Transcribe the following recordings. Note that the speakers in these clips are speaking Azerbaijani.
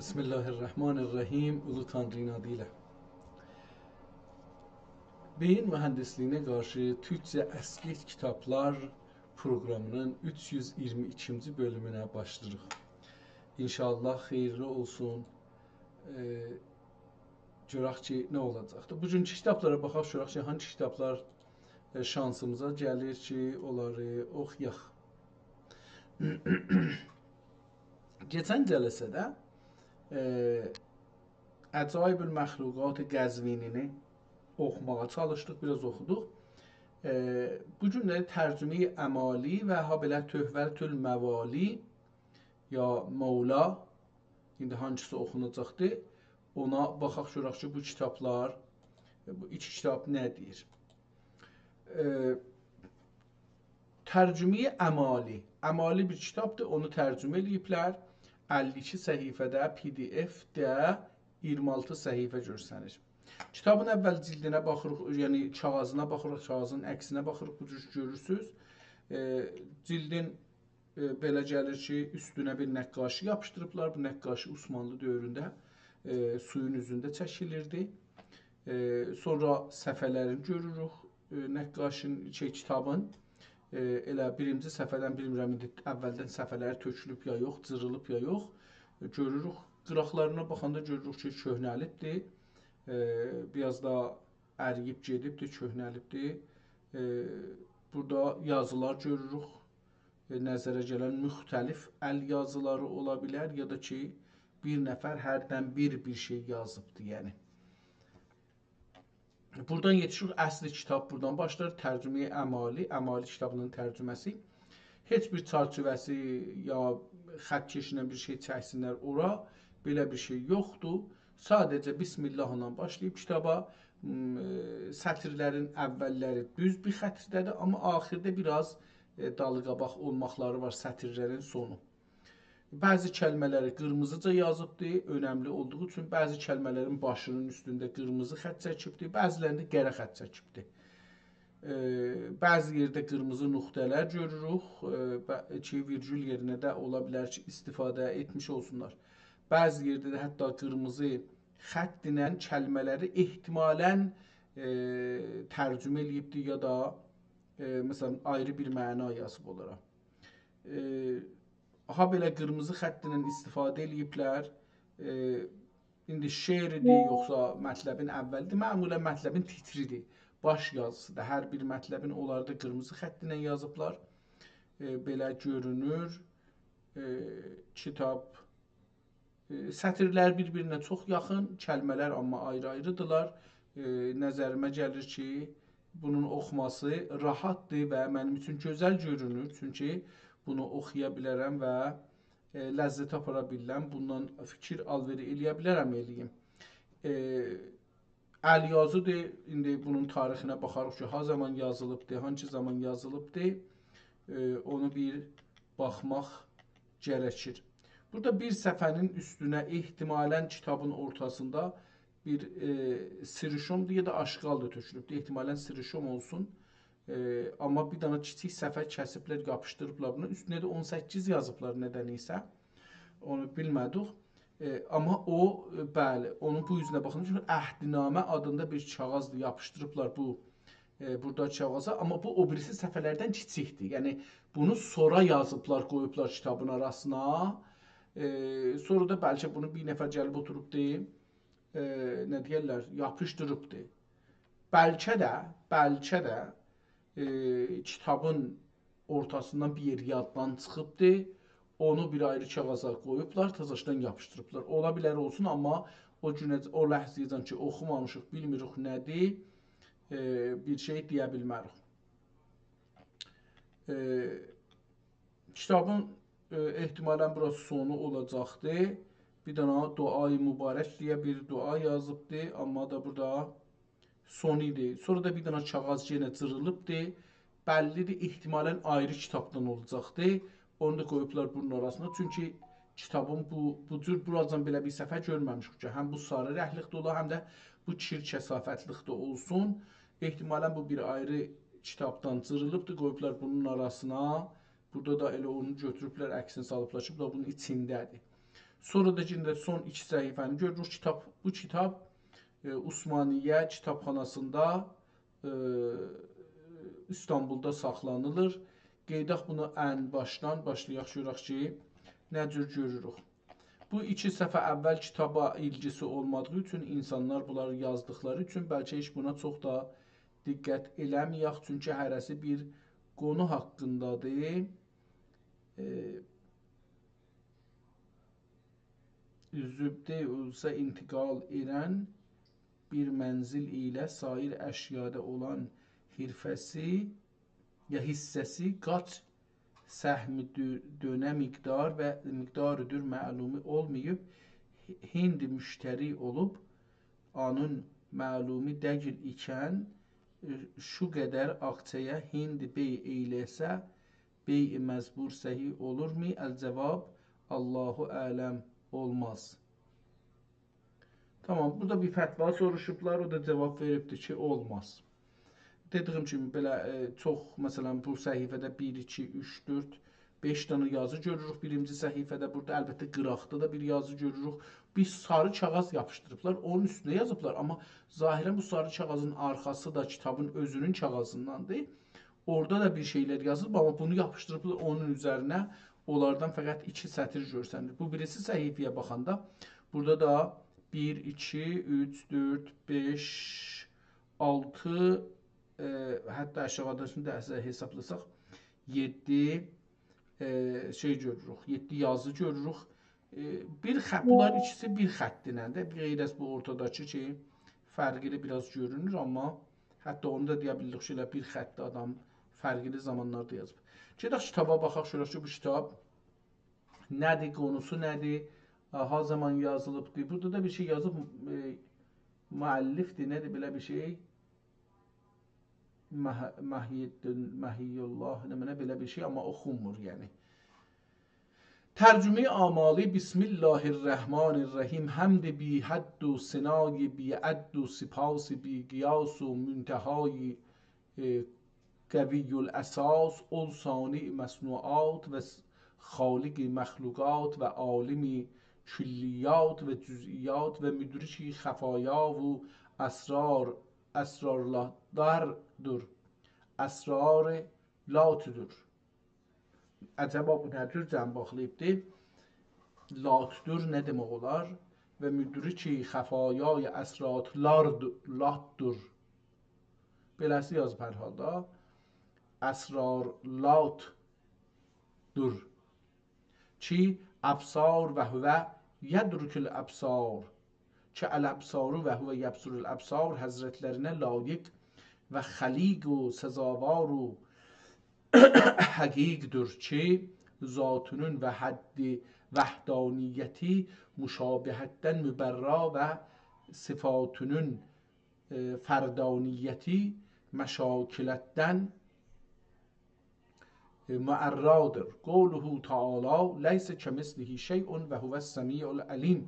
Bismillahirrahmanirrahim. Ulu Tanrı'nın adıyla. Beyin mühendisliyine karşı Türkçe eski kitaplar programının 322. bölümüne başlıyoruz. İnşallah hayırlı olsun. Görək ki, ne olacaqdır? Bugünkü kitaplara baxaq, görək ki, hangi kitaplar şansımıza gəlir ki, onları oxuyaq. Geçən cəlsədə Əcaibül Məxluqat Qəzvinini oxumağa çalışdıq, biraz oxuduq. Bugün də tərcümeyi əmali və habelə Töhvətül Məvali ya Mevla, indi hangisi oxunacaqdır, ona baxaq görək ki, bu kitablar, bu iki kitab nə deyir? Tərcümeyi əmali, əmali bir kitabdır, onu tərcümə eləyiblər. 52 səhifədə, PDF-də 26 səhifə görsənir. Kitabın əvvəl cildinə baxırıq, yəni kağızına baxırıq, kağızın əksinə baxırıq, bu cür görürsünüz. Cildin belə gəlir ki, üstünə bir nəqqaşı yapışdırıblar. Bu nəqqaşı Osmanlı dövründə suyun üzündə çəkilirdi. Sonra səhifələrini görürük, nəqqaşın, kitabın. Elə birinci səhifədən bilmirəm, indi əvvəldən səhifələri tökülüb ya yox, cırılıb ya yox. Görürük, qıraqlarına baxanda görürük ki, köhnəlibdir. Biraz da əriyib gedibdir, köhnəlibdir. Burada yazılar görürük. Nəzərə gələn müxtəlif əl yazıları ola bilər ya da ki, bir nəfər hərdən bir şey yazıbdır, yəni. Buradan yetişir əsli kitab, buradan başlar. Tərcümeyi əmali, əmali kitabının tərcüməsi. Heç bir çərçivəsi ya xətt keçinən bir şey çəksinlər ora, belə bir şey yoxdur. Sadəcə Bismillahla başlayıb kitaba. Sətirlərin əvvəlləri düz bir xəttdədir, amma axirdə biraz dalıqabaq olmaqları var sətirlərin sonu. Bəzi kəlmələri qırmızıca yazıbdır, önəmli olduğu üçün bəzi kəlmələrin başının üstündə qırmızı xətt çəkibdir, bəzilərində qərə xətt çəkibdir. Bəzi yerdə qırmızı nöqtələr görürük ki, virgül yerinə də ola bilər ki, istifadə etmiş olsunlar. Bəzi yerdə də hətta qırmızı xətt ilə kəlmələri ehtimalən tərcümə eləyibdir ya da məsələn ayrı bir məna yazıb olaraq. Ha belə qırmızı xətlə istifadə eləyiblər. İndi şeirdir, yoxsa mətləbin əvvəlidir. Məmulən mətləbin titridir, baş yazısıdır. Hər bir mətləbin onlarda qırmızı xətlə yazıblar. Belə görünür. Kitab sətirlər bir-birinə çox yaxın, kəlmələr amma ayrı-ayrıdırlar. Nəzərimə gəlir ki, bunun oxuması rahatdır və mənim üçün gözəl görünür. Çünki bunu oxuya bilərəm və ləzzət apara bilirəm. Bundan fikir alveri eləyə bilərəm, eləyim. Əl yazıdır. İndi bunun tarixinə baxarıq ki, ha zaman yazılıbdır, hangi zaman yazılıbdır. Onu bir baxmaq gərəkir. Burada bir səfənin üstünə ehtimalən kitabın ortasında bir sirişomdur ya da aşqaldır tökülübdür. Ehtimalən sirişom olsun. Amma bir dana kiçik səfə kəsiblər, yapışdırıblar buna. Üstünə də 18 yazıblar nədənsə. Onu bilmədik. Amma o, bəli, onun bu yüzünə baxın. Əhdinamə adında bir kağızdır, yapışdırıblar bu burada kağıza. Amma bu o birisi səfələrdən kiçikdir. Yəni, bunu sonra yazıblar, qoyublar kitabın arasına. Sonra da bəlkə bunu bir nəfər gəlib oturubdur, nə deyərlər, yapışdırıbdır. Bəlkə də kitabın ortasından bir yer yaddan çıxıbdır, onu bir ayrı kağıza qoyublar, təzəşdən yapışdırıblar. Ola bilər olsun, amma o ləhzəcən ki, oxumamışıq, bilmirik nədir, bir şey deyə bilmərik. Kitabın ehtimalən burası sonu olacaqdır. Bir dana dua-i mübarək deyə bir dua yazıbdır, amma da burada son idi. Sonra da bir dana kağız yenə cırılıbdır. Bəllidir, ehtimalən ayrı kitabdan olacaqdır. Onu da qoyublar bunun arasında. Çünki kitabın bu cür buracan belə bir səfə görməmişik ki, həm bu sarı rəhlikdə ola, həm də bu çir kəsafətlikdə olsun. Ehtimalən bu bir ayrı kitabdan cırılıbdır, qoyublar bunun arasına. Burada da elə onu götürüblər, əksini salıblar ki, bu da bunun içindədir. Sonra da yine son 2 səhifəni görürük. Bu kitab Osmaniyyə kitabxanasında e, İstanbulda saxlanılır. Qeydaq bunu ən başdan başlayaq görək ki, nə cür görürük. Bu 2 səfə əvvəl kitaba ilgisi olmadığı üçün insanlar bunları yazdıqları üçün bəlkə heç buna çox da diqqət eləməyək. Çünki hərəsi bir qonu haqqındadır. Zübdə olsa intiqal edən bir mənzil ilə sair əşyada olan hirfəsi ya hissəsi qaç səhmi dönə miqdar və miqdarıdır məlumi olmayıb hindi müştəri olub anın məlumi dəgil ikən şu qədər akçaya hindi bey eyləsə bey məzbur səhih olurmu? Əl-cavab Allahu ələm olmaz. Tamam, burada bir fətva soruşublar, o da cavab veribdir ki, olmaz. Dediyim kimi belə çox, məsələn, bu səhifədə 1, 2, 3, 4, 5 dənə yazı görürük. Birinci səhifədə burada əlbəttə qıraqda da bir yazı görürük. Bir sarı kağız yapışdırıblar, onun üstünə yazıblar. Amma zahirən bu sarı kağızın arxası da kitabın özünün kağızındandır. Orada da bir şeyler yazılıb, amma bunu yapışdırıblar onun üzərinə. Onlardan fəqət 2 sətir görsənir. Bu birisi səhifəyə baxanda burada da 1, 2, 3, 4, 5, 6, hətta aşağıdakını da hesablasaq 7 şey görürük, 7 yazı görürük. Bir xətt, bunlar ikisi bir xəttinədir. Bir qeyrəs bu ortadakı ki, fərqli biraz görünür, amma hətta onu da deyə bildik ki, bir xəttdə adam fərqli zamanlarda yazıb. Gedək kitaba baxaq, şurası ki, bu kitab nədir, qonusu nədir, ha zaman yazılıbdır. Burada da bir şey yazıb, müəllifdir, nədir belə bir şey? Məhiyyullah, nə belə bir şey, amma oxunmur yəni. Tərcüme-i amali Bismillahirrahmanirrahim. Həmd bi hədd u sinay bi ədd u sipas bi qiyas u müntəhay قوی الاساس ol صانع مصنوعات و خالق مخلوقات و عالم کلیات و جزئیات و مدرک خفایا و اسرارlardır. Əsrarlatdır. Əcəba bu nə cür cəm baxlayıbdır? Latdır nə demək olar? Və müdriki xəfayay əsrarlatdır. Beləsi yazıb hər halda. Əsrarlatdır. Ki əbsar və hüvə yədrükül əbsar. Ki əl-əbsaru və hüvə yəbsurul əbsar həzrətlərinə layiq və xəliq و سزاوار و həqiqdir ki zatının və həddi vəhdaniyyəti müşabihətdən mübərra və sifatının fərdaniyyəti məşakilətdən müərradır. Qavluhu Teala leysə kəmislihi şeyun və huvəs-səmi'ul əlim.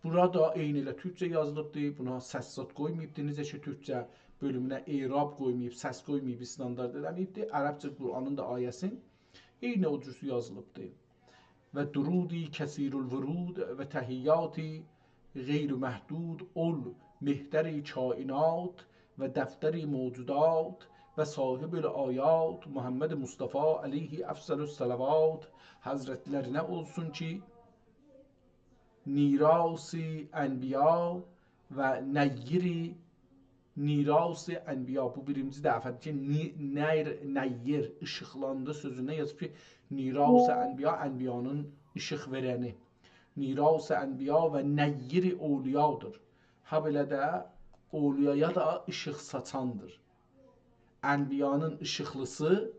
Burada eyni ilə Türkçə yazılıbdır. Buna səs zad qoymayıbdır. Necə ki Türkçə bölümünə e'rab qoymayıb, səs qoymayıb, standart eləməyibdir. Ərəbcə Qur'anın da ayəsin eyni o cür yazılıbdır. Və durudi kəsirul vurud və təhiyyati qeyr məhdud ol mehdəri kainat və dəftəri mevcudat və sahibül ayat Muhammed Mustafa aleyhi əfsəlus salavat həzrətlərinə olsun ki nirası ənbiya və nəyyiri nirası ənbiya. Bu birinci dəfədir ki nəyir ışıqlandı sözündə yazıb ki nirası ənbiya, ənbiyanın ışıq verəni. Nirası ənbiya və nəyyiri oliyadır. Ha belə də oliyaya da ışıq saçandır. Ənbiyanın ışıqlısı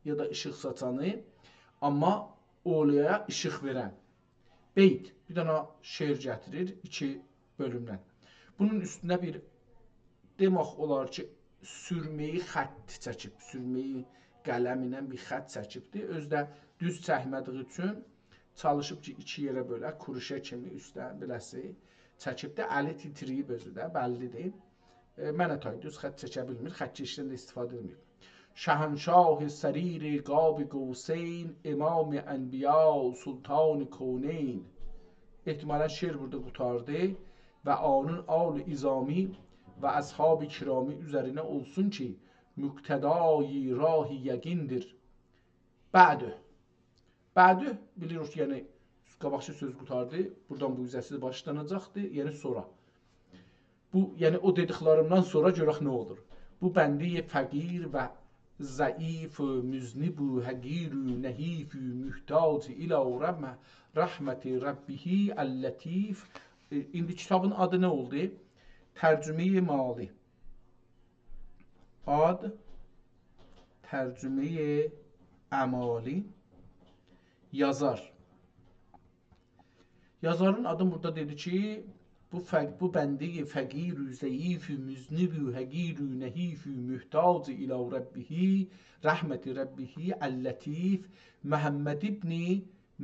ya da ışıq saçanı, amma oliyaya ışıq verən. Beyt, bir dənə şeir gətirir 2 bölümdən. Bunun üstünə bir demək olar ki, sürməyi xətt çəkib, sürməyi qələm ilə bir xətt çəkibdir. Özdə düz çəkmədiyi üçün çalışıb ki, 2 yerə belə kuruşə kimi üstdən beləsi çəkibdir. Əli titriyib özü də, bəllidir. Mənə tay düz xətt çəkə bilmir, xəttkeşdən də istifadə edilmir. Şəhənşah sərir qab qovseyn, imam ənbiya sultan kowneyn. ehtimalən şeir burada qutardı və onun al-ı izami və əshab-ı kirami üzərinə olsun ki, müqtədai rahi yəqindir. Bə'dü. Bə'dü bilirik, yəni qabaqçı söz qutardı. Buradan bu üzəsi başlanacaqdı, yəni sonra. Bu, yəni o dediklərimdən sonra görək nə olur. Bu bəndi fəqir və zəif, müznib, həqir, nəhif, mühtac ilə rəhməti rəbbihi əllətif. İndi kitabın adı nə oldu? Tərcümeyi mali. Ad tərcümeyi əmali. Yazar. Yazarın adı burada dedi ki, bu bəndi fəqir, zəif, müznib, həqir, nəhif, mühtac ilə rəbbihi rəhməti rəbbihi əllətif Məhəmməd ibn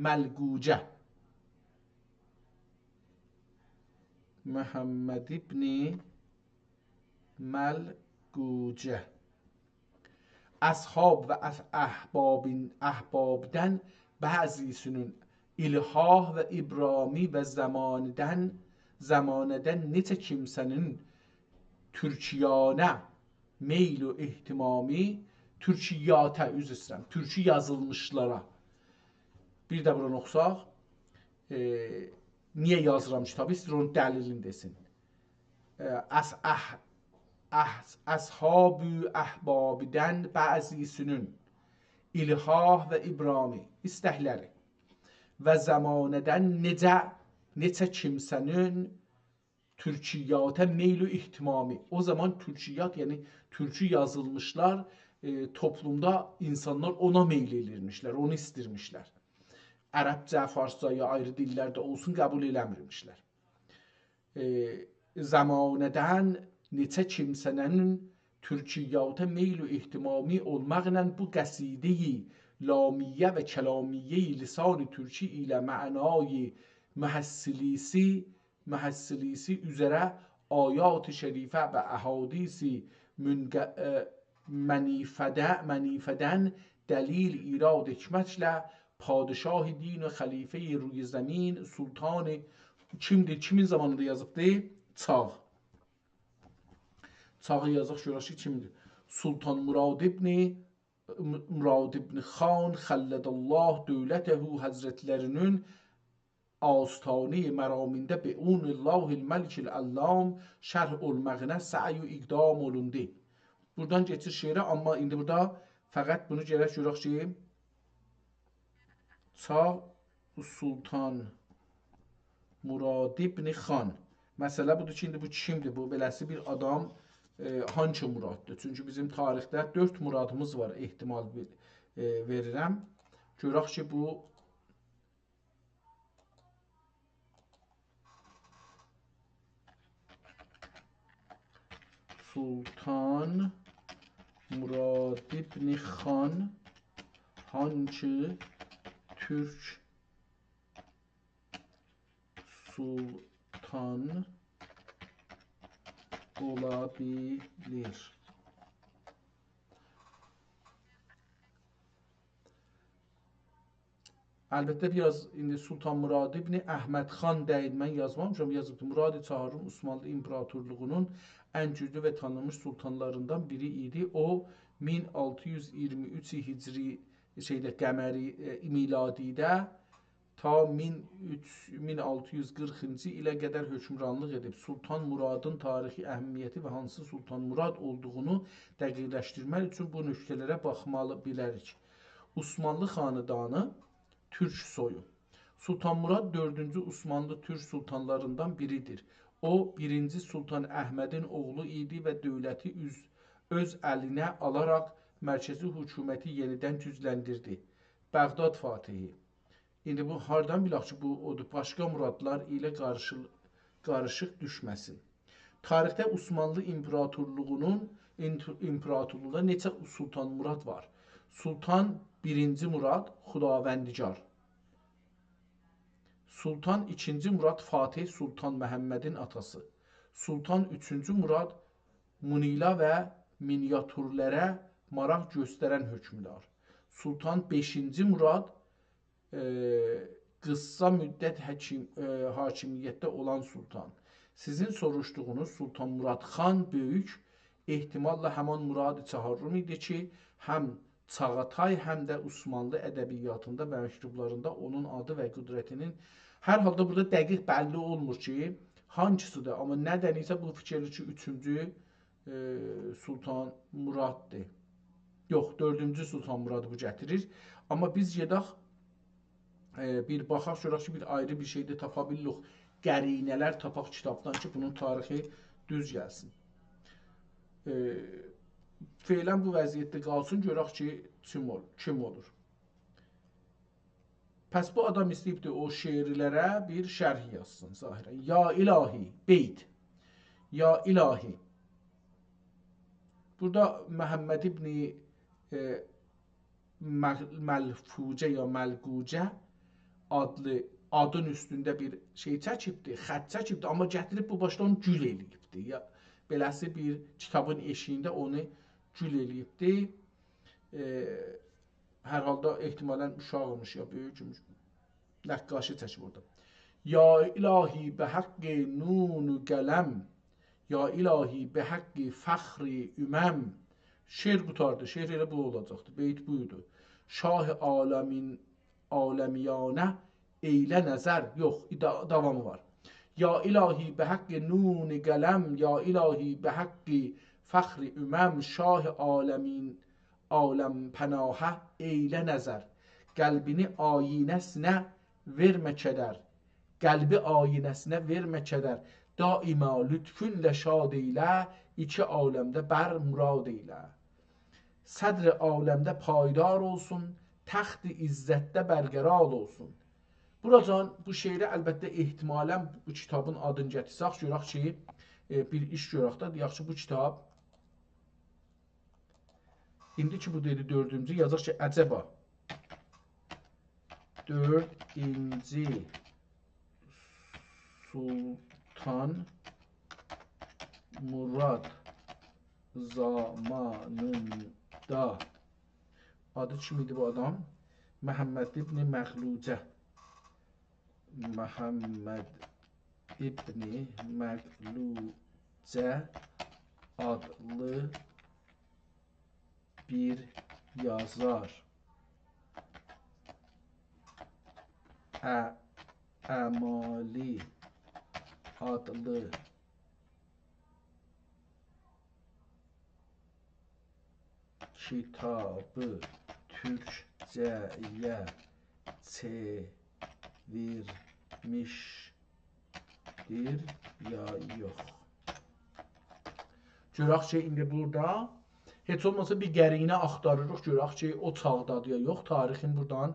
Məlqucə. Məhəmməd ibn Məlqucə. Əshab və əhbabdən bəzisinin İlhah və İbrami və zamanədən neçə kimsənin türkiyanə meyl və ehtimami, türkiyatə, üzr istəyirəm, türki yazılmışlara. Bir də buranı oxusaq, niyə yazıram kitabı, istəyir onun dəlilini desin. Əshab-ı əhbabdən bəzisinin İlhah və İbrami istəkləri və zamanədən neçə kimsənin türkiyata meyl-ü ihtimami. O zaman türkiyat, yəni türkü yazılmışlar, toplumda insanlar ona meyl edirmişlər, onu istirmişlər. Ərəbcə, farscaya, ayrı dillərdə olsun qəbul eləmirmişlər. Zamanədən neçə kimsənin türkiyata meyl-ü ihtimami olmaqla bu qəsidə-i لامیه و کلامیه لسان ترکی ilə معنای محصلیسی üzərə ayat-ı şərifə və əhadisi mənifədən dəlil irad etməklə padişah din və xəlifə ruy zəmin sultan kimdir? Kimin zamanında yazıbdı? Çağ. Çağı yazıq görək ki, kimdir? Sultan Murad ibn Xan xələdəllah dövlətəhu həzrətlərinin ağustani məramində be'unillahil məlikil əllam şərh-ül məğnə sə'y-ü iqdam olundu. Buradan geçir şeirə, amma indi burada fəqət bunu görək ki, Çağ Sultan Murad ibn Xan. Məsələ budur ki, indi bu kimdir? Bu beləsi bir adam hangi muraddır? Çünki bizim tarixdə 4 muradımız var, ehtimal verirəm. Görək ki, bu Sultan Murad ibn Xan hangi Türk sultan olabilir? Əlbəttə biraz indi Sultan Murad ibn Əhməd xan deyil, mən yazmamışam, yazıbdı. Murad-ı Çaharun Osmanlı İmparatorluğunun ən güclü və tanınmış sultanlarından biri idi. O 1623 hicri qəməri miladidə ta 1640-cı ilə qədər hökmranlıq edib. Sultan Muradın tarixi əhəmiyyəti və hansı Sultan Murad olduğunu dəqiqləşdirmək üçün bu nöqtələrə baxmalı bilərik. Osmanlı xanədanı Türk soyu. Sultan Murad 4-cü Osmanlı Türk sultanlarından biridir. O, 1-ci Sultan Əhmədin oğlu idi və dövləti öz əlinə alaraq mərkəzi hökuməti yenidən gücləndirdi. Bəğdad Fatihi. İndi bu hardan bilək ki, bu odur, başqa muradlar ilə qarışıq düşməsin. Tarixdə Osmanlı İmparatorluğunda neçə Sultan Murad var? Sultan 1-ci Murad Xudavəndigar. Sultan 2-ci Murad Fatih Sultan Məhəmmədin atası. Sultan 3-cü Murad Munila və miniatürlərə maraq göstərən hökmdar. Sultan 5-ci Murad qısa müddət hakimiyyətdə olan sultan. Sizin soruşduğunuz Sultan Murad xan böyük ehtimalla həman Murad-ı Çaharrum idi ki, həm Çağatay, həm də Osmanlı ədəbiyyatında və məktublarında onun adı və qüdrətinin hər halda burada dəqiq bəlli olmur ki, hangisidir. Amma nədənsə bu fikirdir ki, 3-cü Sultan Muraddır. Yox, 4-cü Sultan Muradı bu gətirir. Amma biz gedək bir baxaq görək ki, bir ayrı bir şeydə tapa bilirik. Qərinələr tapaq kitabdan ki, bunun tarixi düz gəlsin. Feylən bu vəziyyətdə qalsın, görək ki, kim olur. Pəs bu adam istəyibdir o şeirlərə bir şərh yazsın zahirən. Ya ilahi, beyt. Ya ilahi. Burada Məhəmməd İbni Məlfucə ya Məlqucə adlı adın üstündə bir şey çəkibdir, xət çəkibdir, amma gətirib bu başdan gül eləyibdir. Ya beləsi bir kitabın eşiyində onu gül eləyibdir. Hər halda ehtimalən uşaqmış ya böyükmüş. Nəqqaşı çəkib orada. Ya ilahi be haqqi nunu qələm, ya ilahi be haqqi fəxri üməm. Şeir qutardı, şeir elə bu olacaqdı, beyt buydu. Şah-ı aləmin aləmiyanə eylə nəzər, yox, davamı var. Ya ilahi be haqqi nuni qələm, ya ilahi be haqqi fəxri üməm, şah-ı aləmin aləm pənahə eylə nəzər. Qəlbini ayinəsinə vermə kədər, qəlbi ayinəsinə vermə kədər, daima lütfünlə şad eylə, iki aləmdə bər murad eylə. Sədr aləmdə paydar olsun, təxt-i izzətdə bərqərar olsun. Buracan bu şeiri əlbəttə ehtimalən bu kitabın adını gətirsək, görək ki, bir iş görək də, deyək ki, bu kitab indi ki, bu dedi 4-cü, yazaq ki, əcəba 4-ci Sultan Murad zamanında adı kim idi bu adam? Məhəmməd İbni Məxlucə. Məhəmməd İbni Məxlucə adlı bir yazar Əmali adlı kitabı Türkçəyə çevirmişdir ya yox. Görək ki, indi burada heç olmasa bir qərinə axtarırıq, görək ki, o çağdadır ya yox, tarixin buradan.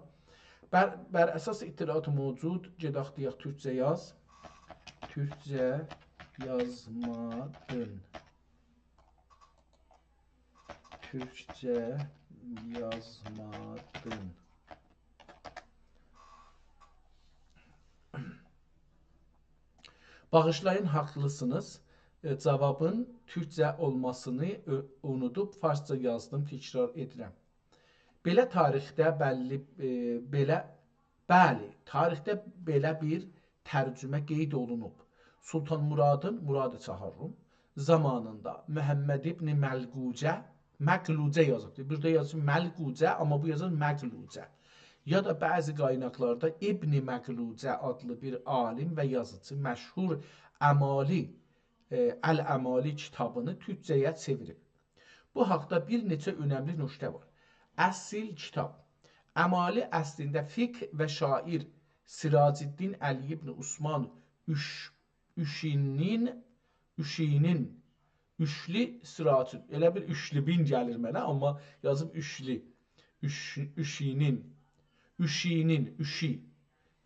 Bər əsas ittilat mövcud, gedək deyək Türkcə yaz. Türkcə yazmadın. Türkcə yazmadın. Bağışlayın, haqlısınız. Cavabın Türkcə olmasını unudub farsça yazdım, təkrar edirəm. Belə tarixdə tarixdə belə bir tərcümə qeyd olunub. Sultan Muradın, Murad-ı Çaharrum zamanında Məhəmməd İbni Məqlucə yazıbdır. Burada yazır Məlqucə, amma bu yazır Məqlucə. Ya da bəzi qaynaqlarda İbni Məqlucə adlı bir alim və yazıcı məşhur Əl-Əmali kitabını Türkcəyə çevirib. Bu haqda bir neçə önəmli nöqtə var. Əsl kitab. Əmali əslində fiqh və şair Siraciddin Əli ibn Osman Üşinin Üşli Siracid. Elə bir Üşlibin gəlir mənə, amma yazıb Üşli.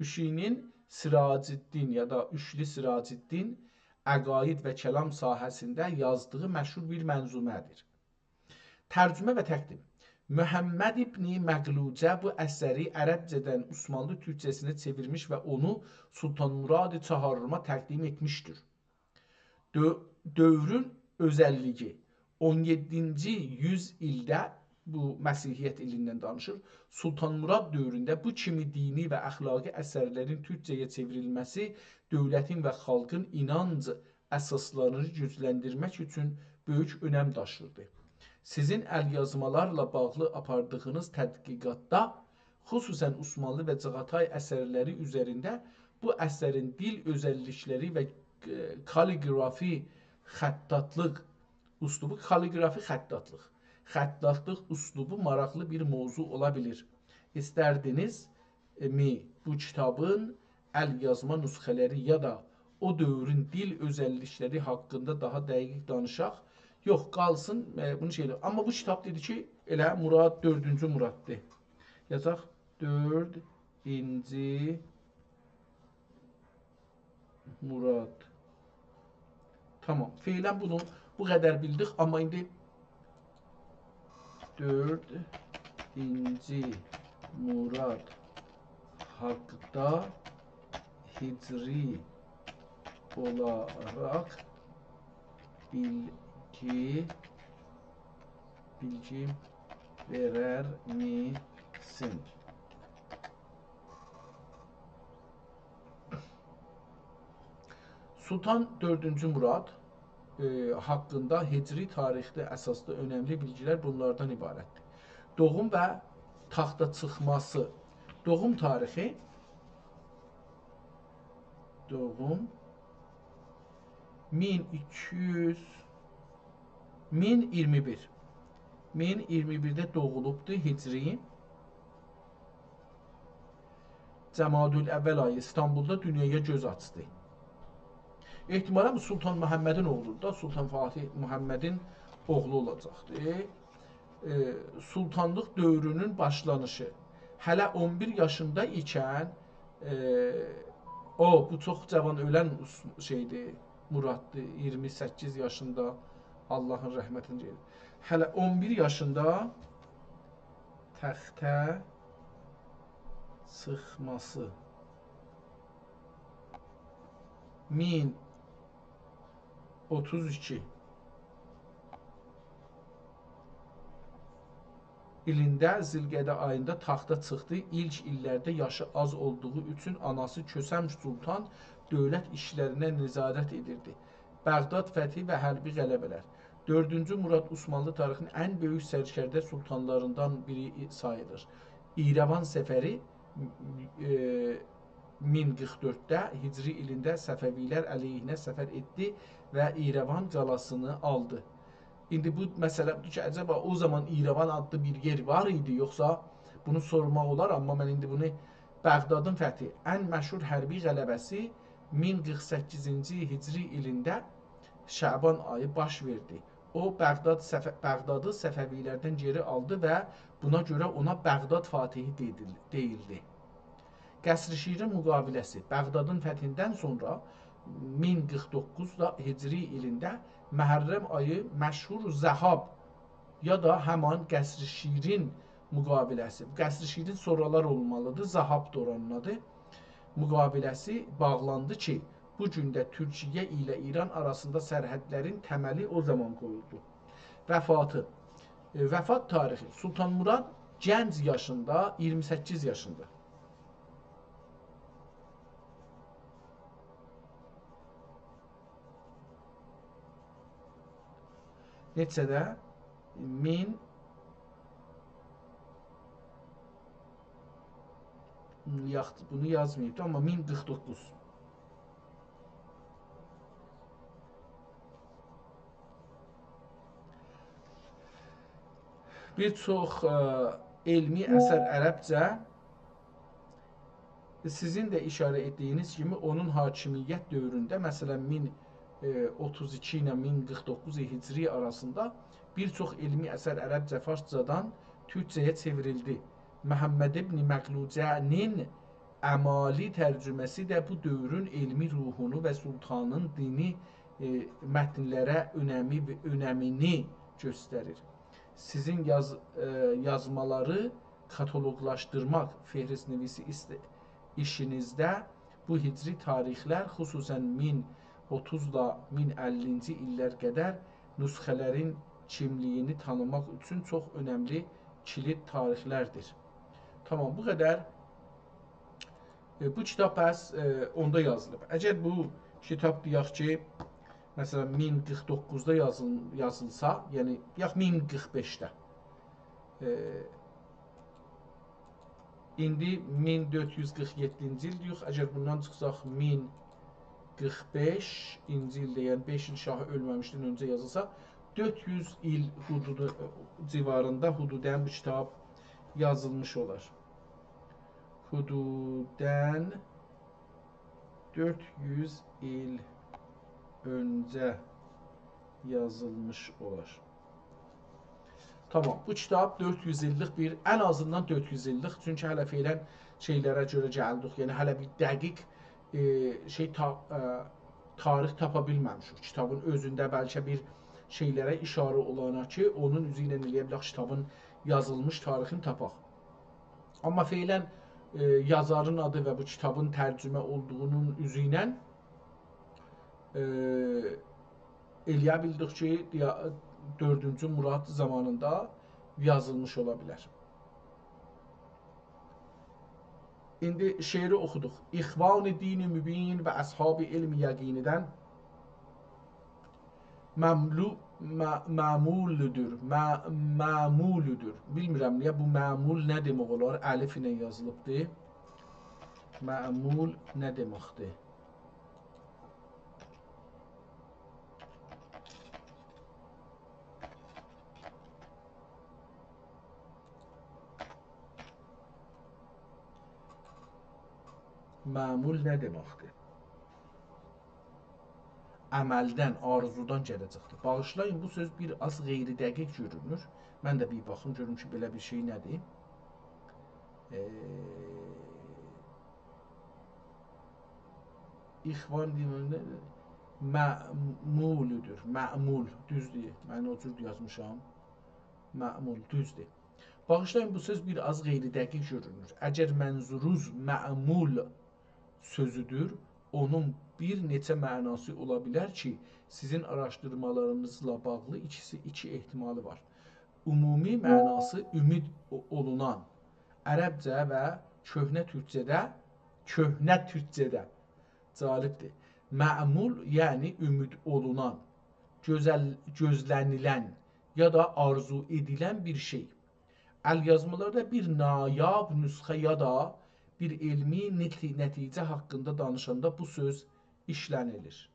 Üşinin Siraciddin ya da Üşli Siraciddin əqaid və kəlam sahəsində yazdığı məşhur bir mənzumədir. Tərcümə və təqdim. Məhəmməd İbni Məqlucə bu əsəri ərəbcədən Osmanlı türkcəsinə çevirmiş və onu Sultan Murad-ı Çaharruma təqdim etmişdir. Dövrün özəlliyi 17-ci yüzildə bu Məsihiyyət ilindən danışır. Sultan Murad dövründə bu kimi dini və əxlaqi əsərlərin türkcəyə çevrilməsi dövlətin və xalqın inanc əsaslarını gücləndirmək üçün böyük önəm daşırdı. Sizin əlyazmalarla bağlı apardığınız tədqiqatda, xüsusən Osmanlı və Çağatay əsərləri üzərində bu əsərin dil özəllikləri və kaliqrafi xəttatlıq üslubu, xəttatlıq üslubu maraqlı bir mövzu ola bilir. İstərdiniz mi bu kitabın əlyazma nüsxələri ya da o dövrün dil özəllikləri haqqında daha dəqiq danışaq? Yox, qalsın bunu şeylə. Amma bu kitab dedi ki, elə Murad 4-cü Muraddır. Yazaq 4-ci Murad. Tamam. Feylən bunu bu qədər bildik, amma indi 4-ci Murad haqqında hicri olaraq bilgi verər misin? Sultan 4-cü Murad haqqında hicri tarixdə əsaslı önəmli bilgilər bunlardan ibarətdir. Doğum və taxta çıxması. Doğum tarixi 1021. 1021-də doğulubdur hicri. Cəmadül əvvəl ayı İstanbulda dünyaya göz açdı. Ehtimalən Sultan Məhəmmədin oğludur da, Sultan Fatih Məhəmmədin oğlu olacaqdır. Sultanlıq dövrünün başlanışı. Hələ 11 yaşında ikən, bu çox cavan ölən şeydir, Muraddır, 28 yaşında, Allahın rəhmətini deyir. Hələ 11 yaşında təxtə çıxması. 1032 ilində Zilqədə ayında taxta çıxdı. İlk illərdə yaşı az olduğu üçün anası Kösəm Sultan dövlət işlərinə nəzarət edirdi. Bəğdad fəthi və hərbi qələbələr. 4-cü Murad Osmanlı tarixinin ən böyük sərkərdə sultanlarından biri sayılır. İrəvan səfəri 1044-də hicri ilində Səfəvilər əleyhinə səfər etdi və İrəvan qalasını aldı. İndi bu məsələ budur ki, əcəba o zaman İrəvan adlı bir yer var idi, yoxsa bunu sormaq olar, amma mən indi bunu Bəğdadın fəthi, ən məşhur hərbi qələbəsi 1048-ci hicri ilində Şəban ayı baş verdi. O, Bəğdadı Səfəvilərdən geri aldı və buna görə ona Bəğdad Fatihi deyildi. Qəsr-i-Şirin müqaviləsi Bəğdadın fəthindən sonra 1049 hicri ilində Məhərrəm ayı məşhur Zəhab ya da həman Qəsr-i-Şirin müqaviləsi. Qəsr-i-Şirin sonralar olmalıdır, Zəhab da oranın adı. Müqaviləsi bağlandı ki, bu gündə Türkiyə ilə İran arasında sərhədlərin təməli o zaman qoyuldu. Vəfatı. Vəfat tarixi. Sultan Murad gənc yaşında, 28 yaşında. Neçədə? Bunu yazmayıbdı, amma 1049. Bir çox elmi əsər ərəbcə, sizin də işarə etdiyiniz kimi onun hakimiyyət dövründə, məsələn 1032 ilə 1049 hicri arasında bir çox elmi əsər ərəbcə farscadan türkcəyə çevrildi. Məhəmməd ibn Məqlucənin əmali tərcüməsi də bu dövrün elmi ruhunu və sultanın dini mətnlərə önəmini göstərir. Sizin yazmaları kataloqlaşdırmaq fehrisnivisi işinizdə bu hicri tarixlər, xüsusən 1030 ilə 1050-ci illər qədər nüsxələrin kimliyini tanımaq üçün çox önəmli kilit tarixlərdir. Tamam, bu qədər. Bu kitab bəs onda yazılıb. Əgər bu kitab deyək ki, məsələn 1049-da yazılsa, yəni yaxud 1045-də. İndi 1447-ci il deyək, əgər bundan çıxsaq 1045-ci ildə, yəni 5 il şahı ölməmişdən öncə yazılsa, 400 il hududu civarında hududən bu kitab yazılmış olar. Hududən 400 il öncə yazılmış olar. Tamam, bu kitab 400 illik bir, ən azından 400 illik, çünki hələ feylən şeylərə görə gəldik, yəni hələ bir dəqiq tarix tapa bilməmişik. Kitabın özündə bəlkə bir şeylərə işarə olana ki, onun üzü ilə eləyə bilək kitabın yazılmış tarixini tapaq. Amma feylən yazarın adı və bu kitabın tərcümə olduğunun üzü ilə eləyə bildik ki, 4-cü Murad zamanında yazılmış ola bilər. İndi şeiri oxuduq. İxvan-ı din-i mübin və əshab-ı ilm-i yəqinidən məmuludur. Bilmirəm niyə bu məmul nə demək olar? Əlif ilə yazılıbdır. Məmul nə deməkdir? Məmul nə deməkdir? Əməldən, arzudan gələcəkdir. Bağışlayın, bu söz bir az qeyri-dəqiq görünür. Mən də bir baxım, görüm ki, belə bir şey nədir? İxvan deyəndə məmuludur. Məmul, düzdür. Mən o cür yazmışam. Məmul, düzdür. Bağışlayın, bu söz bir az qeyri-dəqiq görünür. Əgər mənzuruz məmul sözüdür, onun bir neçə mənası ola bilər ki, sizin araşdırmalarınızla bağlı iki ehtimalı var. Ümumi mənası ümid olunan, ərəbcə və köhnə türkcədə calibdir. Məmul, yəni ümid olunan, gözlənilən ya da arzu edilən bir şey. Əlyazmalarda bir nayab nüsxə ya da bir elmi nəticə haqqında danışanda bu söz işlənilir.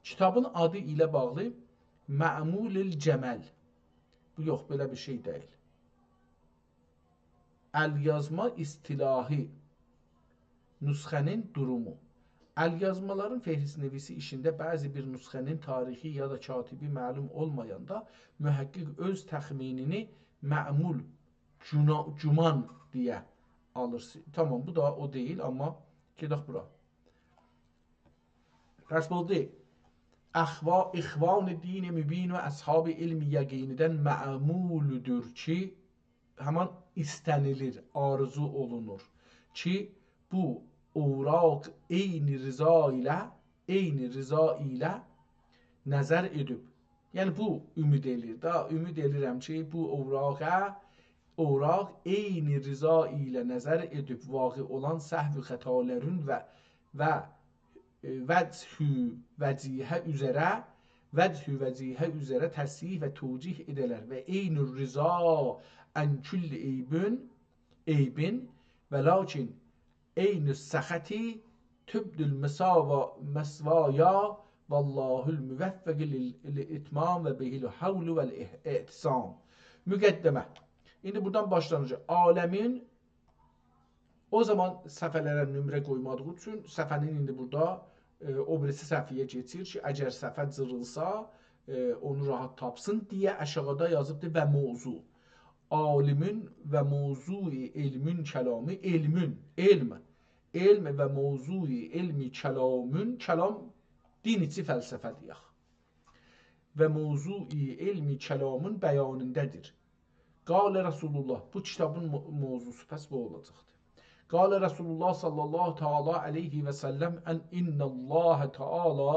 Kitabın adı ilə bağlı Mə'mulil Cəməl. Bu yox, belə bir şey deyil. Əlyazma istilahi nüsxənin durumu. Əlyazmaların fehrisnevisi işində bəzi bir nüsxənin tarixi ya da katibi məlum olmayanda mühəqqiq öz təxminini mə'mul, cuman deyə alırsın. Tamam, bu da o deyil, amma gedək bura. Rəsbuldi, İxvan-ı din-i mübin və əshab-ı ilm-i yəqinidən mə'muludur ki, həman istənilir, arzu olunur ki, bu ovraq eyni rıza ilə nəzər edib. Yəni, bu ümid edir. Ümid edirəm ki, bu ovraq eyni rıza ilə nəzər edib vaqi olan səhv-i xətalərin və vəchü vəcihə üzərə təsih və tövcih edələr və eyni rıza ən külli eybin və lakin eyni səxəti tübdül məsvaya vallahul müvəffəqi lil-itmam və behil havlu vəl-ihtisam. Müqəddəmə. İndi buradan başlanacaq. Aləmin o zaman səfələrə nömrə qoymadığı üçün səfənin indi burada o birisi səhviyə keçir ki, əgər səfə cırılsa onu rahat tapsın deyə aşağıda yazıbdır və mövzu. Alimin və mövzui elmin kəlamı, elm və mövzui elmi kəlamın, kəlam din içi fəlsəfə deyək. Və mövzui elmi kəlamın bəyanındədir. Qalə Rasulullah, bu kitabın mövzusu pəs bu olacaqdır. Qalə Rasulullah sallallahu teala aleyhi və səlləm innəlləhə teala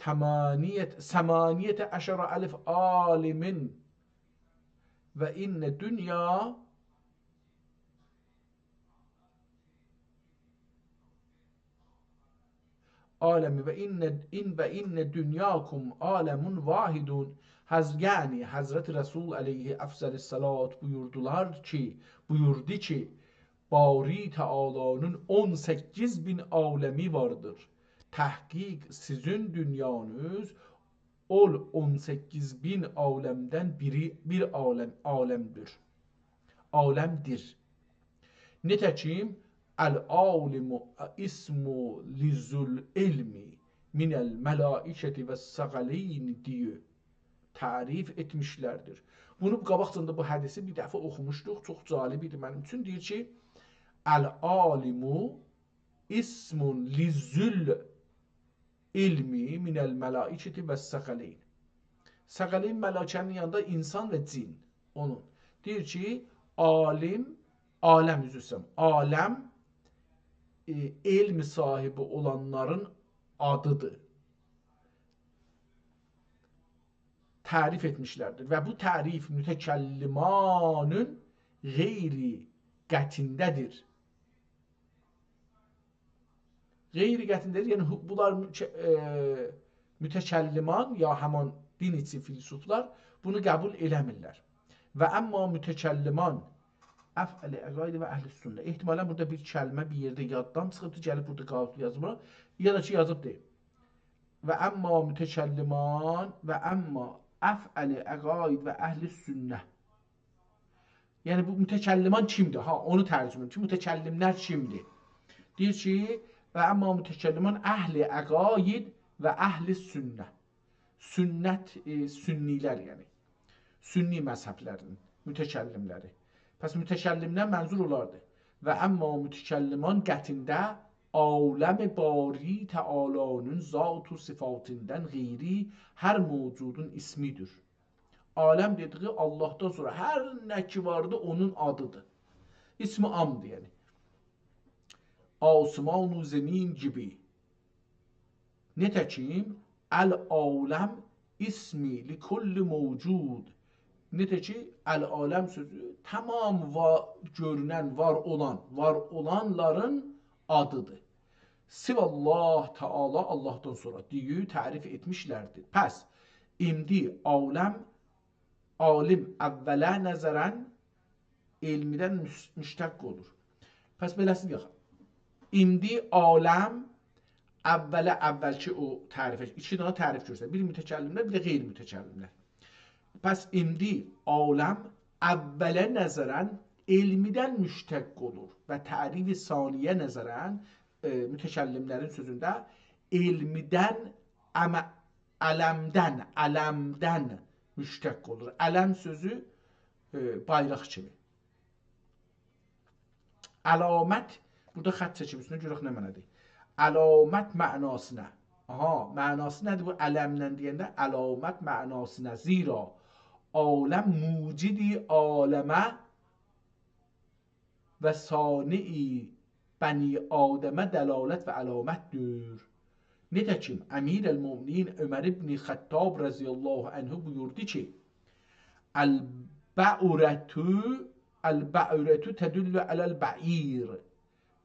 ثمانیت عشر الف عالم و این دنیا عالم و این دنیاکم عالم واحدun. Yani Hazreti Resul aleyhi afzal salat buyurdu ki Bari Teala'nın 18 bin alemi vardır. Tahkik sizin dünyanız ol 18 bin alemden bir alemdir. Nitekim el-alimu ismu lizul ilmi minel melaiketi ve sagaleyn diye tarif etmişlerdir. Bunu qabaqcında bu hədisi bir dəfə oxumuşduq. Çox cəlib idi mənim üçün. Deyir ki, el-alimu ismun lizul ilmi minel melaiketi ve sagaleyn. Sagaleyn mələkənin yanında insan və cin. Onun. Deyir ki, aləm üzrüsəm. Aləm elm sahibi olanların adıdır. Tarif etmişlerdir. Ve bu tarif mütekellimanın gayri qətindədir. Gayri qətindədir. Yəni bunlar mütekelliman ya həman din içi filsuflar bunu qəbul eləmirlər. Və əmma mütekelliman əfəli əqaidi və əhl-i sünnə. İhtimalən burada bir kəlmə bir yerdə yaddan çıxıbdır, gəlib burada qalıb yazmır. Ya da ki yazıb deyil. Və əmma mütekelliman və əmma əfəli əqaid və əhl-i sünnə. Yəni bu mütekelliman kimdir? Ha, onu tərcümə edim. Mütekellimlər kimdir? Deyir ki, və əmma mütekelliman əhli əqaid və əhl-i sünnə. Sünnət, sünnilər yəni. Sünni məzhəblərin mütekellimləri. Pəs mütekellimdən mənzur olardı. Və əmma mütekelliman qətində aləm-i bari Teala'nın zat-u sifatindən qeyri hər mövcudun ismidir. Aləm dediği Allah'tan sonra hər nə ki vardı onun adıdır. İsmi amdır yəni. Asman-u zemin gibi. Nitekim el-aləm ismi li kulli mevcud. Nitekim el-aləm sözü tamam görünən, var olanların adıdır. Sivallah Teala Allah'tan sonra diye tarif etmişlerdir. Pəs, imdi alim əvvələ nəzərən elmidən müştəq olur. Pəs beləsini yaxın. İmdi aləm əvvəlki o tarifə, iki dana tarif görsə. Bir mütəkəllimlər, bir də qeyri mütəkəllimlər. Pəs imdi aləm əvvələ nəzərən elmidən müştəq olur və tarifi saniyə nəzərən mütəkəllimlərin sözündə elmidən ələmdən müştəq olur. Ələm sözü bayraq kimi. Əlamət, burada xət çəkimizdə görək nə mənədir. Əlamət mənasına. Aha, mənası nədir bu ələmlə deyəndə? Əlamət mənasına. Zira aləm mucidi aləmə və sani'i bəni Adəmə dəlalət və əlamətdir. Nitekim Əmir el-Müminin Ömər ibn Xəttab rəziyallahu anhu buyurdu ki, Əl-bə'urətü tədüllə ələl-bə'ir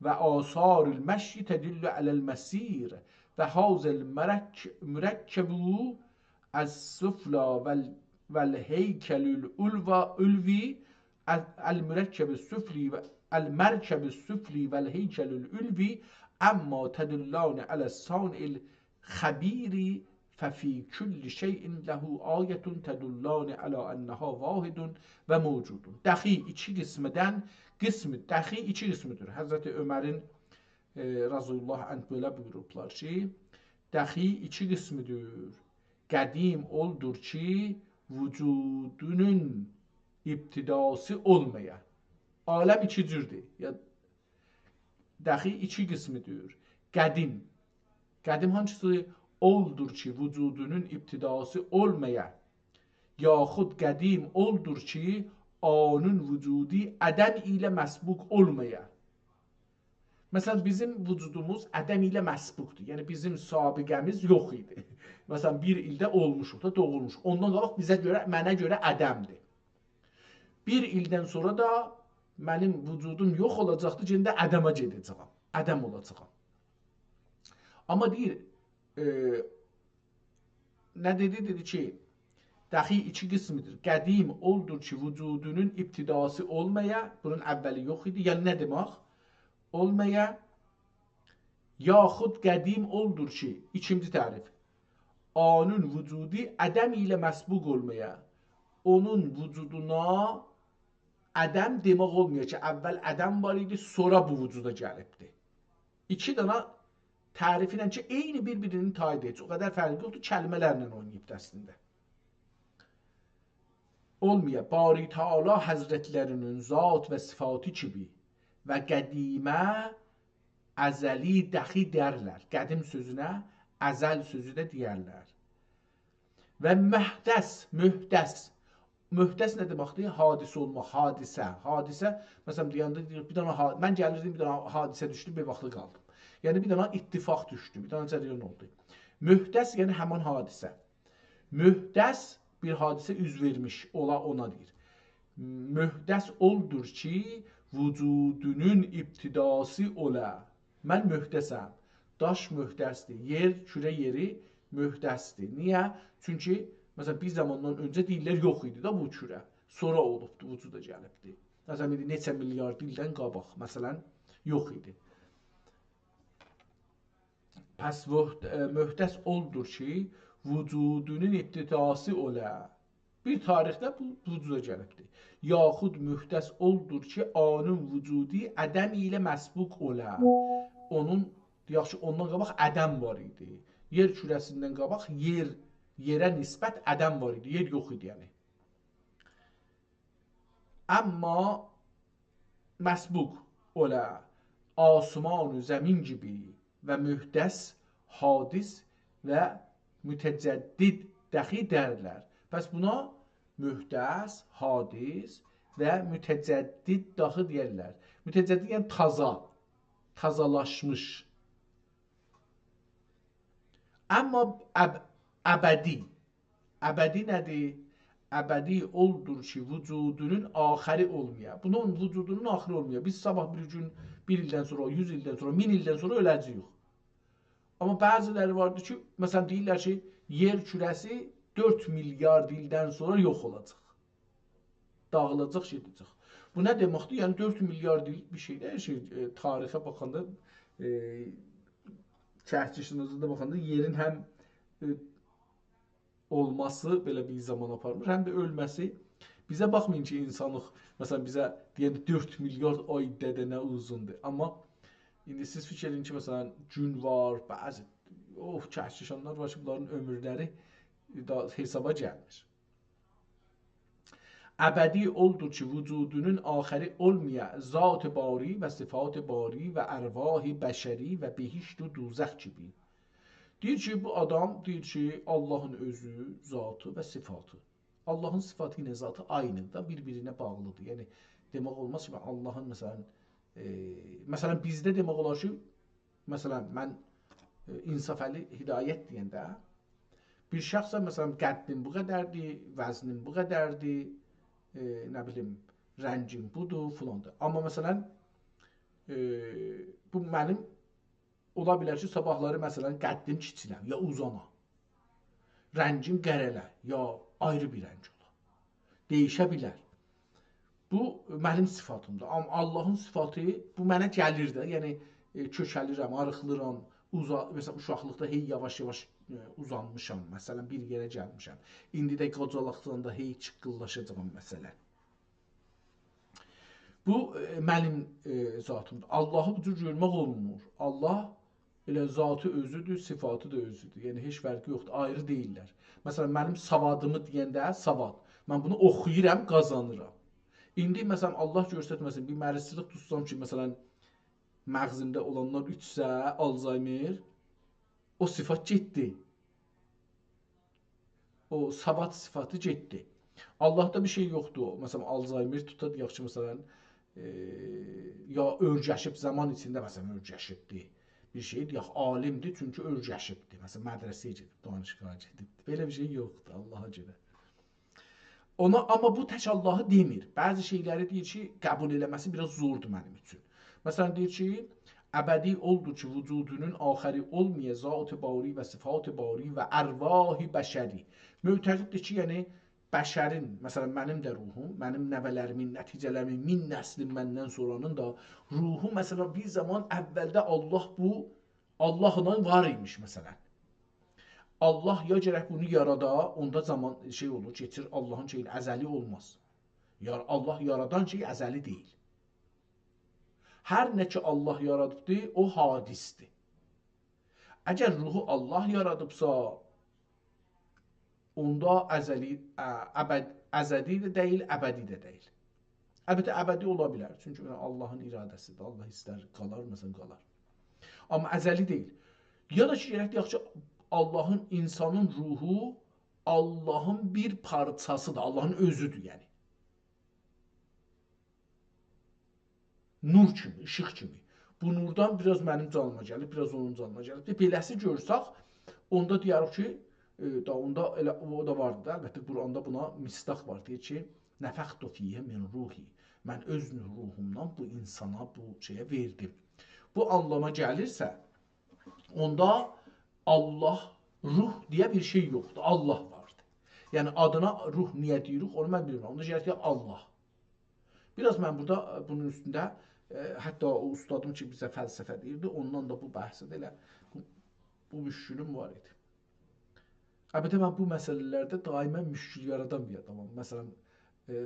və asarül məşyi tədüllə ələl-məsir və hazəl mürəkkəbu əs-süfla vəl-heykəlül-ulvi المركب السفلي والهيكل العلوي أما تدلان على الصانع الخبير ففي كل شيء له آية تدلان على أنها واحد ve mevcudun. Dahi iki qismdən dahi iki qismidir. Hazreti Ömərin Razullah anh böyle buyurublar ki, dahi iki qismidir. Qədim oldur ki, vücudunun ibtidası olmaya. Aləm iki cürdür. Ya dahi iki qismidir. Qədim hansısı oldur ki, vücudunun ibtidası olmaya. Yaxud qədim oldur ki, anın vücudi ədəm ilə məsbuq olmaya. Məsələn, bizim vücudumuz ədəm ilə məsbuqdur. Yəni, bizim sabiqəmiz yox idi. Məsələn, bir ildə olmuşuq da, doğulmuşuq. Ondan qabaq bizə görə, mənə görə ədəmdir. Bir ildən sonra da mənim vücudum yox olacaqdır, cində ədəmə gedəcəyəm. Ədəm olacağam. Amma deyir, nə dedi? Dedi ki, dəxi iki qismidir. Qədim oldur ki, vücudunun ibtidası olmaya, bunun əvvəli yox idi. Yəni nə demək? Olmaya, yaxud qədim oldur ki, ikinci tərif. Anın vücudi ədəm ilə məsbuq olmaya, onun vücuduna ədəm demək olmuyor ki, əvvəl ədəm var idi, sonra bu vücuda gəlibdi. İki dana tərifi ilə ki, eyni bir-birinin taid edici. O qədər fərqi yoxdur, kəlmələrlə oynayıb əslində. Olmuyor. Bari Teala Həzrətlərinin zat və sıfatı kimi və qədimə əzəli dəxi derlər. Qədim sözünə əzəl sözü də deyərlər. Və mühdəs, mühdəs nə deməkdir? Hadisə olmaq, hadisə. Hadisə, məsələn, deyəndə bir dana, mən gəlirdim, bir dana hadisə düşdü, bir vaxtı qaldım. Yəni, bir dana ittifaq düşdü, bir dana cərəyan oldu. Mühdəs, yəni həman hadisə. Mühdəs, bir hadisə üz vermiş, ola ona deyir. Mühdəs oldur ki, vücudunun ibtidası ola. Mən mühdəsəm. Daş mühdəsdir. Yer, kürə yeri mühdəsdir. Niyə? Çünki, məsələn, bir zamandan öncə deyirlər yox idi da bu kürə. Sonra olubdur, vücuda gəlibdir. Məsələn, neçə milyard ildən qabaq, məsələn, yox idi. Pəs mühdəs oldur ki, vücudunun ibtidası ola. Bir tarixdə bu vücuda gəlibdir. Yaxud mühdəs oldur ki, anın vücudi ədəm ilə məsbuq ola. Onun, yaxşı, ondan qabaq ədəm var idi. Yer kürəsindən qabaq yerə nisbət ədəm var idi. Yer yox idi, yəni. Amma məsbuq ola, asman-ı zəmin gibi və mühdəs, hadis və mütəcəddid dəxi dərlər. Pəs buna mühdəs, hadis və mütəcəddid daxı deyərlər. Mütəcəddid yəni taza, tazalaşmış. Amma əbədi. Əbədi nədir? Əbədi oldur ki, vücudunun axəri olmuyor. Bunun vücudunun axırı olmuyor. Biz sabah bir gün, bir ildən sonra, 100 ildən sonra, 1000 ildən sonra öləcəyik. Amma bəziləri vardır ki, məsələn deyirlər ki, yer kürəsi 4 milyard ildən sonra yox olacaq. Dağılacaq, gedəcək. Bu nə deməkdir? Yəni 4 milyard il bir şeydə, hər şey tarixə baxanda, çərçişinizdə baxanda yerin həm olması belə bir zaman aparmır, həm də ölməsi. Bizə baxmayın ki, insanlıq, məsələn, bizə deyəndə 4 milyard ay dədə nə uzundur. Amma indi siz fikir edin ki, məsələn, gün var, bəzi kəhkişanlar var ki, bunların ömürləri hesaba gəlmir. Əbədi oldur ki, vücudunun axəri olmaya, zat-ı bari və sifat-ı bari və ərvah-ı bəşəri və behişt-ü duzəx kimi. Deyir ki, bu adam deyir ki, Allahın özü, zatı və sifatı. Allahın sifatı ilə zatı aynıdır, bir-birinə bağlıdır. Yəni, demək olmaz ki, Allahın, məsələn, bizdə demək olar ki, məsələn, mən İnsafəli Hidayət deyəndə, bir şəxsə, məsələn, qəddim bu qədərdir, vəznim bu qədərdir, nə bilim, rəngim budur, filandır. Amma, məsələn, bu mənim ola bilər ki, sabahları, məsələn, qəddim kiçiləm, ya uzana. Rəngim qərələ, ya ayrı bir rəng ola. Değişə bilər. Bu, mənim sifatımdır. Amma Allahın sifatı, bu mənə gəlir də, yəni, kökəlirəm, arıqlıram, məsələn, uşaqlıqda hey yavaş-yavaş uzanmışam, məsələn, bir yerə gəlmişəm. İndi də qocalaqdan da hey çıqqıllaşacağım, məsələn. Bu, mənim zatımdır. Allahı bu cür görmək olmur. Allah elə zatı özüdür, sifatı da özüdür. Yəni, heç fərqi yoxdur, ayrı deyirlər. Məsələn, mənim savadımı deyəndə, savad. Mən bunu oxuyuram, qazanıram. İndi, məsələn, Allah göstərməsin, bir mərisçilik tutsam ki, məsələn, məğzimdə olanlar üçsə, Alzheimer, o sifat getdi. O savad sifatı getdi. Allahda bir şey yoxdur. Məsələn, Alzheimer tutad, yaxşı, məsələn, ya örgəşib, zaman içində, məsələn, örgəşibdir. bir şey deyək, alimdir çünki öyrəşibdir. Məsələn, mədrəsəyə gedib, danışıqlara gedib. Belə bir şey yoxdur Allaha görə. Ona amma bu tək Allahı demir. Bəzi şeyləri deyir ki, qəbul eləməsi biraz zordur mənim üçün. Məsələn deyir ki, əbədi oldur ki, vücudunun axəri olmaya zat-ı bari və sifat-ı bari və ərvah-ı bəşəri. Mötəqiddir ki, yəni bəşərin, məsələn mənim də ruhum, mənim nəvələrimin, nəticələrimin, min nəslin məndən sonranın da ruhu məsələn bir zaman əvvəldə Allahla var imiş məsələn. Allah ya gərək bunu yarada, onda zaman şey olur, keçir Allahın şeyi əzəli olmaz. Allah yaradan şey əzəli deyil. Hər nə ki Allah yaradıbdır, o hadisdir. Əgər ruhu Allah yaradıbsa, onda əzəli də deyil, əbədi də deyil. Əlbəttə, əbədi ola bilər. Çünki Allahın iradəsidir. Allah istər qalar, məsələn qalar. Amma əzəli deyil. Ya da ki, gərək deyək ki, Allahın, insanın ruhu Allahın bir parçasıdır. Allahın özüdür, yəni. Nur kimi, işıq kimi. Bu nurdan biraz mənim canıma gəlib, biraz onun canıma gəlib. Beləsi görsək, onda deyərək ki, onda elə o da vardı da, əlbəttə Quranda buna mistaq var, deyir ki, nəfəxtu fiyyə min ruhi. Mən öz ruhumdan bu insana, bu şeyə verdim. Bu anlama gəlirsə, onda Allah, ruh deyə bir şey yoxdur, Allah vardır. Yəni adına ruh niyə deyirik, onu mən bilmirəm. Onda gəlir ki, Allah. Biraz mən burada bunun üstündə, hətta o ustadım ki, bizə fəlsəfə deyirdi, ondan da bu bəhsədə elə bu müşkülüm var idi. Əlbəttə, mən bu məsələlərdə daimən müşkül yaradan bir adamam. Məsələn,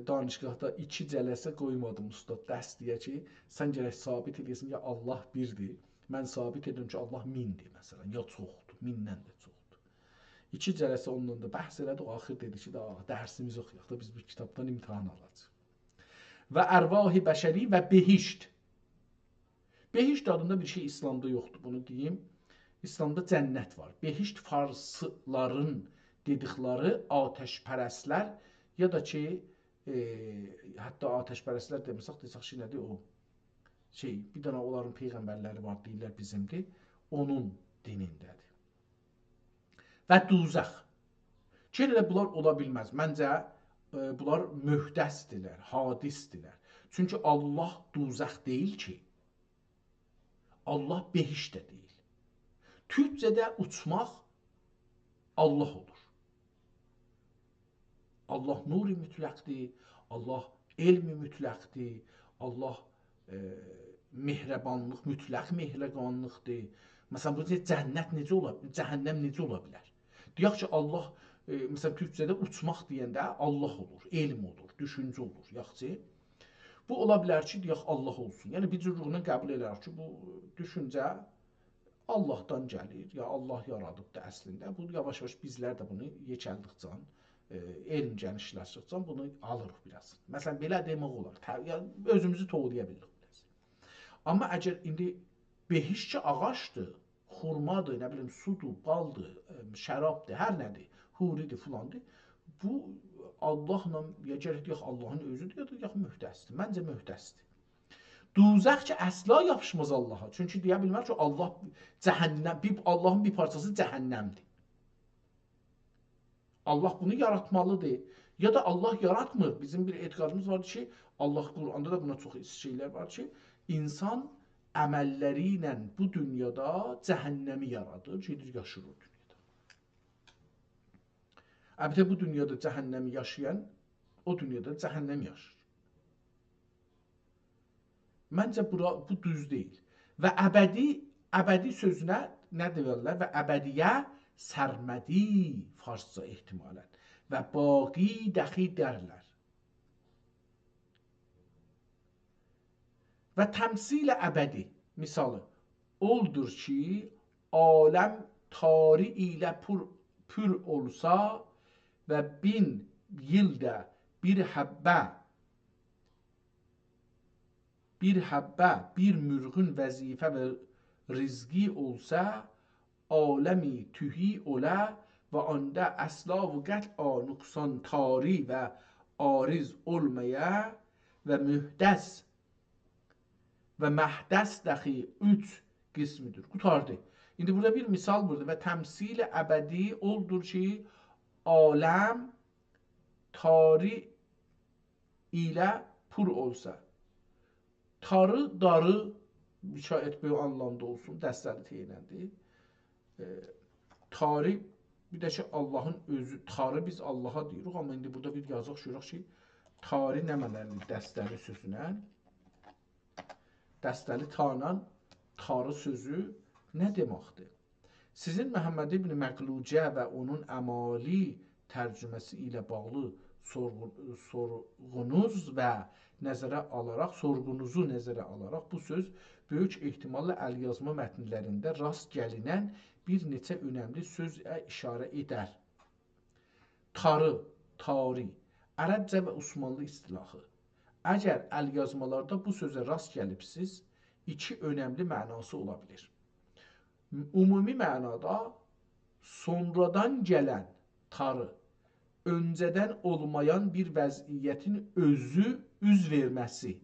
danışqahda 2 cələsə qoymadım ustad dərs deyə ki, sən gərək sabit edəsin ki, Allah birdir. Mən sabit edirəm ki, Allah mindir, məsələn, ya çoxdur, mindən də çoxdur. 2 cələsə ondan da bəhs elədi, o axır dedi ki, dərsimiz oxuyaq da biz bu kitabdan imtihan alacaq. Və ərvah-i bəşəri və behişt. Behişt adında bir şey İslamda yoxdur, bunu deyim. İslamda cənnət var. Behişt farsların dedikləri atəşpərəstlər ya da ki, hətta atəşpərəstlər deməsək, desək ki, nədir o? Bir dənə onların peyğəmbərləri var, deyirlər bizimdir. Onun dinindədir. Və duzəx. Ki, bunlar ola bilməz. Məncə, bunlar möhdəsdirlər, hadisdirlər. Çünki Allah duzəx deyil ki, Allah behişt də deyil. Türkcədə uçmaq Allah olur. Allah nuri mütləqdir, Allah elmi mütləqdir, Allah mehrəbanlıq, mütləq mehrəbanlıqdır. Məsələn, bu cənnət necə ola bilər, cəhənnəm necə ola bilər? Deyək ki, Allah, məsələn, türkcədə uçmaq deyəndə Allah olur, elm olur, düşüncə olur, yaxçı. Bu ola bilər ki, deyək Allah olsun. Yəni, bir cürlüğündən qəbul edərək ki, bu düşüncə Allahdan gəlir, ya Allah yaradıbdır əslində. Bu, yavaş-yavaş bizlər də bunu yekəldikcə, elm genişləşdikcə bunu alırıq biraz. Məsələn, belə demək olar, özümüzü toğlaya bilirik. Amma əgər indi behiş ki, ağaçdır, xurmadır, nə bilim, sudur, baldır, şərabdır, hər nədir, huridir, filandır, bu Allahla, ya gərək deyək Allahın özüdür, ya da deyək möhdəsidir. Məncə möhdəsidir. Duzəx ki, əsla yapışmaz Allaha. Çünki deyə bilmər ki, Allah cəhənnəm, Allahın bir parçası cəhənnəmdir. Allah bunu yaratmalıdır. Ya da Allah yaratmır. Bizim bir etiqadımız var ki, Allah Quranda da buna çox şeylər var ki, insan əməlləri ilə bu dünyada cəhənnəmi yaradır, gedir, yaşır o dünyada. Əlbəttə, bu dünyada cəhənnəmi yaşayan, o dünyada cəhənnəm yaşır. Məncə, bu düz deyil. Və əbədi sözünə nə deyirlər? Və əbədiyə sərmədi farsca ehtimalən. Və baqi dəxi dərlər. Və təmsil əbədi, misalı, oldur ki, aləm tari ilə pür olsa və 1000 ildə bir həbbə, bir mürğün vəzifə və rizqi olsa, aləmi tühi olə və onda əsla və qət'a nüqsan tari və ariz olmaya və mühdəs və məhdəs dəxi 3 qismidir. Qurtardı. İndi burada bir misal burada və təmsil əbədi oldur ki, aləm tarı ilə pur olsa. Tarı, darı şayət bu anlamda olsun, dəstəli teyinəndir. Tarı, bir də ki, Allahın özü, tarı biz Allaha deyirik, amma indi burada bir yazıq şuraq ki, tarı nə mənədir dəstəli sözünə? Dəstəli tanan, tarı sözü nə deməkdir? Sizin Məhəmməd ibn Məqlucə və onun əmali tərcüməsi ilə bağlı sorğunuzu nəzərə alaraq bu söz böyük ehtimalla əlyazma mətnlərində rast gəlinən bir neçə önəmli sözə işarə edər. Tarı, tari, ərəbcə və Osmanlı istilahı. Əgər əlyazmalarda bu sözə rast gəlibsiz, iki önəmli mənası ola bilir. Ümumi mənada sonradan gələn tarı, öncədən olmayan bir vəziyyətin üz verməsi.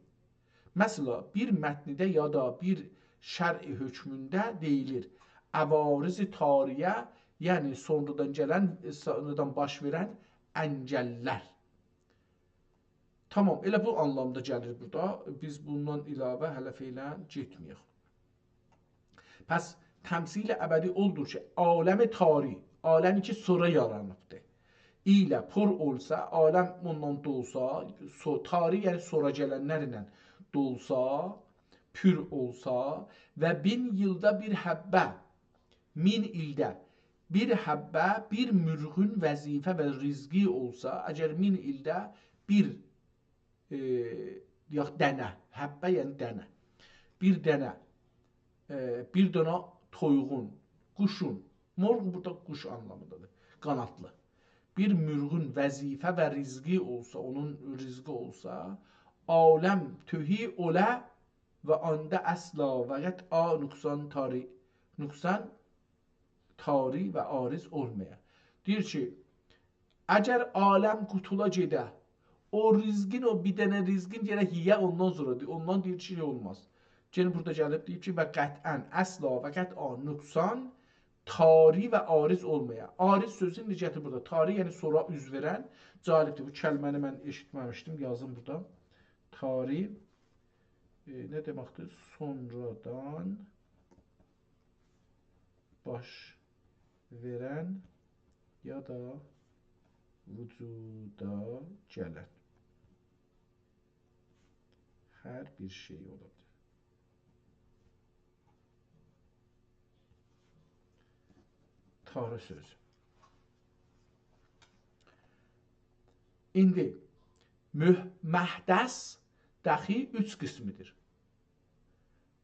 Məsələn, bir mətnidə ya da bir şər'i hökmündə deyilir, əvariz-i tariyə, yəni sonradan gələn, sonradan baş verən əngəllər. Tamam, elə bu anlamda gəlir burada. Biz bundan ilavə hələ feylən getməyək. Pəs, təmsil əbədi oldur ki, aləmi tari, aləmi ki, sonra yaranıbdır. İlə por olsa, aləm ondan dolsa, tari, yəni sonra gələnlərlə dolsa, pür olsa və 1000 ildə bir həbbə, 1000 ildə bir həbbə, bir mürğün vəzifə və rizqi olsa, əgər 1000 ildə bir dənə, həbbə yəni dənə, bir dənə, bir dənə toyğun, quşun, morq burada quş anlamındadır, qanatlı, bir mürğün vəzifə və rizqi olsa, onun rizqi olsa, aləm tühi olə və anda əsla və qət'a nüqsan tari və ariz olmaya. Deyir ki, əgər aləm qutula gedə, o rizqin, o bir dənə rizqin gərək yiyə ondan sonra deyir. Ondan deyir ki, olmaz. Gəlin burada gəlib deyir ki, və qət'ən, əsla və qət'a nüqsan tari və ariz olmaya. Ariz sözü necədir burada? Tari, yəni sonra üz verən. Calibdir. Bu kəlməni mən eşitməmişdim. Yazım burada. Tari nə deməkdir? Sonradan baş verən ya da vücuda gələn hər bir şey olabilir. Tarih sözü. İndi məhdəs dəxi 3 qismidir.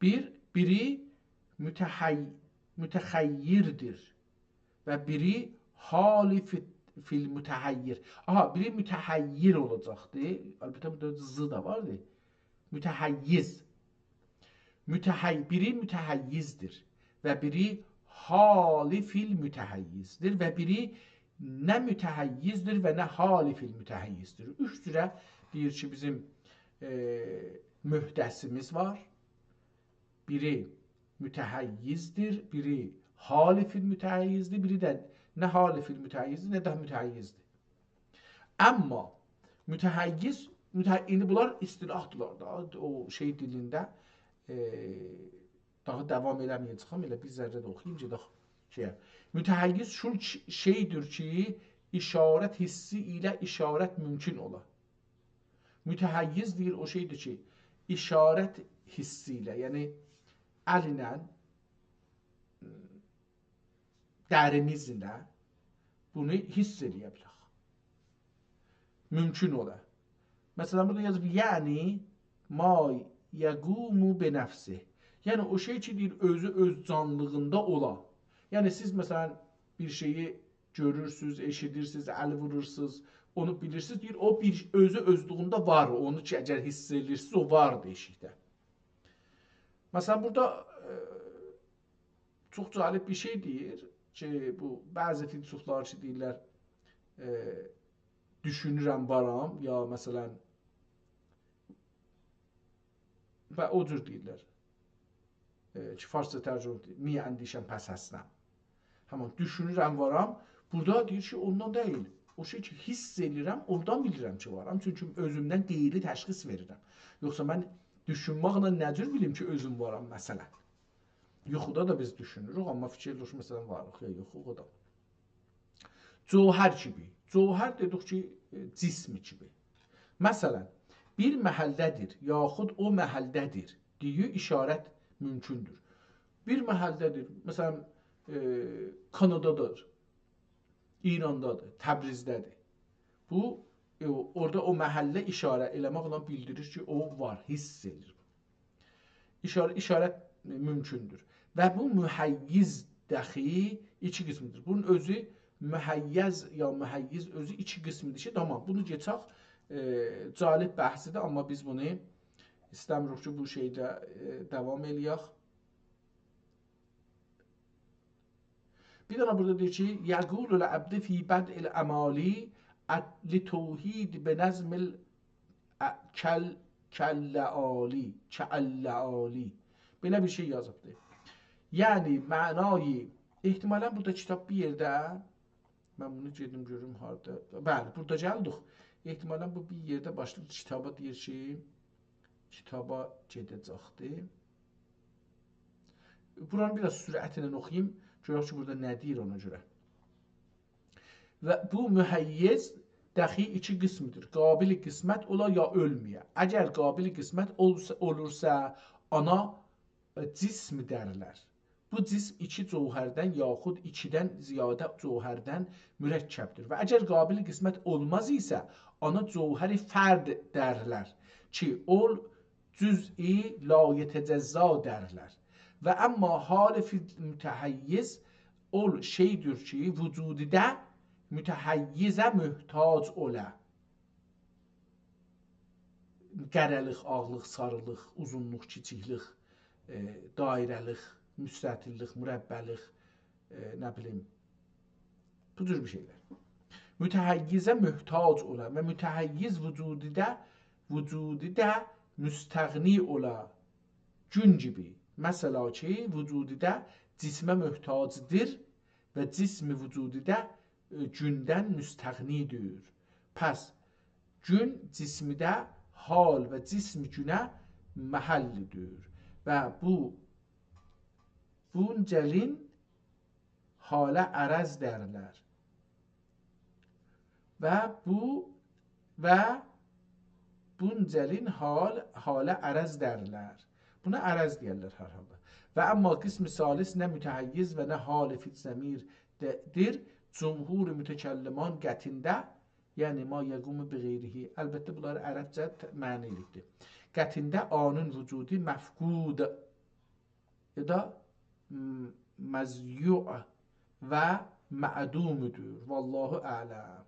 Biri mütəxəyyirdir və biri hali fil mütəxəyyir. Aha, biri mütəxəyyir olacaqdır. Əlbəttə burada z da vardır. Mütəhəyyiz. Biri mütəhəyyizdir və biri hali fil mütəhəyyizdir və biri nə mütəhəyyizdir və nə hali fil mütəhəyyizdir. 3 cürə deyir ki, bizim mühdəsimiz var. Biri mütəhəyyizdir, biri hali fil mütəhəyyizdir, biri də nə hali fil mütəhəyyizdir, nə də mütəhəyyizdir. Amma mütəhəyyiz, indi bunlar istilahdırlar da, o şey dilində daha davam eləməyəcəm, elə bir zərrə də oxuyayım, gedək şeyə. Mütəhəyyiz şu şeydir ki, işarət hissi ilə işarət mümkün ola. Mütəhəyyiz deyir o şeydir ki, işarət hissi ilə, yəni əlinə, dərimizlə bunu hiss eləyə biləq. Mümkün ola. Məsələn, burada yazıb, yəni, ma yəqumu benəfsi. Yəni, o şey ki, deyir, özü öz canlığında ola. Yəni, siz, məsələn, bir şeyi görürsünüz, eşidirsiniz, əli vurursunuz, onu bilirsiniz, deyir, o bir özü özlüğündə var, onu ki, əgər hiss edirsiniz, o var deşikdə. Məsələn, burada çox cəlib bir şey deyir ki, bu, bəzi filsuflar ki, deyirlər, düşünürəm, varam, ya, məsələn, və o cür deyirlər. ki farsça tərcümə edir. Niyə əndişəm pəs həsnəm. Həman düşünürəm varam. Burada deyir ki, ondan deyil. O şey ki, hiss edirəm, ondan bilirəm ki, varam. Çünki özümdən qeyri təşxis verirəm. Yoxsa mən düşünməklə nə cür bilim ki, özüm varam məsələn. Yuxuda da biz düşünürük, amma fikirləş məsələn varıq ya yox, o da. Cövhər kimi. Cövhər dedik ki, cismi kimi. Məsələn, bir məhəldədir, yaxud o məhəldədir deyə işarət mümkündür. Bir məhəldədir, məsələn, Kanadadır, İrandadır, Təbrizdədir. Bu, orada o məhəllə işarə eləməklə bildirir ki, o var, hiss edir. İşarət mümkündür. Və bu mühəyyiz dəxi iki qismidir. Bunun özü mühəyyəz ya mühəyyiz özü iki qismidir ki, tamam, bunu geçək, calib bəhsidir, amma biz bunu istəmirik ki, bu şeydə davam eləyək. Bir dənə burada deyir ki, yəqulul əbdi fi bəd'il əmali li tevhid bi nəzmil kəlləali. Belə bir şey yazıbdır. Yəni, mənayı, ehtimalən burada kitab bir yerdə, mən bunu gedim görürüm harada, bəli, burada gəldik. Ehtimalən bu bir yerdə başlayır kitaba deyir ki, kitaba gedəcəkdir. Buranı biraz sürətlə oxuyayım, görək ki, burada nə deyir ona görə. Və bu mühəyyiz dəxi iki qismidir. Qabili qismət ola ya ölməyə. Əgər qabili qismət olursa, ana cism dərlər. Bu cism iki cövhərdən yaxud ikidən ziyadə cövhərdən mürəkkəbdir. Və əgər qabili qismət olmaz isə, ana cövhəri fərd dərlər ki, ol cüz'i la yetəcəzza dərlər. Və əmma hal mütəhəyyiz ol şeydir ki, vücudidə mütəhayyizə möhtac olə. Qərəlik, ağlıq, sarılıq, uzunluq, kiçiklik, dairəlik, müstətillik, mürəbbəlik, nə bilim, bu cür bir şeylər. Mütəhayyizə möhtac olə və mütəhayyiz vücudidə müstəğni olə. Gün gibi. Mesela ki, vücudidə cismə möhtacdır və cismi vücudidə gündən müstəğnidir. Pəs, gün cismidə hal və cismi günə məhəllidir. Və buncəlin halə ərəz dərlər. Və buncəlin halə ərəz dərlər. Buna ərəz deyərlər hər halda. Və əmma qismi salis nə mütəhayyiz və nə hal fit zəmirdir. Cumhur mütəkəlliman qətində, yəni ma yəqumu bi qeyrihi. Əlbəttə bunlar ərəbcə mənilikdir. Qətində anın vücudi məfqud ya da məzyu'a və mədumudur. Vallahu ələm.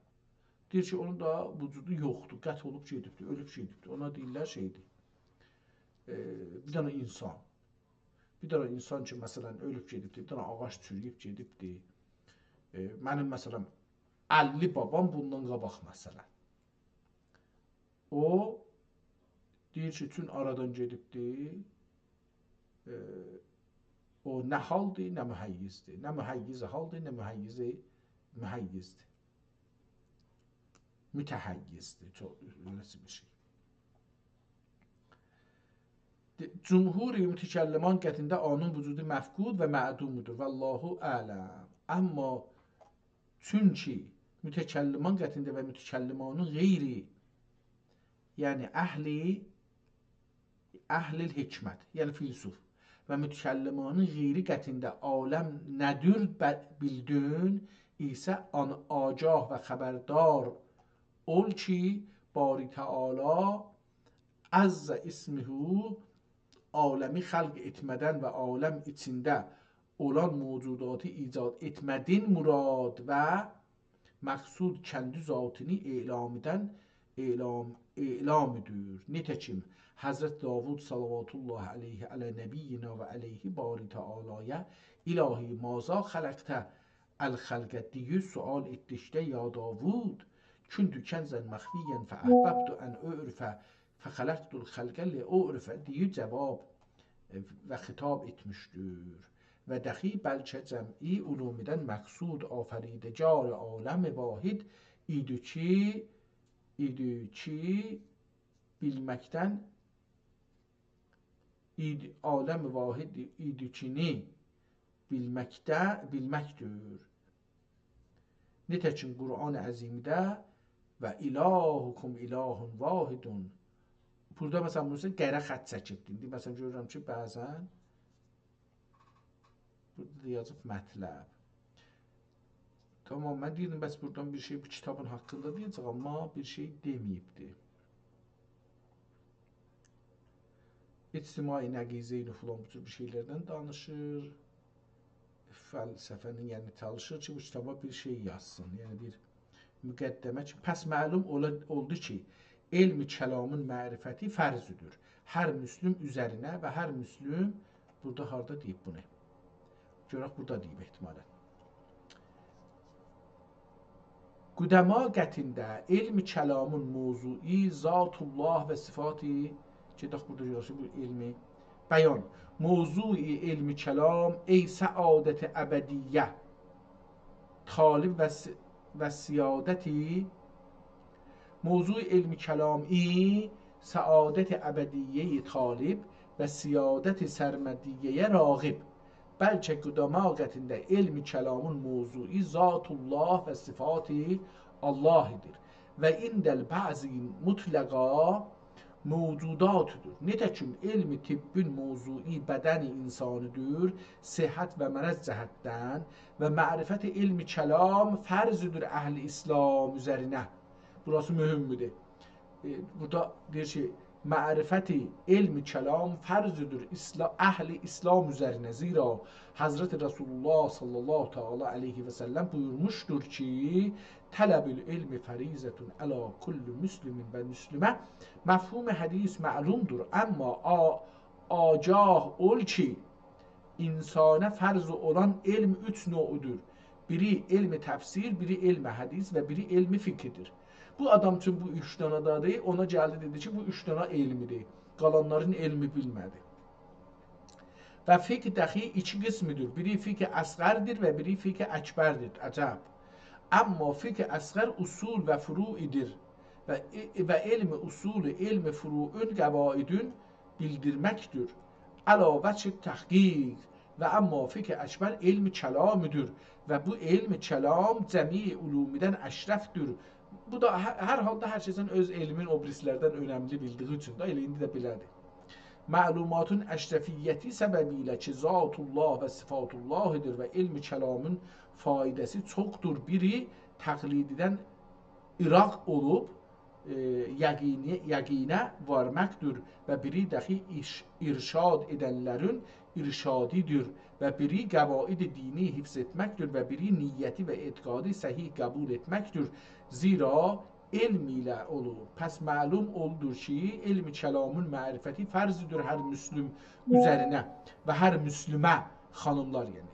Deyir ki, onun da vücudu yoxdur. Qət olub gedibdir, ölüb gedibdir. Ona deyirlər şeydir. Bir dənə insan. Bir dənə insan ki, məsələn, ölüb gedibdir. Bir dənə ağac çürüyüb gedibdir. Mənim, məsələn, 50 babam bundan qabaq, məsələn. O deyir ki, tün aradan gedibdir. O nə haldır, nə mühəyyizdir. Nə mühəyyizi haldır, nə mühəyyizi mühəyyizdir. Mütəhayyizdir. Çox öylesi bir şey. Cumhur-i mütəkəlliman qətində anın vücudu məfqud və mədumudur. Vallahu ələm. Amma çünki mütəkəlliman qətində və mütəkəllimanın qeyri, yəni əhlil hikmət, yəni filsuf və mütəkəllimanın qeyri qətində aləm nədir bildün isə agah və xəbərdar ol ki, bari Teala əzzə ismihu aləmi xəlq etmədən və aləm içində olan mövcudatı icad etmədin murad və məqsud kəndi zatini elamıdır. Nitəkim Həzrət Davud salavatullah aleyhi alə nəbiyyina və aleyhi bari Teala'ya ilahi maza xələqtə əl-xəlqə deyü sual etdikdə ya Davud küntü kənzən məxfiyyən fə əhbəbdu ən ö'rfə fəxələqtul xəlqə li ö'rfə deyü cavab və xitab etmişdir. Və dəxi bəlkə cəm'i ulumidən məqsud afəridəgar aləm vahid idi ki bilməkdən aləm vahid idikini bilməkdir. Nitəkin Qur'an-ı Əzimdə və ilahukum ilahun vahidun. Burada məsələn bunu qərə xətt çəkibdir. İndi məsələn görürəm ki, bəzən burada da yazıb mətləb. Tamam, mən deyirdim, bəs buradan bir şey bu kitabın haqqında deyəcək, amma bir şey deməyibdir. İctimai nəqizə-i filan bu bir şeylərdən danışır. Fəlsəfənin, yəni çalışır ki, bu kitaba bir şey yazsın. Yəni bir müqəddəmə ki, pəs məlum oldu ki, elmi kəlamın mərifəti fərzüdür. Hər müslüm üzərinə və hər müslüm burada harda deyib bunu? Görək, burada deyib ehtimalən. Qudəma qətində elmi kəlamın mövzui zatullah və sifati gedək burada yazır bu elmi bəyan. Mövzui elmi kəlam ey səadət əbədiyyə talib və siyadəti. Mövzui elmi kəlam ey səadət əbədiyyə talib və siyadət sərmədiyyə rağib. Bəlkə qudəmaqətində elmi kəlamın mövzui zatullah və sifati Allahidir və indəl bəzi mutləqa mövcudatıdır. Nitəkin elmi tibbin mövzui bədəni insanıdır, səhət və mərəz cəhətdən və mərifət elmi kəlam fərzüdür əhli İslam üzərinə. Burası mühümdür. Burada deyir ki, mərifəti elmi kəlam fərzüdür əhli İslam üzərinə. Zira Hazreti Resulullah sallallahu teala aleyhi və səlləm buyurmuşdur ki, tələbül elmi fərizətun əla kullu müslimin və müslümə. Məfhum hədis məlumdur, amma agah ol ki, insana fərz olan elm üç növüdür. Biri elmi təfsir, biri elmi hədis və biri elmi fikirdir. Bu adam üçün bu üç dənədir, ona gəldi dedi ki, bu üç dənə elmidir. Qalanların elmi bilmədi. Və fiqh dəxi iki qismidir. Biri fiqh əsğərdir və biri fiqh əkbərdir. Əcəb. Amma fiqh əsğər usul və furuidir. Və elmi usulü, elmi furuun qəvaidün bildirməkdir. Əlavəçi təhqiq. Və amma fiqh əkbər elmi kəlamıdır. Və bu elmi kəlam cəmi ulumidən əşrəfdir. Bu da hər halda hər şeydən öz elmin obrislərdən önəmli bildiği üçün də elə indi də belədir. Məlumatın əşrəfiyyəti səbəbilə ki, zatullah və sifatullahıdır və elmi kəlamın faidəsi çoxdur. Biri təqlididən iraq olub yəqinə varmaqdır və biri dəxi irşad edənlərin irşadidir və biri qəvaid dini hifz etməkdir və biri niyyəti və etiqadi səhih qəbul etməkdir. Zira elm ilə olur. Pəs məlum oldur ki, elmi kəlamın mərifəti fərzidir hər müslüm üzərinə və hər müslümə, xanımlar yəni.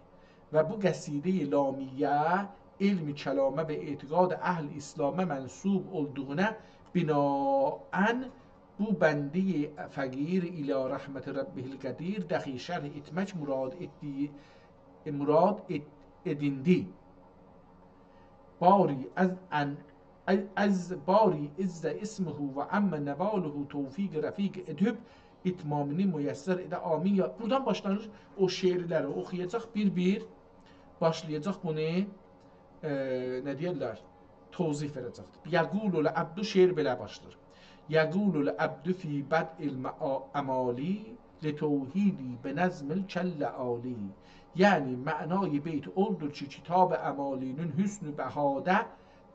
Və bu qəsidə-i lamiyyə elmi kəlamə və etiqad əhl İslamə mənsub olduğuna binaən bu bəndi fəqir ilə rəhmət Rabbihil qədir dəxi şərh etmək murad edindi. Bari bari izdə ismuhu və əmmə nəvaluhu tevfiq rəfiq edib itmamını müyəssər edə amin. Buradan başlanır o şeirləri oxuyacaq bir-bir, başlayacaq bunu nə deyirlər? Tozif verəcəkdir. Yəqulul əbdu şeir belə başlayır. Yəqulul əbdu fi bəd'il əmali litevhidi benəzmil kəllə ali. Yəni mənayı beyt oldur ki, kitab-ı əmalinin hüsnü bəhadə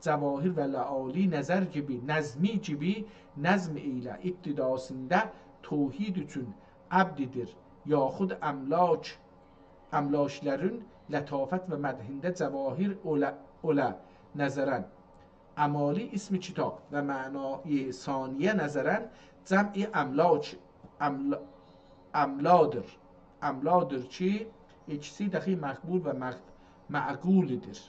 cəvahir və ləali nəzər gibi, nəzmi gibi nəzm ilə ibtidasında tevhid üçün əbdidir. Yaxud əmlaklərin lətafət və mədhində cəvahir olə nəzərən. Əmali ismi kitab və mənayı saniyə nəzərən cəm'i əmladır ki, ikisi dəxi məqbul və məquludur.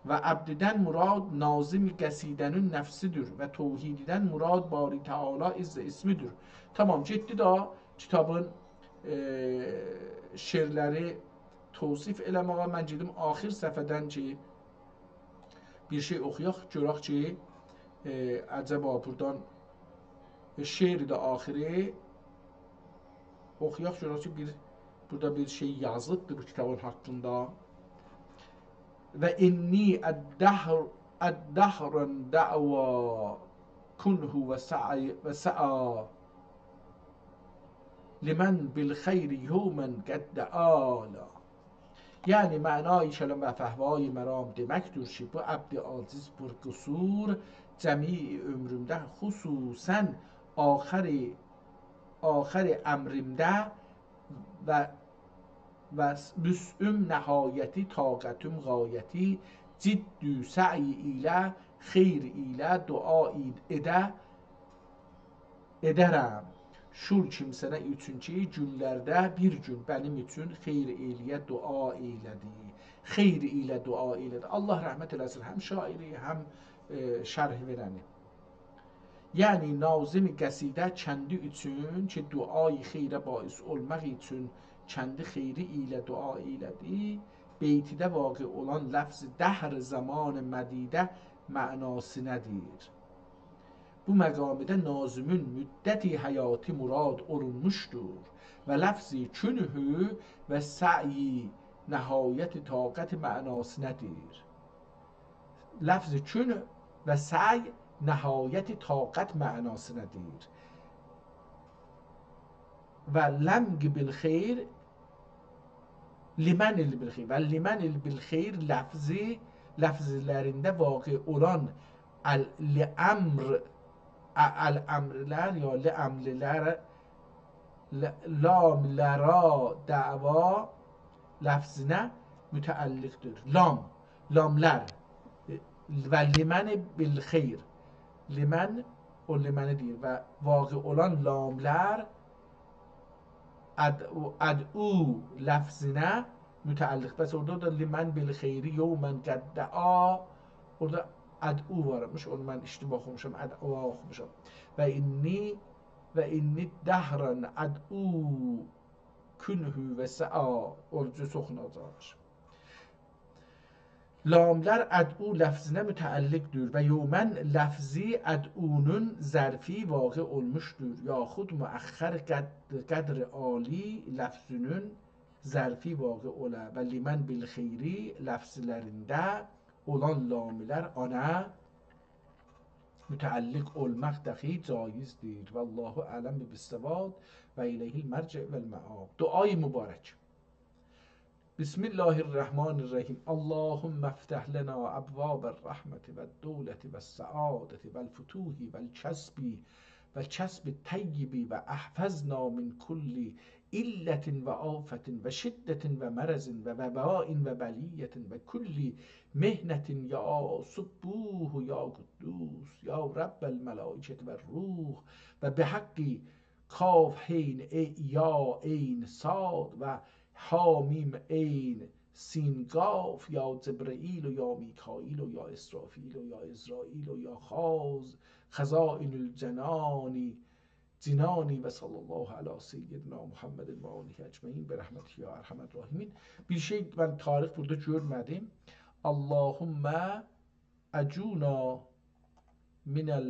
Və əbdidən murad nazim qəsidənin nəfsidir və tevhididən murad bari Teala izz ismidir. Tamam, getdi da kitabın şeirləri tövsif eləməyə. Mən gedim axir səhifədən ki bir şey oxuyaq, görək ki əcəba buradan şeiri də axiri oxuyaq, görək ki burada bir şey yazılıbdır bu kitabın haqqında. Və inni əd-dəhrən də'va kunhu və sə'a limən bil xeyri yevmən qəd də'ala. Yəni mənای kəlam və fəhvai məram deməkdir ki, bu əbd aciz bir qüsur cəmi ömrümdə xüsusən axır əmrimdə və vüs'üm nəhayəti taqətüm gayəti ciddü sə'i ilə xeyr ilə dua edərəm. Şul kimsənə üçün ki, günlərdə bir gün mənim üçün xeyr eləyə dua elədi. Xeyr ilə dua elədi. Allah rəhmət eləsin həm şairi, həm şərh verəni. Yəni nazim qəsidə kəndi üçün ki, duayı xeyrə bais olmaq üçün kəndi xeyri ilə dua elədi. Beytidə vaqe olan lafz dəhr zaman mədidə mənası nədir? Bu məqamidə nazimin müddəti həyati murad olunmuşdur və lafzi künhü və sə'i nəhayəti taqət mənası nədir? Lafzi künhü və sə'i nəhayəti taqət mənası nədir? Və ləmq bil xeyr limən il bil xeyr və limən il bil xeyr lafzlərində vaqe olan əl-əmrlər ya lə'əmrlər lamlərə dəva lafzinə mütəəlliqdir. Lamlər və limən bil xeyr. Limən o liməni deyir və vaqe olan lamlər əd'u lafzinə mütəəlliq. Bəs orada da limən bil xeyri yevmən qədda'a orada əd'u varmış. Onu mən iştibah oxumuşam, əd'u oxumuşam. Və inni dəhrən əd'u künhü və sə'a orada oxunacaqmış. Lamlər əd'u ləfzinə mütəəlliqdir və yevmən ləfzi əd'unun zərfi vaqe olmuşdur. Yaxud müəxxər qədr ali ləfzünün zərfi vaqe olə və limən bil xeyri ləfzlərində olan lamilər ana mütəəlliq olmaq dahi caizdir. Vallahu ələm bis-səvad və ileyhil mərci vəl-məab. Duayı mübarək. Bismillahirrahmanirrahim. Allahümme ftəh lənə əbvabər-rəhməti və-dəvləti və-səadəti vəl-fütuhi vəl-kəsbi təyyibi və əhfəzna min kulli illətin və afətin və şiddətin və mərəzin və vəbain və bəliyyətin və kulli mehnətin ya subbuhu ya quddus ya Rabbəl mələikət və ruh və bihaqqi kaf heyn ya eyn sad və hamim eyn sin qaf ya Cebrail ya Mikail ya İsrafil ya İsrail ya xazainül cenani Cinani və sallallahu ala seyyidina Muhammedin və alihi ecmaîn bi rəhmətihi ya erhamer rahimin. Bir şey mən tarix burada görmədim. Allahümme əcuna minəl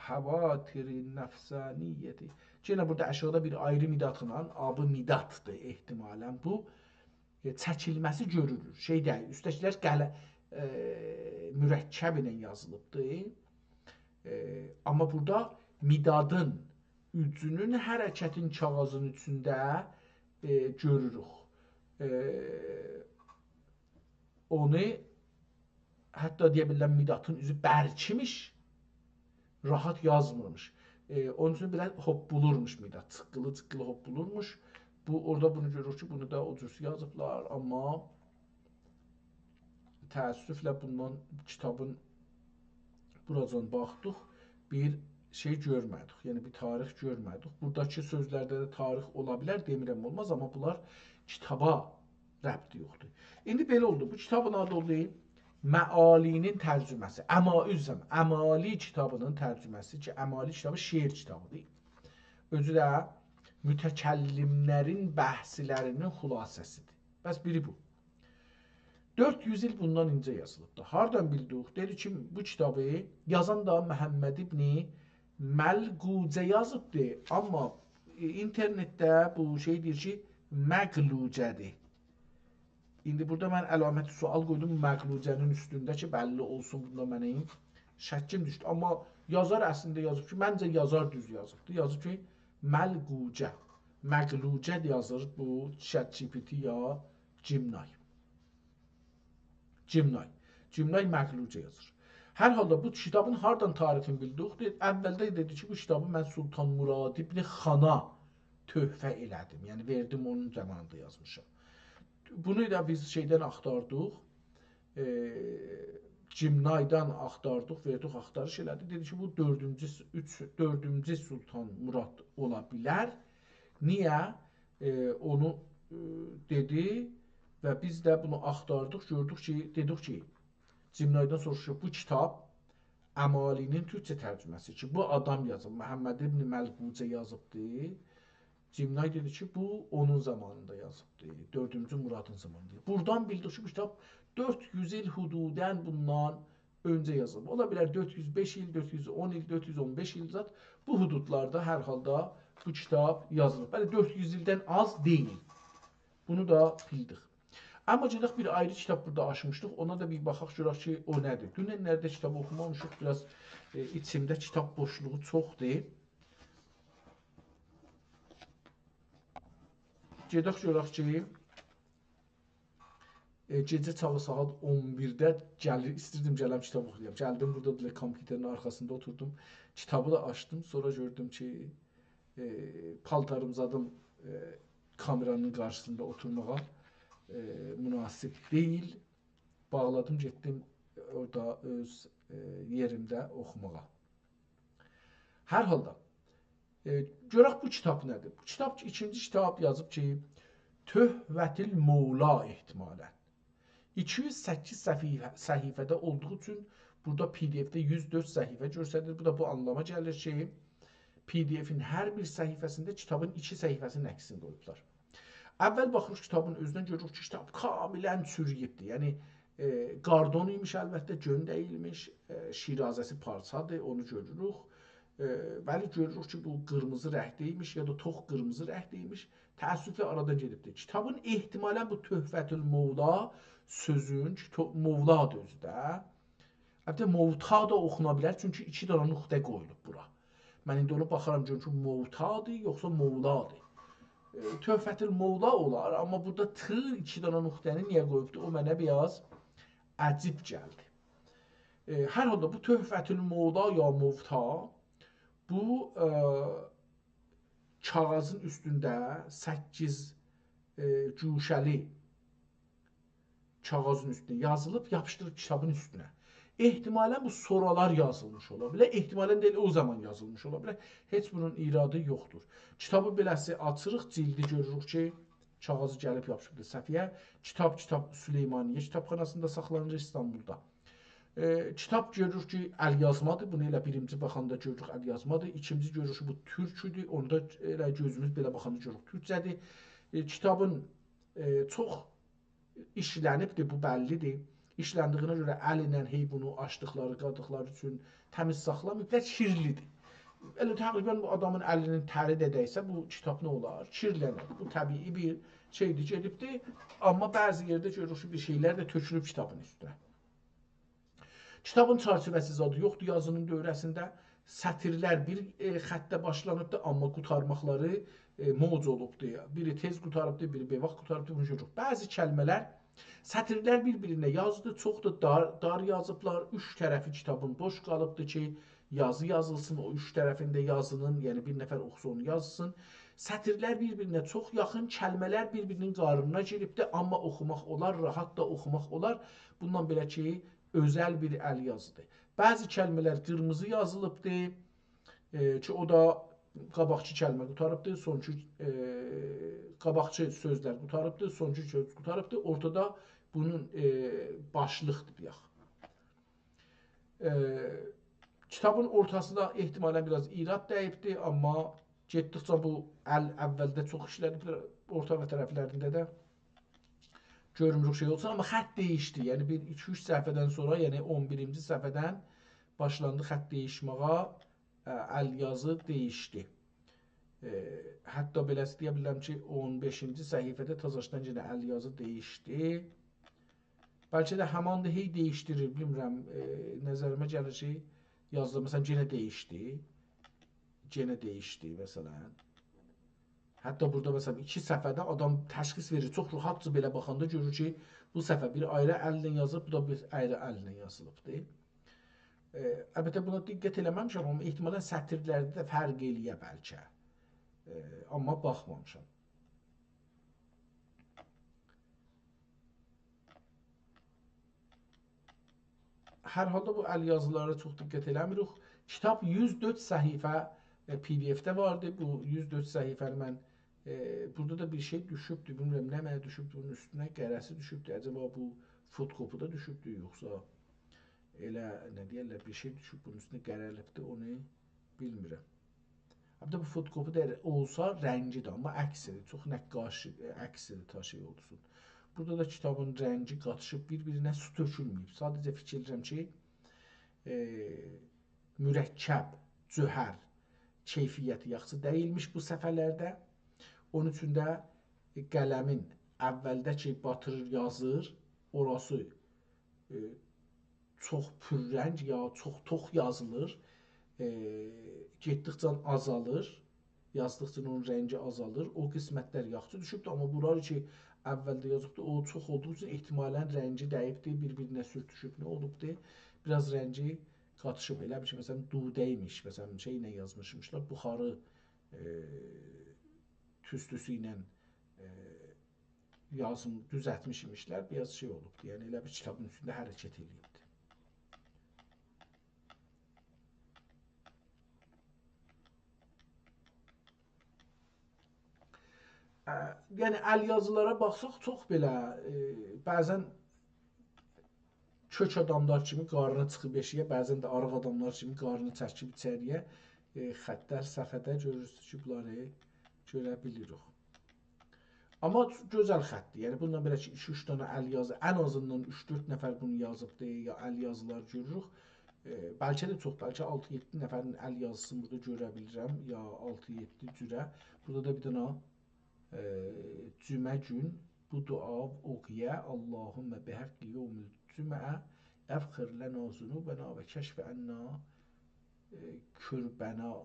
havatirin nəfsaniyyəti. Yenə burada aşağıda bir ayrı midatla, abı midatdır ehtimalən bu. Çəkilməsi görülür. Şey deyil, üstəkilər mürəkkəb ilə yazılıbdır. Amma burada midadın ücünün hərəkətin kağızın içində görürük. Onu hətta deyə bilirəm midatın üzü bərkimiş, rahat yazmırmış. Onun üçün belə hoppulurmuş midat, çıqqılı hoppulurmuş. Orada bunu görürük ki, bunu da o cürsi yazıblar, amma təəssüflə bundan kitabın buracan baxdıq, bir şey görmədik, yəni bir tarix görmədik. Buradakı sözlərdə də tarix ola bilər, demirəm olmaz, amma bunlar kitaba rəbti yoxdur. İndi belə oldu, bu kitabın adı oldu Məalinin tərcüməsi, Əmali kitabının tərcüməsi ki, Əmali kitabı şeir kitabıdır. Özü də mütəkəllimlərin bəhslərinin xülasəsidir. Bəs biri bu. 400 il bundan incə yazılıbdır. Hardan bildik? Deyir ki, bu kitabı yazan da Məhəmməd İbni Məlqucə yazıbdır. Amma internetdə bu şey deyir ki, Məqlucədir. İndi burada mən əlaməti sual qoydum Məqlucənin üstündə ki, bəlli olsun, bunda mənim şəkkim düşdü. Amma yazar əslində yazıb ki, məncə yazar düz yazıbdır. Yazıb ki, Məlqucə. Məqlucə yazır bu ChatGPT ya Gemini. Gemini Məqlucə yazır. Hər halda bu kitabın hardan tarixini bildik? Əvvəldə dedi ki, bu kitabı mən Sultan Murad ibn Xana töhfə elədim. Yəni verdim, onun zamanında yazmışam. Bunu da biz şeydən axtardıq. Gemini-dan axtardıq, verdik, axtarış elədi. Dedi ki, bu 4-cü Sultan Murad ola bilər. Niyə? Onu dedi və biz də bunu axtardıq, gördük ki, dedik ki, Gemini-dan soruşuq, bu kitab Əmalinin türkçə tərcüməsi ki, bu adam yazıb, Məhəmməd İbn Məlqucə yazıbdır. Gemini dedi ki, bu onun zamanında yazıbdır, 4-cü Muradın zamanında. Buradan bildik ki, bu kitab 400 il hududən bundan öncə yazılıb. Ola bilər 405 il, 410 il, 415 il zat bu hududlarda hər halda bu kitab yazılıb. Bəli, 400 ildən az deyil. Bunu da bildik. Amma gedək bir ayrı kitab burada açmışdıq. Ona da bir baxaq görək ki, o nədir? Dünənlərdə kitab oxumamışıq. Biraz içimdə kitab boşluğu çoxdur. Gedək görək ki, gecə çağı saat 11-də istirdim gələm kitab oxuyam. Gəldim burada kompüterin arxasında oturdum. Kitabı da açdım. Sonra gördüm ki, paltarımzadım kameranın qarşısında oturmağa münasib deyil. Bağladım, getdim orada öz yerimdə oxumağa. Hər halda, görək bu kitab nədir? Bu kitab, ikinci kitab yazıb ki, Töhvətil Mevla ehtimalən. 208 səhifədə olduğu üçün burada PDF-də 104 səhifə göstərilir. Bu da bu anlama gəlir ki, PDF-in hər bir səhifəsində kitabın 2 səhifəsinin əksini qoyublar. Əvvəl baxırıq kitabın özündən görürük ki, kitab kamilən çürüyübdür. Yəni, qardon imiş əlbəttə, gön dəyilmiş, şirazəsi parçadır, onu görürük. Bəli, görürük ki, bu qırmızı rəngdə imiş ya da tox qırmızı rəngdə imiş. Təəssüflə aradan gedibdir. Kitabın ehtimalən bu Töhvətül Mevla sözün, Mevladır özü də. Əlbəttə, Mevta da oxuna bilər, çünki 2 dənə nöqtə qoyulub bura. Mən indi onu baxaram, görürüm ki, Mevtadır, yoxsa Mevladır. Töhvətül Mevla olar, amma burada tığ 2 dənə nöqtəni niyə qoyubdur? O mənə biraz əcib gəldi. Hər halda bu Töhvətül Mevla ya Mevta, bu kağızın üstündə 8 güşəli kağızın üstünə yazılıb, yapışdırıb kitabın üstünə. Ehtimalən bu soralar yazılmış ola bilər, ehtimalən deyil, o zaman yazılmış ola bilər. Heç bunun iradı yoxdur. Kitabı beləsi açırıq, cildi görürük ki, kağızı gəlib yapışıbdır səhifəyə. Kitab Süleymaniyyə kitabxanasında saxlanır İstanbulda. Kitab görürük ki, əlyazmadır. Bunu elə birinci baxanda görürük əlyazmadır. İkinci görürük ki, bu türküdür. Onu da elə gözümüz belə baxanda görürük türkcədir. Kitabın çox işlənibdir, bu bəllidir. İşləndiyinə görə əlinlə bunu açdıqları, qadıqları üçün təmiz saxlamayıblar, kirlidir. Elə təqribən bu adamın əlinin təri də dəysə, bu kitab nə olar? Kirlənər. Bu təbii bir şeydir, gedibdir. Amma bəzi yerdə görürük ki, bir şeylər də tökülüb kitabın üstünə. Kitabın çərçivəsi zadı yoxdur yazının dövrəsində. Sətirlər bir xəttə başlanıbdır, amma qutarmaqları moc olubdur. Biri tez qutarıbdır, biri bevaq qutarıbdır, bunu görürük. Bəzi kəlmələr, sətirlər bir-birinə yazdı, çox da dar yazıblar. 3 tərəfi kitabın boş qalıbdır ki, yazı yazılsın, o 3 tərəfində yazının, yəni bir nəfər oxusa onu yazsın. Sətirlər bir-birinə çox yaxın, kəlmələr bir-birinin qarnına giribdir, amma oxumaq olar, rahat da oxumaq olar. Bundan belə ki, özəl bir əl yazıdır. Bəzi kəlmələr qırmızı yazılıbdır ki, o da qabaqçı kəlmə qutarıbdır, sonuncu qabaqçı sözlər qutarıbdır, sonuncu söz qutarıbdır. Ortada bunun başlıqdır bir yax. Kitabın ortasında ehtimalən biraz irad dəyibdir, amma Getdikcə bu əvvəldə çox işlədiblər, orta və tərəflərində də görmürük şey olsun, amma xətt dəyişdi. Yəni bir 2-3 səhifədən sonra, yəni 11-ci səhifədən başlandı xətt dəyişməyə, əl yazı dəyişdi. Hətta beləsi deyə bilərəm ki, 15-ci səhifədə təzəşdən yenə əl yazı dəyişdi. Bəlkə də həman da hey dəyişdirir, bilmirəm, nəzərimə gəlir ki, yazdı, məsələn, yenə dəyişdi, məsələn. Hətta burada məsələn 2 səhifədə adam təşxis verir. Çox rahatca belə baxanda görür ki, bu səhifə bir ayrı əllə yazılıb, bu da bir ayrı əllə yazılıbdır. Əlbəttə buna diqqət eləməmişəm, amma ehtimalən sətirlərdə də fərq eləyə bəlkə. Amma baxmamışam. Hər halda bu əl yazılara çox diqqət eləmirik. Kitab 104 səhifə PDF-də vardı. Bu 104 səhifəni mən burada da bir şey düşübdür. Bilmirəm nə mənə düşübdür, bunun üstünə qərəsi düşübdür. Acaba bu fotokopu da düşübdür, yoxsa elə nə deyirlər, bir şey düşüb bunun üstünə qərəlibdir, onu bilmirəm. Hətta bu fotokopu da olsa rəngidir, amma əksidir. Çox nəqqaşi əksidir ta şey olsun. Burada da kitabın rəngi qatışıb bir-birinə su tökülməyib. Sadəcə fikirlərim ki, mürəkkəb, cöhər keyfiyyəti yaxşı deyilmiş bu səfələrdə. Onun üçün də qələmin əvvəldə ki, batırır, yazır, orası çox pürrəng ya çox tox yazılır, getdikcə azalır, yazdıqca onun rəngi azalır, o qismətlər yaxşı düşübdür, amma bunlar ki, əvvəldə yazıbdır, o çox olduğu üçün ehtimalən rəngi dəyibdir, bir-birinə sürtüşüb, nə olubdur, biraz rəngi qatışıb, elə bir şey, məsələn, dudəymiş, məsələn, şey ilə yazmışmışlar, buxarı tüstüsü ilə yazım düzəltmiş imişlər, biraz şey olubdur, yəni elə bir kitabın üstündə hərəkət edibdir. Yəni əl yazılara baxsaq çox belə bəzən kök adamlar kimi qarnı çıxıb eşiyə, bəzən də arıq adamlar kimi qarnı çəkib içəriyə xəttlər səfədə görürsünüz ki, bunları görə bilirik. Amma gözəl xətdir. Yəni bununla belə ki 2-3 dənə əl yazı, ən azından 3-4 nəfər bunu yazıbdır, ya əl yazılar görürük. Bəlkə də çox, bəlkə 6-7 nəfərin əl yazısını burada görə bilirəm, ya 6-7 cürə. Burada da bir dənə cümə gün bu dua oxuya Allahümmə bihaqqi yevmil cümə əfxir lənə zunubənə və kəşf ənna kürbətana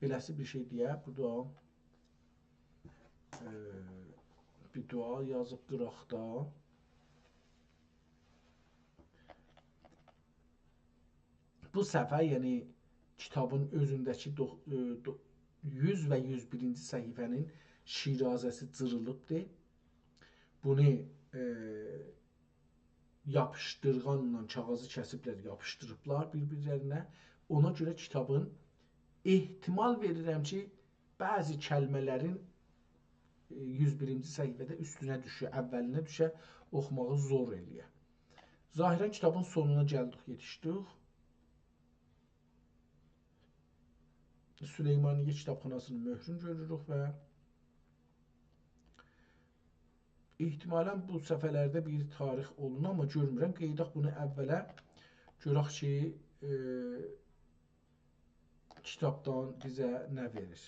beləsi bir şey deyə burada bir dua yazıb qıraqda. Bu səfə, yəni kitabın özündəki 100 və 101-ci səhifənin şirazəsi cırılıbdır. Bunu yapışdırğanla kağızı kəsiblər, yapışdırıblar bir-birlərinə. Ona görə kitabın ehtimal verirəm ki, bəzi kəlmələrin 101-ci səhifədə üstünə düşə, əvvəlinə düşə, oxumağı zor eləyə. Zahirən kitabın sonuna gəldik, yetişdik. Süleymaniyyə kitabxanasının möhrünü görürük və ehtimalən bu səfələrdə bir tarix olunur, amma görmürəm. Qeydaq bunu əvvələ. Görək ki, kitabdan bizə nə verir.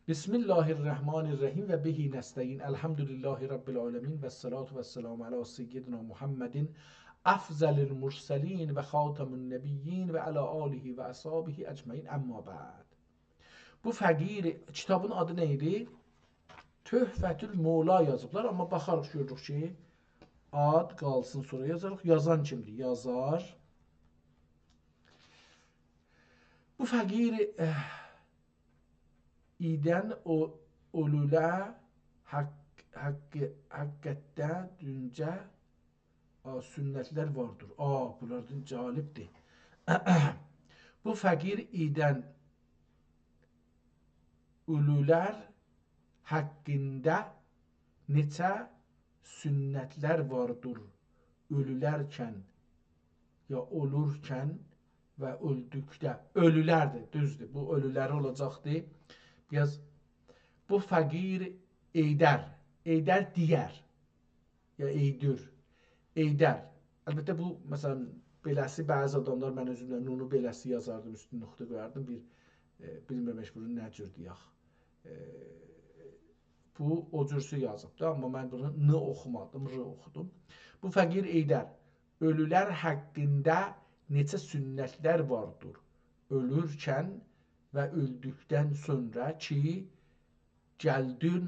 Bismillahirrahmanirrahim və bihi nəstəyin. Elhamdülillahi Rabbil aləmin və salatu və selamu alə seyyidina Muhammedin əfzəlil mursəlin və xatamun nəbiyyin və alə alihi və əshabihi əcməin, əmmə bə'd. Bu fəqir, kitabın adı nə idi? Töhfətül Mola yazıblar, amma baxarıq görürük ki, ad qalsın, sonra yazarıq. Yazan kimdir? Yazar. Bu fəqir idən ölülə həqiqətdə düncə sünnətlər vardır. Bunlardan calibdir. Bu fəqir idən ölülər haqqında neçə sünnətlər vardır ölülərkən ya olurkən və öldükdə. Ölülərdir, düzdür. Bu ölüləri olacaqdır. Biraz bu fəqir Eydər. Eydər digər. Ya Eydür. Eydər. Əlbəttə bu, məsələn, beləsi bəzi adamlar mən özümlə nunu beləsi yazardım, üstün nöqtə qoyardım. Bilmirəm heç bunu nə cür deyək. Bu o cürsü yazıbdı, amma mən bunu n oxumadım, r oxudum. Bu fəqir Eydər. Ölülər haqqında neçə sünnətlər vardır. Ölürkən və öldükdən sonra ki, gəldün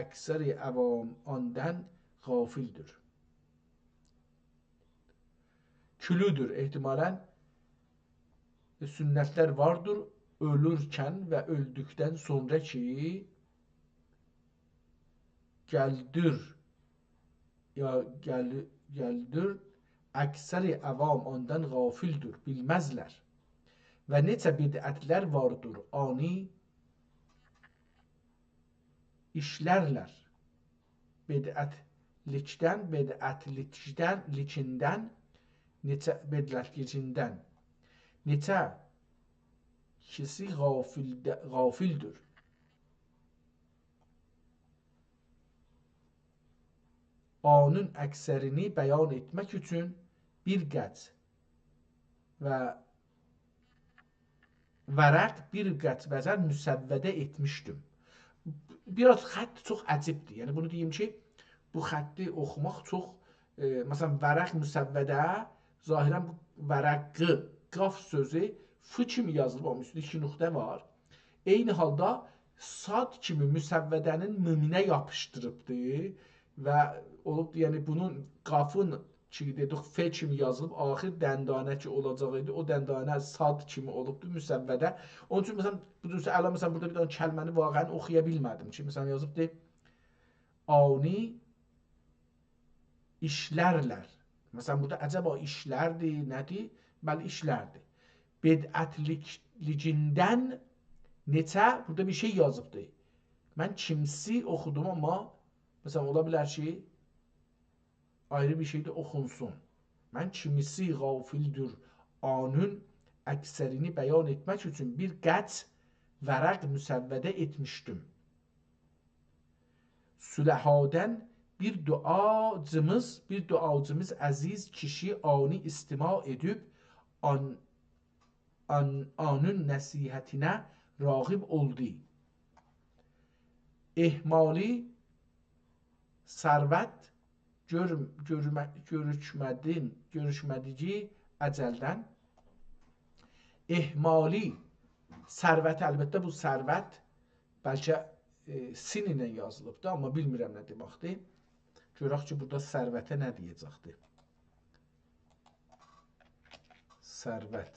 əksəri əvam ondan qafildir. Külüdür ehtimalən sünnətlər vardır ölürkən və öldükdən sonra ki, gəldir əksəri əvam ondan qafildir, bilməzlər. Və necə bidətlər vardır, ani işlərlər. Bidətlikindən, neçə kişi qafildir. Onun əksərini bəyan etmək üçün bir qəc və vərəq bir qəc vəzər müsəvvədə etmişdim. Biraz xətt çox əcibdir. Yəni bunu deyim ki, bu xətti oxumaq çox, məsələn, vərəq müsəvvədə zahirən bu vərəqı, qaf sözü f kimi yazılıb, amma üstündə 2 nöqtə var. Eyni halda sad kimi müsəvvədənin müminə yapışdırıbdır və olubdur, yəni bunun qafın ki, dedik, f kimi yazılıb, axir dəndanə ki olacaq idi, o dəndanə sad kimi olubdur müsəvvədə. Onun üçün, məsələn, bu cürsə əla, məsələn, burada bir dənə kəlməni vaqəən oxuya bilmədim ki, məsələn, yazıbdır, ani işlərlər. Məsələn, burada əcəba işlərdir, nədir? Bəli, işlərdir. Bidətlikindən neçə, burada bir şey yazıbdır. Mən kimsi oxudum, amma məsələn, ola bilər ki, ayrı bir şey də oxunsun. Mən kimisi qafildir, anın əksərini bəyan etmək üçün bir qəc vərəq müsəvvədə etmişdim. Süləhadən bir duacımız əziz kişi ani istima edib anın nəsihətinə rağib oldu. İhmali sərvət görüşmədici əcəldən. İhmali sərvət, əlbəttə bu sərvət bəlkə sin ilə yazılıbdır, amma bilmirəm nə deməkdir. Görək ki, burada sərvətə nə deyəcəkdir. Sərvət.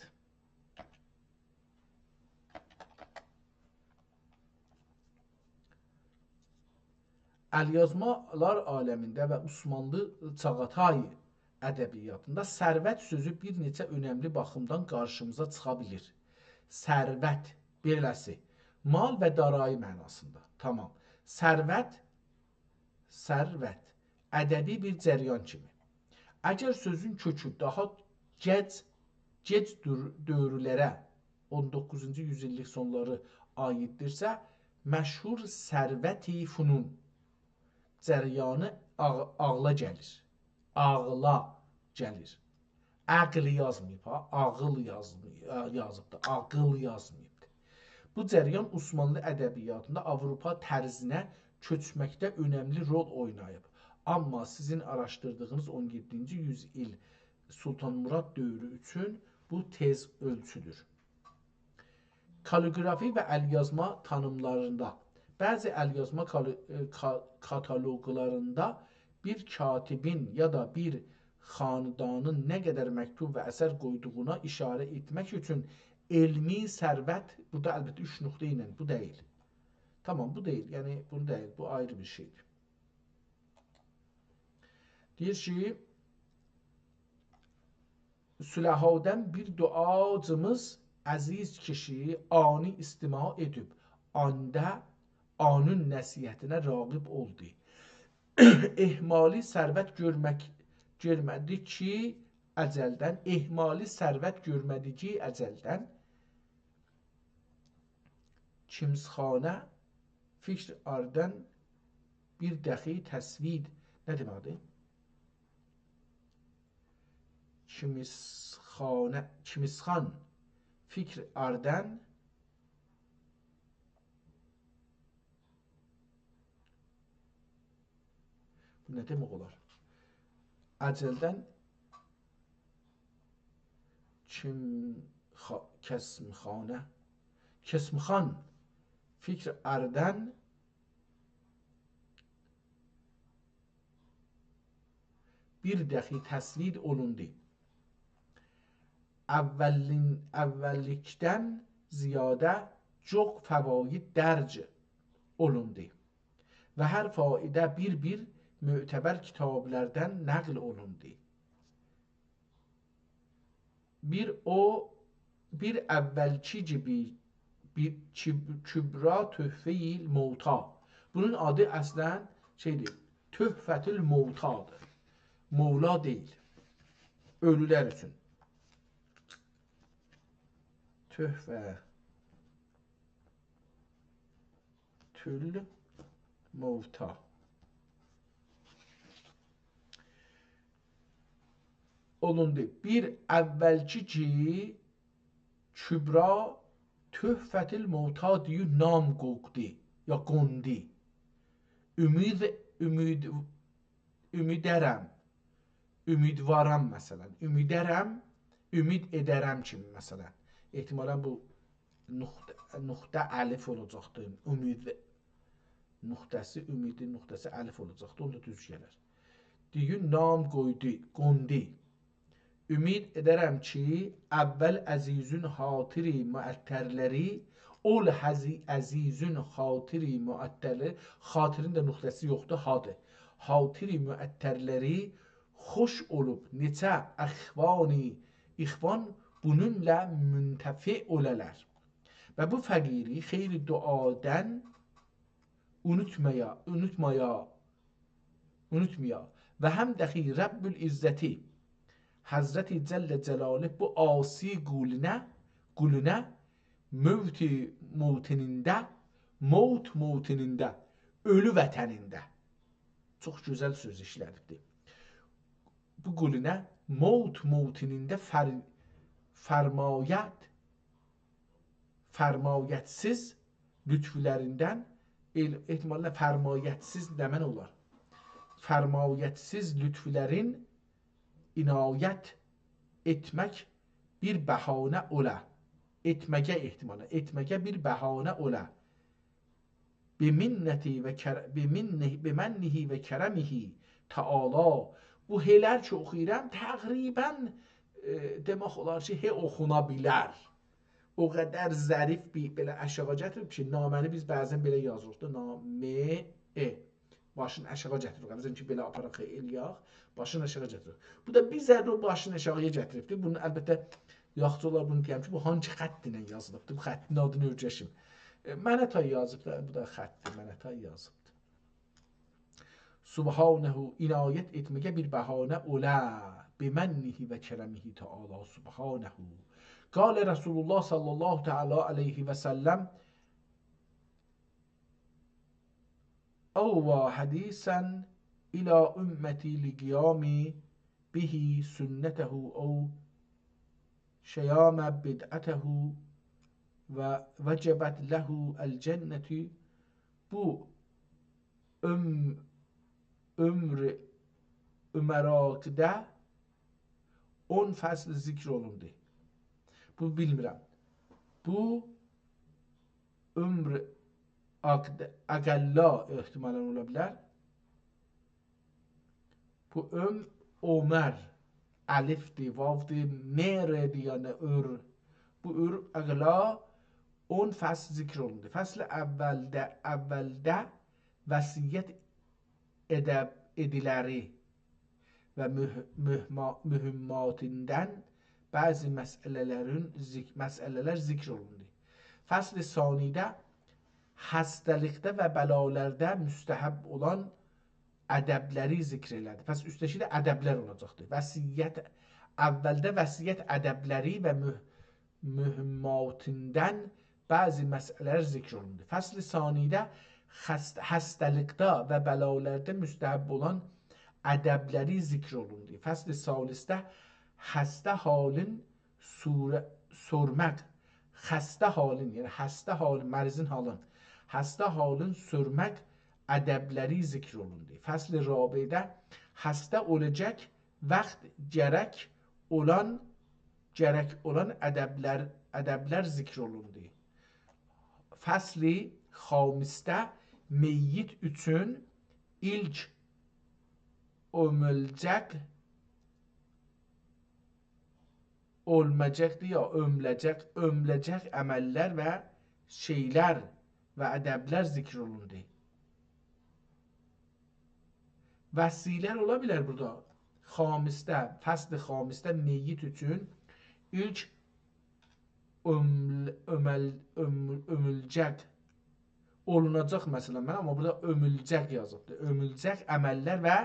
Əlyazmalar aləmində və Osmanlı Çağatay ədəbiyyatında sərvət sözü bir neçə önəmli baxımdan qarşımıza çıxa bilir. Sərvət, beləsi, mal və darai mənasında. Tamam. Sərvət, ədəbi bir cəryan kimi. Əgər sözün kökü daha gec dövrlərə 19-cu yüzillik sonları aiddirsə, məşhur sərvət-i funun cəryanı ağla gəlir. Ağla gəlir. Əql yazmayıb, ha? Ağıl yazıbdır. Ağıl yazmayıbdır. Bu cəryan Osmanlı ədəbiyyatında Avropa tərzinə köçməkdə önəmli rol oynayıb. Amma sizin araşdırdığınız 17-ci yüzil Sultan Murad dövrü üçün bu tez ölçüdür. Kaligrafi və əlyazma tanımlarında bəzi əlyazma kataloqlarında bir katibin ya da bir xandanın nə qədər məktub və əsər qoyduğuna işarə etmək üçün elmi sərvət, burada əlbəttə 3 nöqtə ilə, bu deyil. Tamam, bu deyil, yəni bunu deyil, bu ayrı bir şeydir. Deyir ki, Süləhadən bir duacımız əziz kişi ani istima edib, anın nəsihətinə rağib oldu. ehmali sərvət görmədi ki, əcəldən, ehmali sərvət görmədi ki, əcəldən, kimsxanə fikr ardən bir dəxi təsvid, nə deməkdir? Kimisxan fikr ardən bu nə demək olar? Əcəldən kesmxan fikr ardən bir dəxi təsvid olundu. Əvvəllikdən ziyadə çox fəvaid dərc olundu və hər faidə bir mötəbər kitablərdən nəql olundu. Bir əvvəlki gibi kübra töhfə-i mevta. Bunun adı əslən şeydir, Töhfətül Mevtadır. Mevla deyil, ölülər üçün. Töhfətül Mevta. Olundu. Bir əvvəlki ki Kübra Töhfətül Mevta diye nam qoydu ya qondi. Ümidərəm, ümidvaram məsələn. Ümid edərəm kimi məsələn. Ehtimalən bu nöqtə əlif olacaqdır. Ümid nöqtəsi, ümidin nöqtəsi əlif olacaqdır. Onu da düz gələr. Deyir nam qoydu, qondi. Ümid edərəm ki, əvvəl əzizün xatiri müəttərləri, ol əzizün xatiri müəttərləri, xatirin də nöqtəsi yoxdur, hadır. Xatiri müəttərləri xoş olub, neçə ixvan bununla müntəfi olələr. Və bu fəqiri xeyri duadən unutmaya və həm dəxi Rəbbül İzzəti Həzrəti Cəllə Cəlalih bu asi qulünə mövt mövtinində, ölü vətənində. Çox gözəl söz işlədibdir. Bu qulünə mövtinində fərmayətsiz lütfülərindən, ehtimalə fərmayətsiz nəmən olar? Fərmayətsiz lütfülərin inayət etmək bir bəhanə ola. Etməgə ehtimalə, etməgə bir bəhanə ola. Bimənnihi və kərəmihi Teala. Bu helər ki oxuyuram, təqribən demək olar ki, oxuna bilər. O qədər zərif bir belə əşağa gətirib ki, naməni biz bəzən belə yazırıq da, namə başını aşağı gətiririk. Bizimki ki, belə aparaq eləyək, başını aşağı gətiririk. Bu da bir zərrə başını aşağıya gətiribdir. Bunu əlbəttə yaxçılar bunu deyəm ki, bu hangi xətt ilə yazılıbdır? Bu xəttin adını öyrəşim. Mənə tay yazıbdır, bu da xəttir, mənə tay yazıbdır. Subhanehu inayət etməyə bir bəhanə ola. Bimənnihi və kərəmihi Teala. Subhanehu. Qalə Rasulullah sallallahu teala aleyhi və səlləm أوى حديثا إلى أمتي لقيام به سنته أو شيام بدعته ووجبت له الجنة. Bu Ömraqdə 10 fəsl zikr olundu. Bu bilmirəm. Bu Əqəlla ehtimalən ola bilər. Bu Ömər əlifdir, vavdir, merdir, yəni Bu əqəlla 10 fəsl zikr olundu. Fəsl əvvəldə vəsiyyət ediləri və mühümmatından bəzi məsələlər zikr olundu. Fəsl sanidə xəstəlikdə və bəlalərdə müstəhəb olan ədəbləri zikr elədi. Pəs üstəki də ədəblər olacaqdır. Vəsiyyət, əvvəldə vəsiyyət ədəbləri və mühümmatindən bəzi məsələlər zikr olundu. Fəsl-i sanidə xəstəlikdə və bəlalərdə müstəhəb olan ədəbləri zikr olundu. Fəsl-i salisdə xəstə halın sormaq, xəstə halın, yəni xəstə halın, mərizin halın, xəstə halın sürmək ədəbləri zikr olundu. Fəsl-i rabidə xəstə olacaq vaxt gərək olan ədəblər zikr olundu. Fəsl-i xamisdə meyyit üçün ilk ömləcək əməllər və şeylər və ədəblər zikr olundu. Vəsilər ola bilər burada. Xamisdə, fəsl xamisdə meyyit üçün ilk ömülcək olunacaq məsələn mən, amma burada ömülcək yazıbdır. Ömülcək əməllər və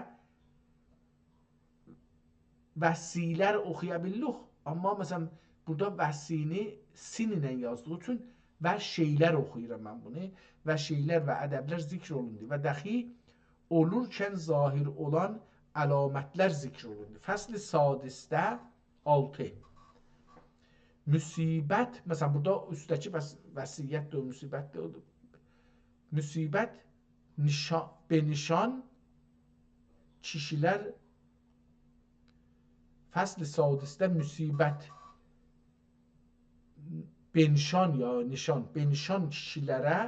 vəsilər oxuya bilirik. Amma məsələn burada vəsini sin ilə yazdığı üçün və şeylər oxuyuram mən bunu. Və şeylər və ədəblər zikr olundu. Və dəxi olurkən zahir olan əlamətlər zikr olundu. Fəsl-i sadisdə 6. Müsibət, məsələn burada üstdəki vəsiyyətdir, müsibətdir. Müsibət benişan kişilər, fəsl-i sadisdə müsibət benişan ya nişan, benişan kişilərə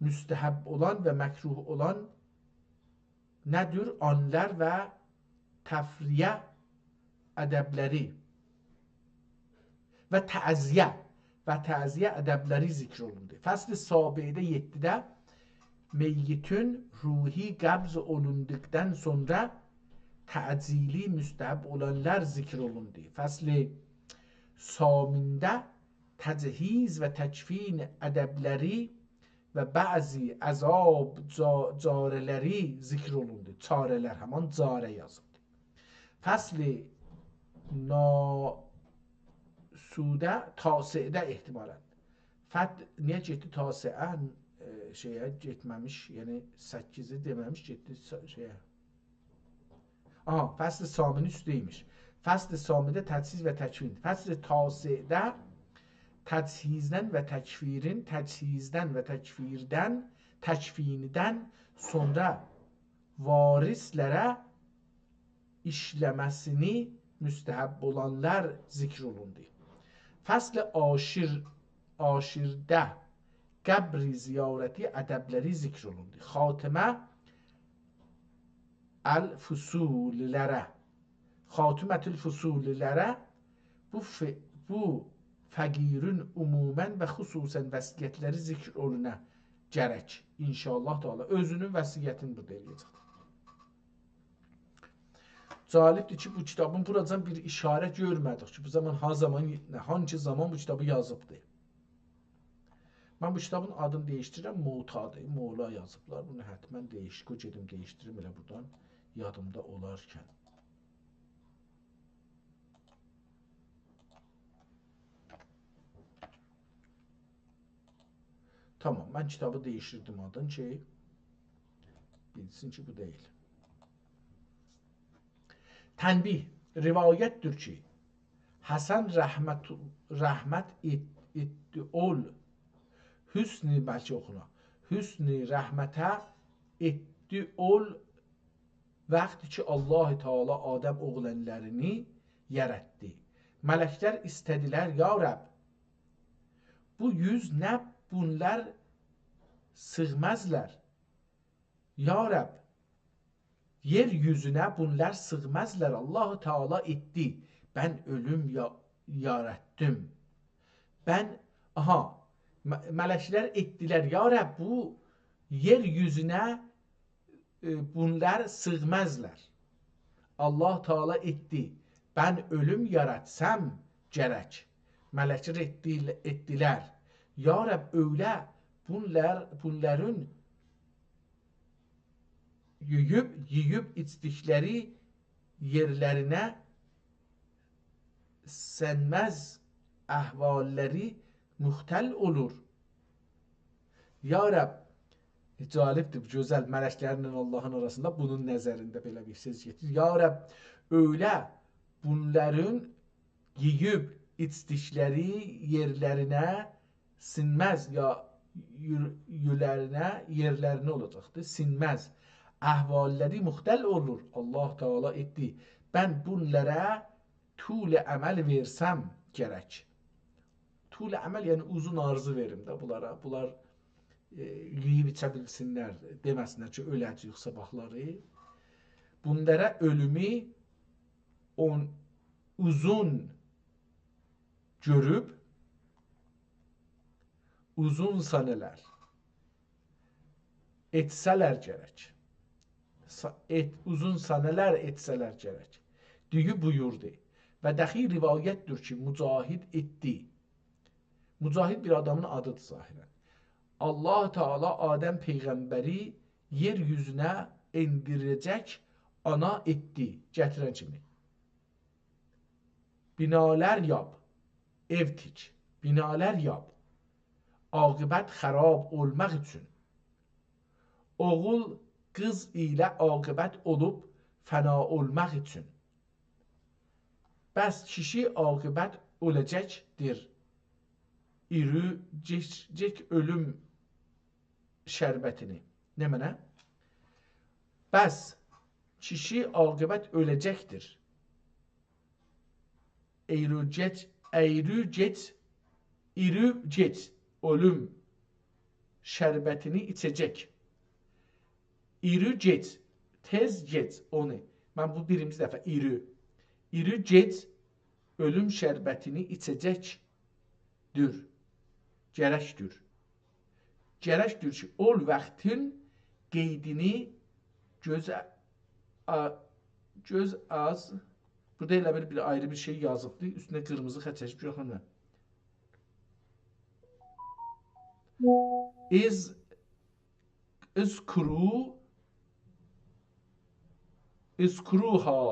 müstəhəb olan və məkruh olan nədir? Anlar və təfriyə ədəbləri və təziyə ədəbləri zikr olundu. Fəsl-i sabiədə 7-də meyyitün ruhi qəbz olunduqdan sonra təcili müstəhəb olanlar zikr olundu. Fəsl-i samində təchiz və təkfin ədəbləri və bəzi əzab carələri zikr olundu. Çarələr, həman carə yazıldı. Fəsl-i nasudə tasiədə ehtimalən. Niyə getdi tasiə? Şeyə getməmiş, yəni 8-i deməmiş, getdi şeyə. Aha, fəsl-i saminin üstəymiş. Fəsl-i samidə təchiz və təkvin. Fəsl-i tasiədə təcihizdən və təkfirin, təcihizdən və təkfinidən sonra varislərə işləməsini müstəhəb olanlar zikr olundu. Fəsl-i aşirdə qəbri ziyarəti ədəbləri zikr olundu. Xatimə əl-fusullərə, xatimətül fusullərə bu fəqirin umumən və xüsusən vəsiyyətləri zikr oluna gərək. İnşallah Teala özünün vəsiyyətini burada eləyəcək. Calibdir ki, bu kitabın buradan bir işarə görmədik ki, bu zaman hangi zaman bu kitabı yazıbdır. Mən bu kitabın adını değiştirirəm, Muğtadır, Moğla yazıblar. Bunu hətmən gedim değiştirim elə buradan yadımda olarkən. Tamam, mən kitabı değiştirdim adın ki, bilsin ki bu deyil. Tənbih, rivayətdir ki, Həsən rəhmət etdi ol, hüsn-i bəlkə oxuna, hüsn-i rəhmətə etdi ol, vaxtı ki, Allah-u Teala Adəm oğlanlarını yarattı. Mələklər istədilər, ya Rəbb, bu yüz nə bunlar sığmazlar. Ya Rəbb, yeryüzünə bunlar sığmazlar. Allah-u Teala etdi. Ben ölüm yarattım. Melekler ettiler. Ya Rab, bu yeryüzüne bunlar sığmazlar. Allah Teala etti. Ben ölüm yaratsam gerek. Melekler ettiler. Ya Rab, öyle bunların yiyib içdikləri yerlərinə sənməz əhvalləri müxtəl olur. Ya Rəbb, cəlibdir, gözəl, mələklərlə Allahın arasında bunun nəzərində belə bir söz getir. Ya Rəbb, öyle bunların yiyib içdikləri yerlərinə sinməz, ya yerlərinə olacaqdır, sinməz. Əhvalləri müxtəl olur. Allah Teala etdi. Ben bunlara tuğle əməl versəm gerek. Tuğle əməl yani uzun arzu verim də bunlara. Bunlar yiyib içə bilsinlər, deməsinlər ki, öləcəyik sabahları. Bunlara ölümü uzun görüb, uzun sanələr etsələr gərək. Uzun sanələr etsələr gərək. Düyü buyurdu. Və dəxi rivayətdir ki, Mücahid etdi. Mücahid bir adamın adıdır zahirən. Allah Teala Adəm Peyğəmbəri yeryüzünə endirəcək ana etdi, gətirən kimi. Binalar yap, ev tik, binalar yap. Aqibət xarab olmaq üçün. Oğul qız ilə aqibət olub fəna olmaq üçün. Bəs kişi aqibət olacaqdır. İrücək ölüm şərbətini. Ne mənə? Bəs kişi aqibət öləcəkdir. İrücək ölüm şərbətini içəcək. İrücək, tez gec onu. Mən bu birinci dəfə İrücək ölüm şərbətini içəcəkdir. Gərəkdir. Gərəkdir ki, ol vaxtın qeydini göz az, burada elə bir ayrı bir şey yazıbdı, üstünə qırmızı xət çəkib yoxlanma. İzkuruha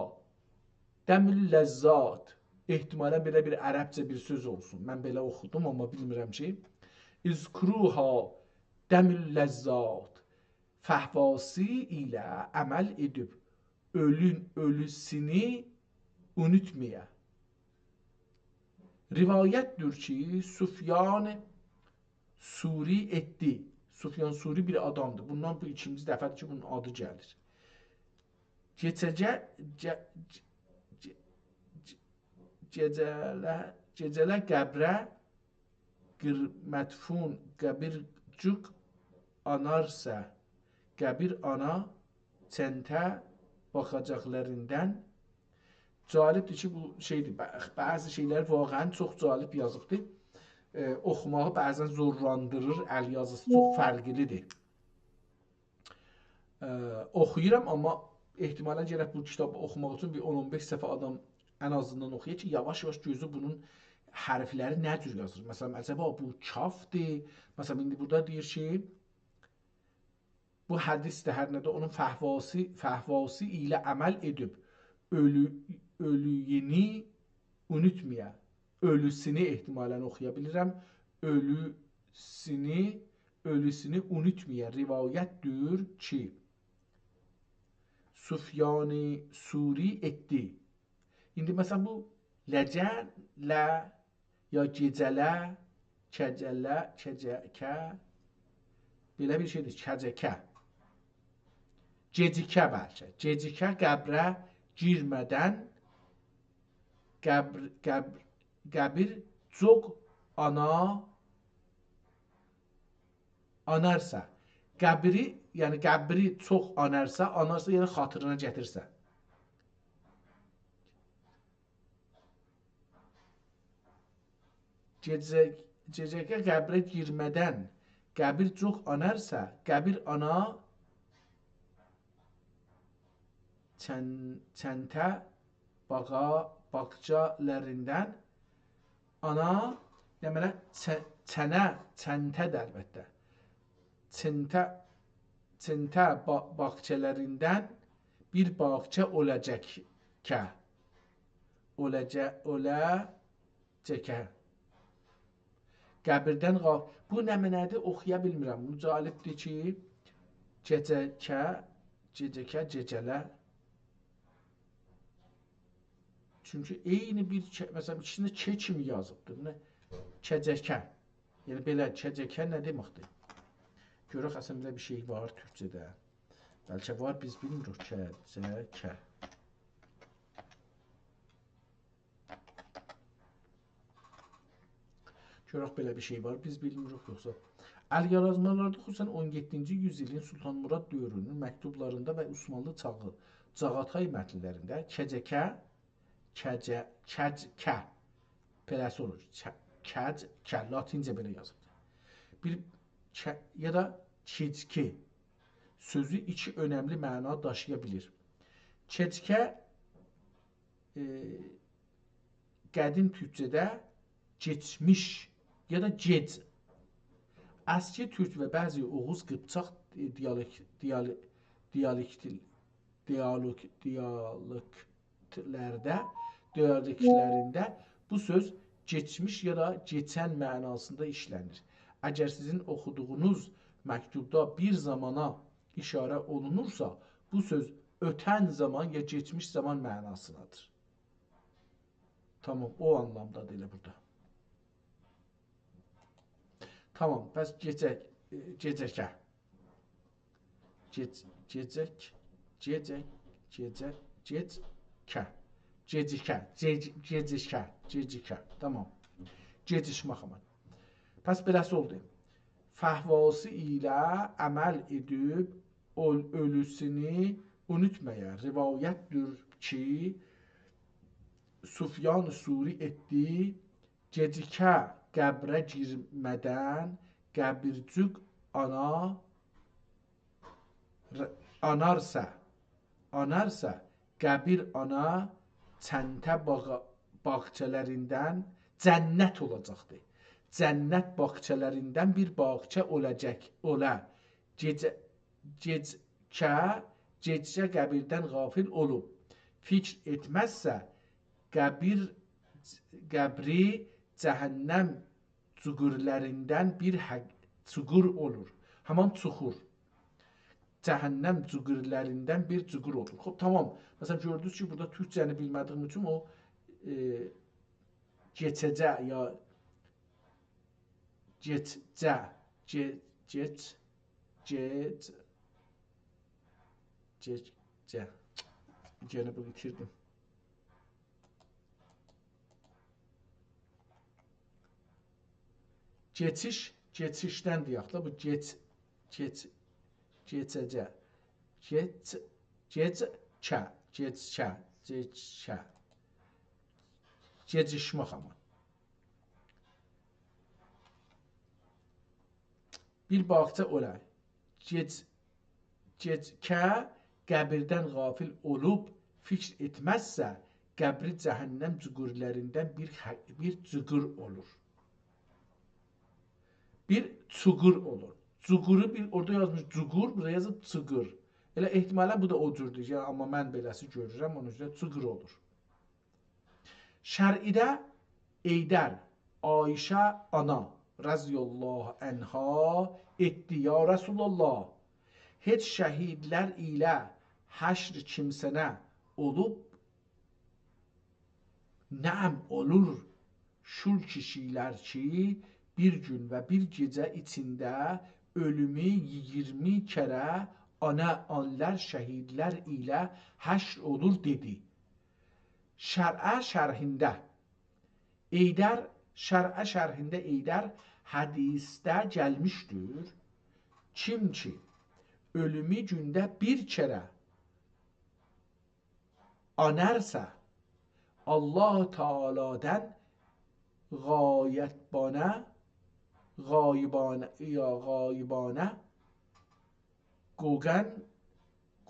dəmül ləzzat. Ehtimalən belə bir ərəbcə bir söz olsun. Mən belə oxudum, amma bilmirəm ki. İzkuruha dəmül ləzzat. Fəhvası ilə əməl edib ölüsünü unutmaya. Rivayətdir ki, Süfyan Suri etdi. Süfyan Suri bir adamdır. Bundan bu ikinci dəfədir ki, bunun adı gəlir. Gecələ qəbrə mədfun qəbircük anarsa, qəbir ana çəntə baxacaqlarından. Cəlibdir ki, bu şeydir, bəzi şeylər vaqəən çox cəlib yazıbdır. Oxumağı bəzən zorlandırır, əl yazısı çox fərqlidir. Oxuyuram, amma ehtimalən gərək bu kitabı oxumaq üçün bir 10-15 səfə adam ən azından oxuyur ki, yavaş-yavaş gözü bunun hərfləri nə cür yazır? Məsələn, acaba bu kafdır? Məsələn, indi burada deyir ki, bu hədisdə hər nədə onun fəhvası ilə əməl edib ölüyini unutmaya. Ölüsünü ehtimalən oxuya bilirəm. Ölüsünü unutmaya rivayətdir ki, Süfyan-ı Suri etdi. İndi məsələn bu ləcələ ya gecələ, kəcəkə belə bir şeydir, kəcəkə. Gecikə bəlkə. Gecikə qəbrə girmədən qəbir çox anarsa. Qəbri, yəni qəbri çox anarsa yəni xatırına gətirsə. Gecəkə qəbrə girmədən qəbir çox anarsa, qəbir ana çəntə bağçalarından ana deməli çəntədir əlbəttə. Çəntə çentə bağçalarından bir bağça olacakə. Olacakə. Qəbirdən qalx. Bu nə mənədir? Oxuya bilmirəm. Mücalibdir ki, gecəkə, gecələ. Çünki eyni bir, məsələn, ikisində K kimi yazıbdır. Kəcəkə. Yəni belə, kəcəkə nə deməkdir? Görək, əslində bir şey var türkçədə. Bəlkə var, biz bilmirik. Kəcəkə. Görək, belə bir şey var, biz bilmirik yoxsa. Əlyazmalarda xüsusən 17-ci yüzilin Sultan Murad dövrünün məktublarında və Osmanlı çağı Cağatay mətnlərində kəcəkə, kəckə beləsi olur. Kəckə, latincə belə yazılır. Bir ya da kecki sözü iki önəmli məna daşıya bilir. Keckə qədim türkçədə keçmiş ya da gec. Əski türk və bəzi Oğuz Qıpçaq dialektlərində bu söz geçmiş ya da geçən mənasında işlənir. Əgər sizin oxuduğunuz məktubda bir zamana işarə olunursa, bu söz ötən zaman ya geçmiş zaman mənasındadır. Tamam, o anlamdadır elə burada. Tamam, bəs gecəkə. Gecikə. Tamam. Gecişmək aman. Pəs beləsi oldu. Fəhvası ilə əməl edib ölüsünü unutmaya rivayətdir ki, Sufyan Suri etdi, gecikə qəbrə girmədən qəbircük anarsa qəbir ana çəntə bağçalarından cənnət olacaqdır. Cənnət bağçalarından bir bağça olacaq. Gecikə qəbirdən qafil olub. Fikr etməzsə qəbri cəhənnəm çuqurlarından bir çuqur olur. Haman çuxur. Cəhənnəm çuqurlarından bir çuqur olur. Xoş, tamam. Məsələn, gördünüz ki, burada türkçəni bilmədiyim üçün o geçəcə ya Gene bunu bitirdim. Geçişdən deyək da, bu geçəcə. Gecişmək ama. Bir bağça olay. Gecikə qəbirdən qafil olub, fikr etməzsə, qəbri cəhənnəm çuqurlarından bir çuqur olur. Bir çuqur olur. Çuquru orada yazmış çuqur, burada yazıb çuqur. Elə ehtimalən bu da o cürdür. Yəni, amma mən beləsi görürəm, onun üzrə çuqur olur. Şər'idə Eydər, Ayşə ana Rəziyallahu ənha etdi, ya Rəsulallah, heç şəhidlər ilə həşr kimsənə olub, nəm olur şul kişilər ki, bir gün və bir gecə içində ölümü 20 kərə anlar şəhidlər ilə həşr olur dedi. Şər'ə şərhində Eydər, şər'ə şərhində Eydər hədisdə gəlmişdir. Kim ki ölümü gündə bir kərə anarsa Allah Teala'dan gayibane gogan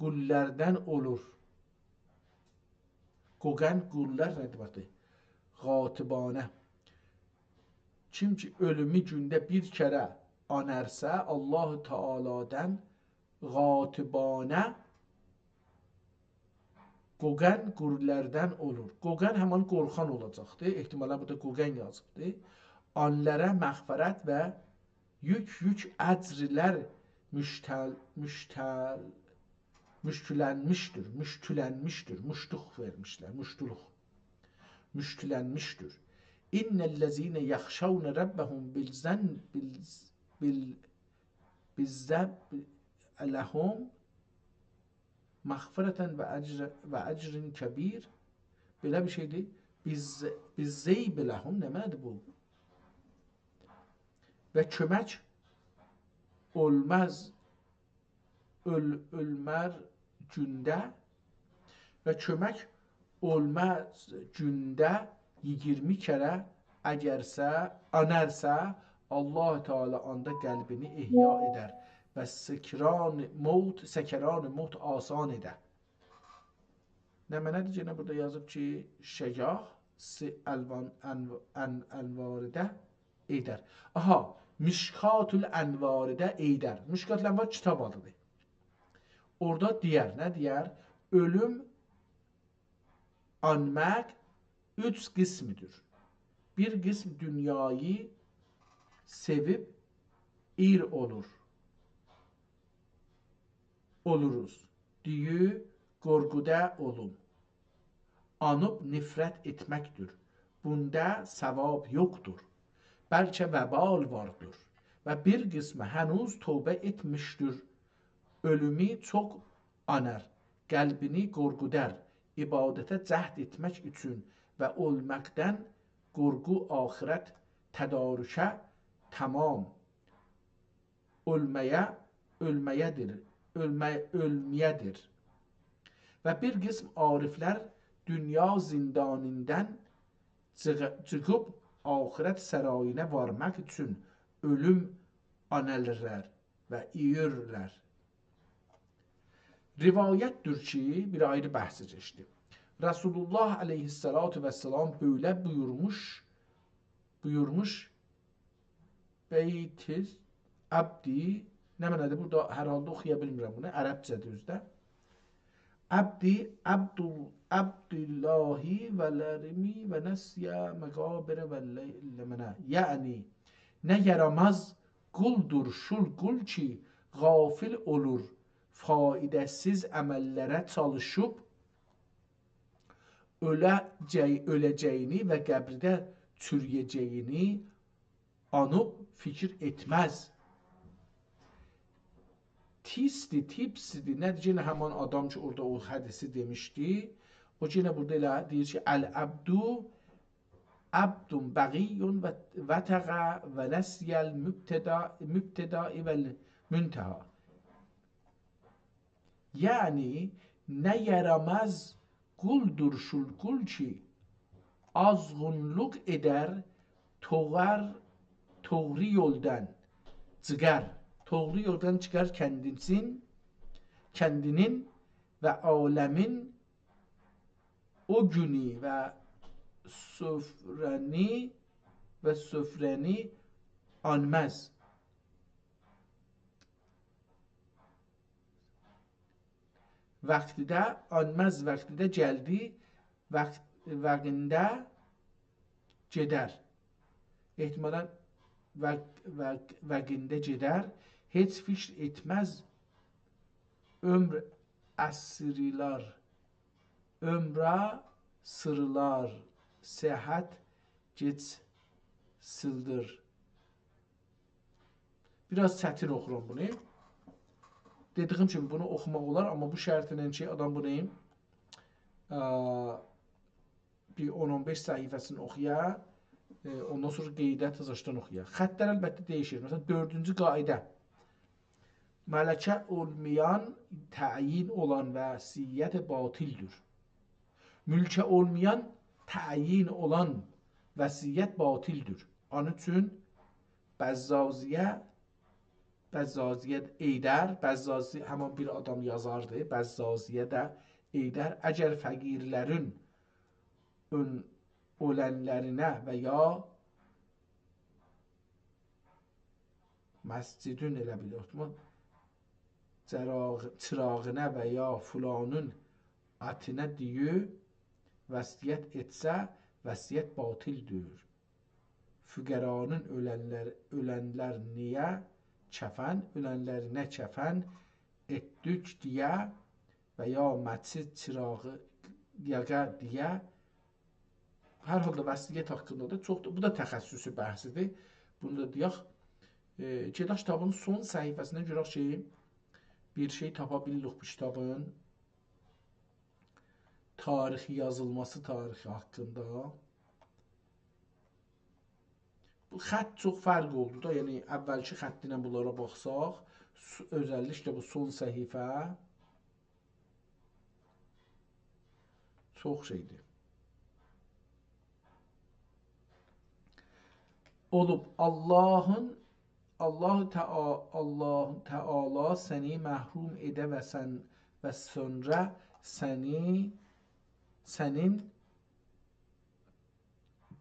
gullərdən olur. Gogan gullər nə deməkdir? Qatibane. Kim ki ölümü gündə bir kərə anərsə Allah-u Teala'dan qatibanə qoqən qürlərdən olur. Qoqən həman qorxan olacaqdır. Ehtimalən burada qoqən yazıbdır. Onlara məğfirət və yük əcrlər müştülənmişdir. Muştuq vermişlər. Müştülənmişdir. İnnellezine yahşavne rabbahum bizzab lahum mağfireten ve ecrin kebir. Belə bir şeydir. Bizzeyb lahum nəmədir bu? Və kömək olmaz ölmər gündə və kömək olmaz gündə 20 kərə əgərsə, anərsə Allah Teala anda qəlbini ihya edər və səkran mevt asan edər. Nə mənədir ki, burada yazıb ki, şəcah əlvaridə edər. Aha, Mişkatul Ənvaridə edər. Mişkatul Ənvar kitab adıdır. Orada deyər, nə deyər? Ölüm anmaq 3 qismidir. Bir qism dünyayı sevib ir oluruz. Düyü qorquda olun. Anıb nifrət etməkdir. Bunda savab yoxdur. Bəlkə vəbal vardır. Və bir qismi hənuz tövbə etmişdir. Ölümü çox anar. Qəlbini qorqudar. İbadətə cəhd etmək üçün və ölməkdən qorqu axirət tədarükə tamam ölməyədir. Və bir qism ariflər dünya zindanından çıxıb axirət sarayına varmaq üçün ölüm anəllər və iyirlər. Rivayətdir ki, bir ayrı bəhsi keçdi. Resulullah aleyhissalatu vesselam böyle buyurmuş beytiz abdi, nə mənədir? Burada hər halda oxuya bilmirəm bunu, ərəbcədir özdə. Abdullahi və lərimi və nəsyə məqabirə və ləmənə. Yəni, nə yaramaz quldur şul qul ki, qafil olur, faidəsiz əməllərə çalışıb, öləcəyini və qəbrdə çürüyəcəyini anıb fikir etməz. Tipsdir. Nədir? Yenə həman adam ki, orada o hədisi demişdi. O yenə burada elə deyir ki, Əl-əbdu əbdun bəqiyyun və təqə və nəsiyəl mübtədai vəl müntəhə. Yəni, nə yaramaz quldur şul qul ki, azğınlıq edər, toğri yoldan çıxar. Toğri yoldan çıxar kəndinin və aləmin o günü və süfrəni anməz. Vaxtida anməz, vaxtida gəldi, vaxtında gedər. Ehtimalən vaxtında gedər, heç fikr etməz ömr əsrilər, ömrə sırlar, səhət geç sıldır. Biraz çətin oxuram bunu. Dediyim kimi bunu oxumaq olar, amma bu şərtlə ki, adam bunu bir 10-15 səhifəsini oxuya, ondan sonra qeydət azlaşdan oxuya. Xəttlər əlbəttə dəyişir. Məsələn, 4-cü qaidə. Mələkə olmayan, təyin olan vəsiyyət batildir. Mülkə olmayan, təyin olan vəsiyyət batildir. Onun üçün Bəzzaziyyə eydər, Bəzzazi həman bir adam yazardı, Bəzzaziyyə də eydər, əgər fəqirlərin ölənlərinə və ya məscidün elə bilir, çırağına və ya fulanın ətinə deyir, vəsiyyət etsə, vəsiyyət batildir. Füqəranın ölənlər niyə kəfən, ölənlərinə kəfən etdük deyə və ya məscid çırağı yağa deyə. Hər halda vəsiyyət haqqında da çoxdur. Bu da təxəssüsü bəhsidir. Bunu da deyək. Gedək kitabın son səhifəsində görək ki, bir şey tapa bilirik bu kitabın. Tarixi yazılması tarixi haqqında. Bu xətt çox fərq oldu da. Yəni əvvəlki xəttinə bunlara baxsaq, özəlliklə bu son səhifə çox şeydir. Olub Allah Teala səni məhrum edə və sonra sənin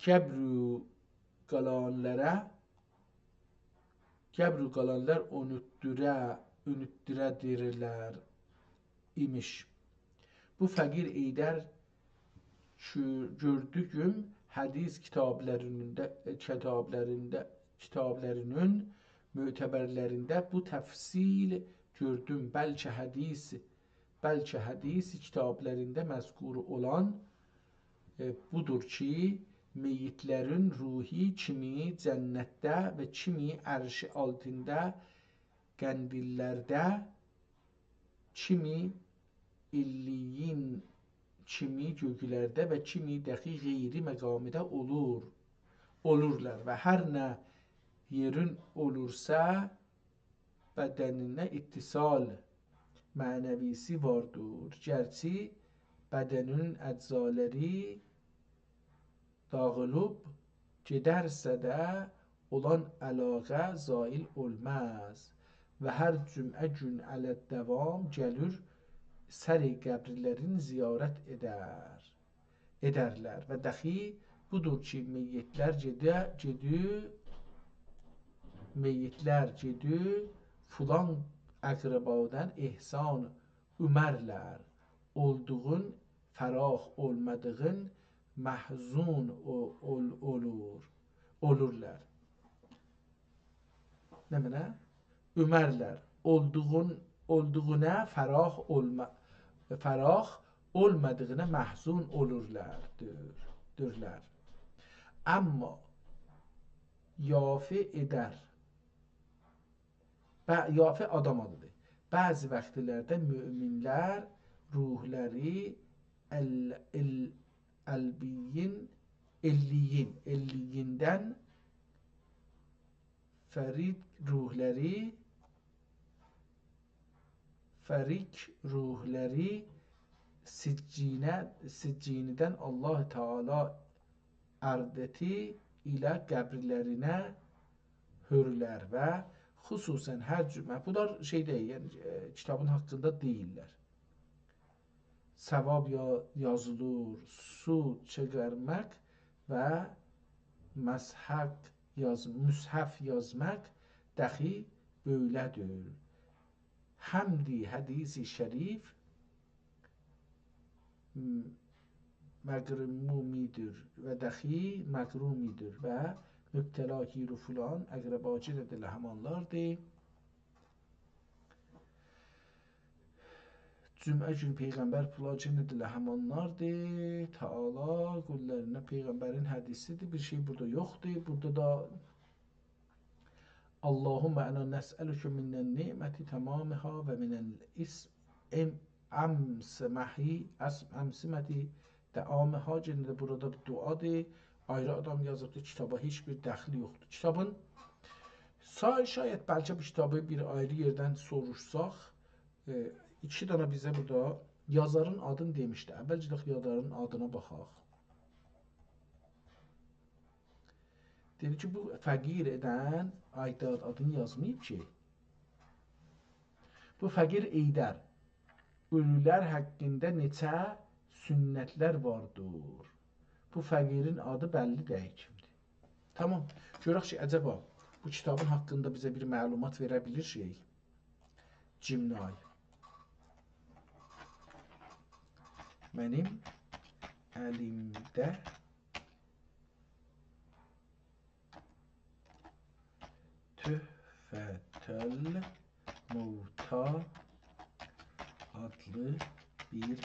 qəbru qalanlar unutdurdirlər imiş. Bu fəqir eydər gördüyüm hədis kitablarının mötəbərlərində bu təfsil gördüm. Bəlkə hədis kitablarında məzkur olan budur ki, meyitlərin ruhi kimi cənnətdə və kimi ərşi altında qəndillərdə, kimi illiyin kimi göqlərdə və kimi dəxi qeyri məqamidə olurlar və hər nə yerin olursa bədəninə ittisal mənəvisi vardır. Gərçi bədənin əczaləri dağılıb gedərsə də olan əlaqə zail olmaz və hər cümə gün ələd davam gəlir səri qəbirlərin ziyarət edərlər və dəxi budur ki, meyyitlər gedir filan əqrəbadan ehsan ümərlər, olduğun fərah olmadığın məhzun olurlar. Nə mənə? Ümərlər, olduğuna fərah olmadığına məhzun olurlar. Amma yafi adam adıdır. Bəzi vaxtlarda müminlər ruhları elliyindən fərik ruhları siccinidən Allah Teala ərdəti ilə qəbirlərinə hörlər və xüsusən hər cümə, bunlar şey deyil, yəni kitabın haqqında deyirlər. Savab yazılır, su çeqərmək və müshəf yazmaq dəxi böylədir. Həmdi hədisi şərif məqrumidir və dəxi məqrumidir və mübtəla giru fulan əqrəbacı dedilə həmanlardır. Cümə gün Peyğəmbər pulacı dedilə həmanlardır. Teala qullarına Peyğəmbərin hədisidir. Bir şey burada yoxdur. Burada da Allahümmə ənə nəsəlükü minnən ni'məti təmamiha və minəl əmsiməti dəamiha cəndə burada bir duadır. Ayrı adam yazıbdır, kitaba heç bir dəxli yoxdur. Kitabın, şayət bəlkə bu kitabı bir ayrı yerdən soruşsaq, 2 dana bizə burada yazarın adını demişdi. Əvvəlcə yazarın adına baxaq. Dedi ki, bu fəqir edən Aydar adını yazmayıb ki. Bu fəqir eydər. Ölülər haqqında neçə sünnətlər vardır. Bu fəqirin adı bəlli deyil kimdir. Tamam. Görək ki, əcəba bu kitabın haqqında bizə bir məlumat verə bilir şey. Cimnay. Mənim əlimdə Tuhfetül Mevta adlı bir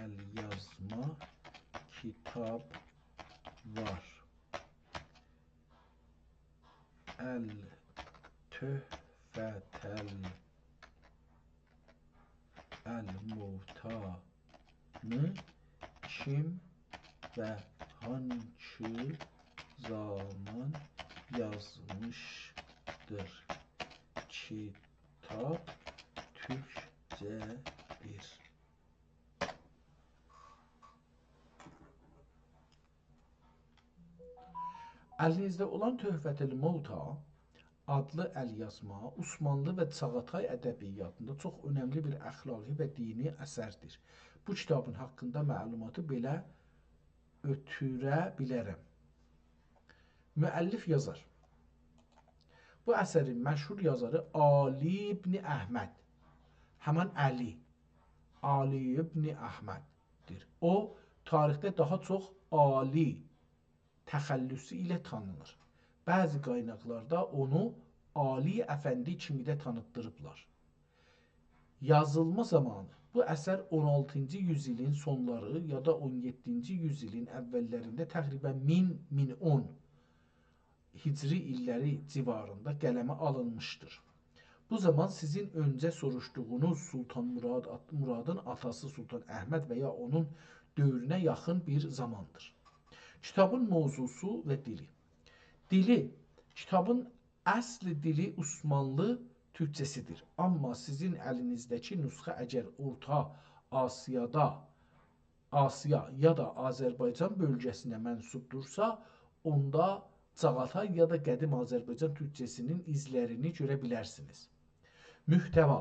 əlyazma kitab var. Tuhfetül Mevta'nı kim və hansı zaman yazmışdır? Kitab Türkçedir. Əlinizdə olan Tuhfetül Mevta adlı əlyazma Osmanlı və Çağatay ədəbiyyatında çox önəmli bir əxlaqi və dini əsərdir. Bu kitabın haqqında məlumatı belə ötürə bilərəm. Müəllif yazar. Bu əsərin məşhur yazarı Ali ibn Əhməd. Həman Ali ibn Əhməddir. O, tarixdə daha çox Ali təxəllüsü ilə tanınır. Bəzi qaynaqlarda onu Ali Əfəndi kimi də tanıtdırıblar. Yazılma zamanı bu əsər 16-cı yüzilin sonları ya da 17-ci yüzilin əvvəllərində təqribən 1010 hicri illəri civarında qələmə alınmışdır. Bu zaman sizin öncə soruşduğunuz Sultan Muradın atası Sultan Əhməd və ya onun dövrünə yaxın bir zamandır. Kitabın mövzusu və dili. Kitabın əsli dili Osmanlı türkçəsidir. Amma sizin əlinizdəki nüsxə əgər Orta Asiya ya da Azərbaycan bölgəsinə mənsubdursa, onda Çağatay ya da qədim Azərbaycan türkçəsinin izlərini görə bilərsiniz. Mühtəva.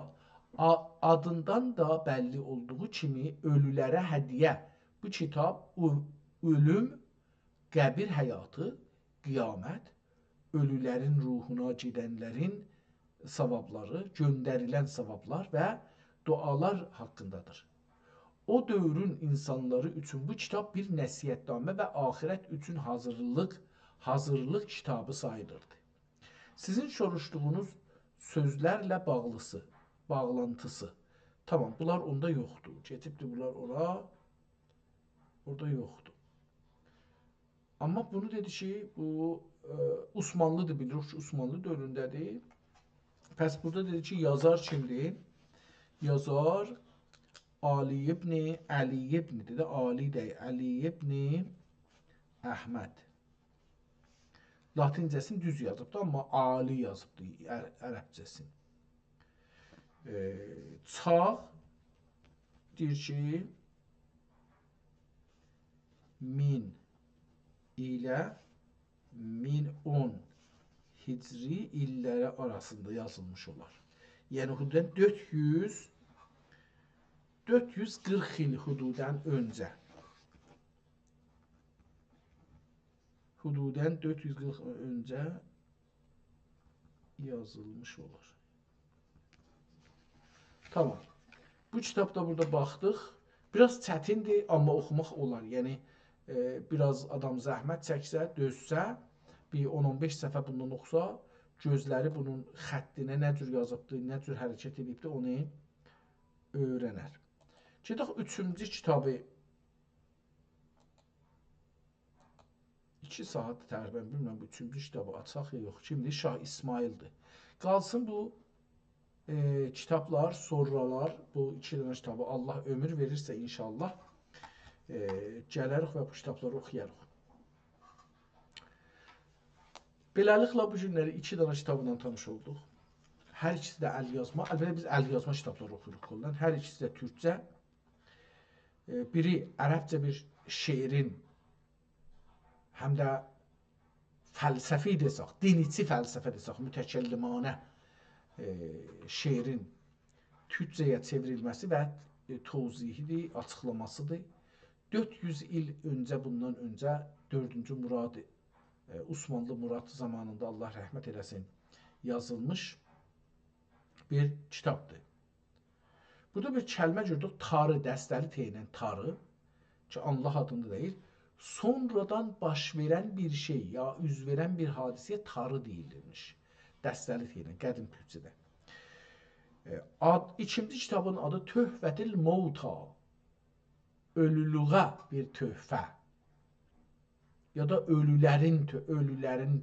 Adından da bəlli olduğu kimi ölülərə hədiyyə. Bu kitab ölüm, qəbir həyatı, qiyamət, ölülərin ruhuna gedənlərin savabları, göndərilən savablar və dualar haqqındadır. O dövrün insanları üçün bu kitab bir nəsihətnamə və axirət üçün hazırlıq kitabı sayılırdı. Sizin soruşduğunuz sözlərlə bağlantısı. Tamam, bunlar onda yoxdur. Getibdir bunlar orada yoxdur. Amma bunu dedi ki, bu Osmanlıdır, bilirik ki, Osmanlı dövründədir. Pəs burada dedi ki, yazar kimdir? Yazar Ali ibn dedi, Ali deyil, Ali ibn Əhməd. Latincəsini düz yazıbdır, amma Ali yazıbdır ərəbcəsini. Çağ deyir ki, 1000 ilə 1010 hicri illəri arasında yazılmış olar. Yəni, hududən 440 il hududən öncə. Hududən 440 öncə yazılmış olar. Tamam. Bu kitabda burada baxdıq. Biraz çətindir, amma oxumaq olar. Yəni, biraz adam zəhmət çəksə, dözsə, bir 10-15 səhifə bundan oxusa, gözləri bunun xəttinə nə cür yazıbdır, nə cür hərəkət edibdir, onu öyrənər. Gedək 3-cü kitabı 2 saat təqribən, bilmirəm, bu 3-cü kitabı açaq ya yox. Kimdir? Şah İsmaildir. Qalsın bu kitablar, sonralar, bu 2 dənə kitabı Allah ömür verirsə inşallah gələrik və bu kitabları oxuyarıq. Beləliklə bu günləri 2 dənə kitabla tanış olduq. Hər ikisi də əlyazma. Əlbəttə biz əlyazma kitabları oxuyuruq qoldan. Hər ikisi də türkcə. Biri ərəbcə bir şeirin, həm də fəlsəfi desək, diniçi fəlsəfə desək, mütəkəllimanə şeirin türkcəyə çevrilməsi və tövzihidir, açıqlamasıdır. 400 il öncə, bundan öncə 4-cü Murad, Osmanlı Murad zamanında Allah rəhmət eləsin, yazılmış bir kitabdır. Burada bir kəlmə gördük, tarı, dəstəli T ilə tarı, ki Allah adında deyil. Sonradan baş verən bir şey ya üz verən bir hadisəyə tarı deyilirmiş. Dəstəli T ilə, qədim türkçədə. İkinci kitabın adı Töhvətil Mauta, ölülüğə bir töhfə. Ya da ölülərin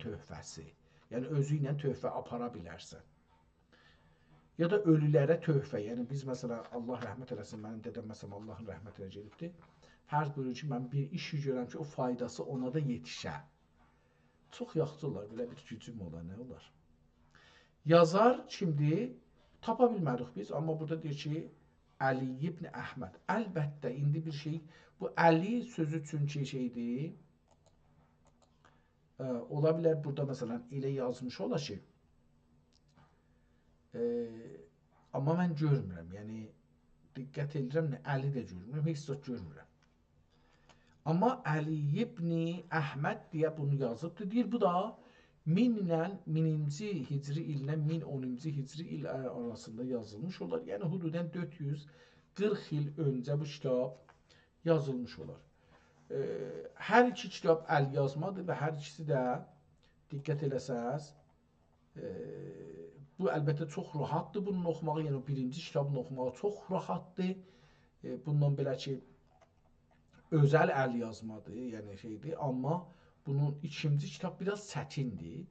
töhfəsi. Yəni özü ilə töhfə apara bilərsən. Ya da ölülərə töhfə. Yəni biz məsələn Allah rəhmət eləsin, mənim dedəm məsələn Allahın rəhmət elə gedibdi. Fərz buyurun ki, mən bir iş görürəm ki, o faydası ona da yetişə. Çox yaxşı olar, belə bir gücüm olar, nə olar? Yazar kimdir? Tapa bilmədik biz, amma burada deyir ki, Əli ibn Əhməd. Əlbəttə, indi bir şey, bu Əli sözü üçün ki şeydir. Ola bilər burada məsələn elə yazmış ola ki, amma mən görmürəm, yəni diqqət edirəm, Əli də görmürəm, heç zət görmürəm. Amma Əli ibn Əhməd deyə bunu yazıbdır, deyir bu da 1000 ilə 1000-ci hicri illə 1010-cu hicri il arasında yazılmış olar. Yəni hududən 440 il öncə bu kitab yazılmış olar. Hər iki kitab əl yazmadır və hər ikisi də diqqət eləsəz bu əlbəttə çox rahatdır bunun oxumağı, yəni birinci kitabın oxumağı çox rahatdır. Bundan belə ki özəl əl yazmadır, yəni şeydir, amma bunun ikinci kitab biraz çətindir.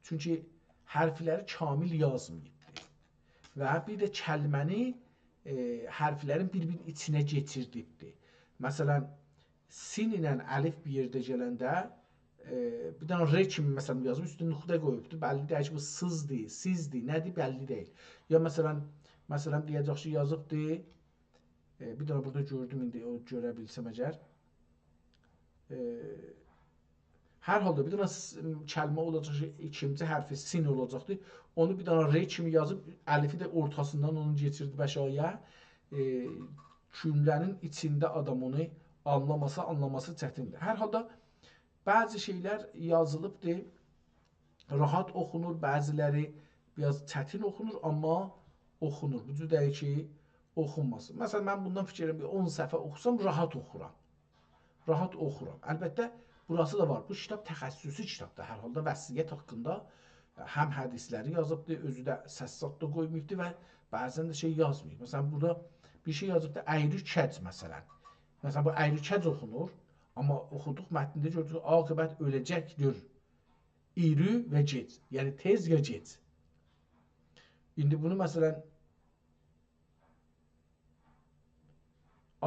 Çünki hərfləri kamil yazmayıbdır və bir də kəlməni hərflərin bir-birinin içinə keçirdibdir. Məsələn, sin ilə əlif bir yerdə gələndə bir dənə R kimi məsələn yazıb, üstünə nüqtə qoyubdur. Bəlli deyək ki, bu sızdır, sizdir, nədir, bəlli deyil. Ya məsələn deyəcək ki, yazıbdır. Bir dənə burada gördüm, indi o görə bilsəm əgər. Hər halda bir dənə kəlmə olacaq ki, ikinci hərfi sin olacaqdır. Onu bir dənə R kimi yazıb, əlifi də ortasından onu geçirdi aşağıya. Cümlənin içində adam onu anlaması çətindir. Hər halda bəzi şeylər yazılıbdır, rahat oxunur, bəziləri biraz çətin oxunur, amma oxunur. Bu cür deyil ki, oxunmasın. Məsələn, mən bundan fikirlərim, 10 səhifə oxusam, rahat oxuram. Rahat oxuram. Əlbəttə, burası da var. Bu kitab təxəssüsü kitabdır. Hər halda vəsiyyət haqqında həm hədisləri yazıbdır, özü də səssat da qoymayıbdır və bəzən də şey yazmayıb. Məsələn, burada bir şey yazıbdır, əyri kəc məsələn. Məsələn, bu əyri kəc oxunur, amma oxuduq mətnində gördük ki, aqibət öləcəkdir. İri və gec, yəni tez ya gec. İndi bunu məsələn,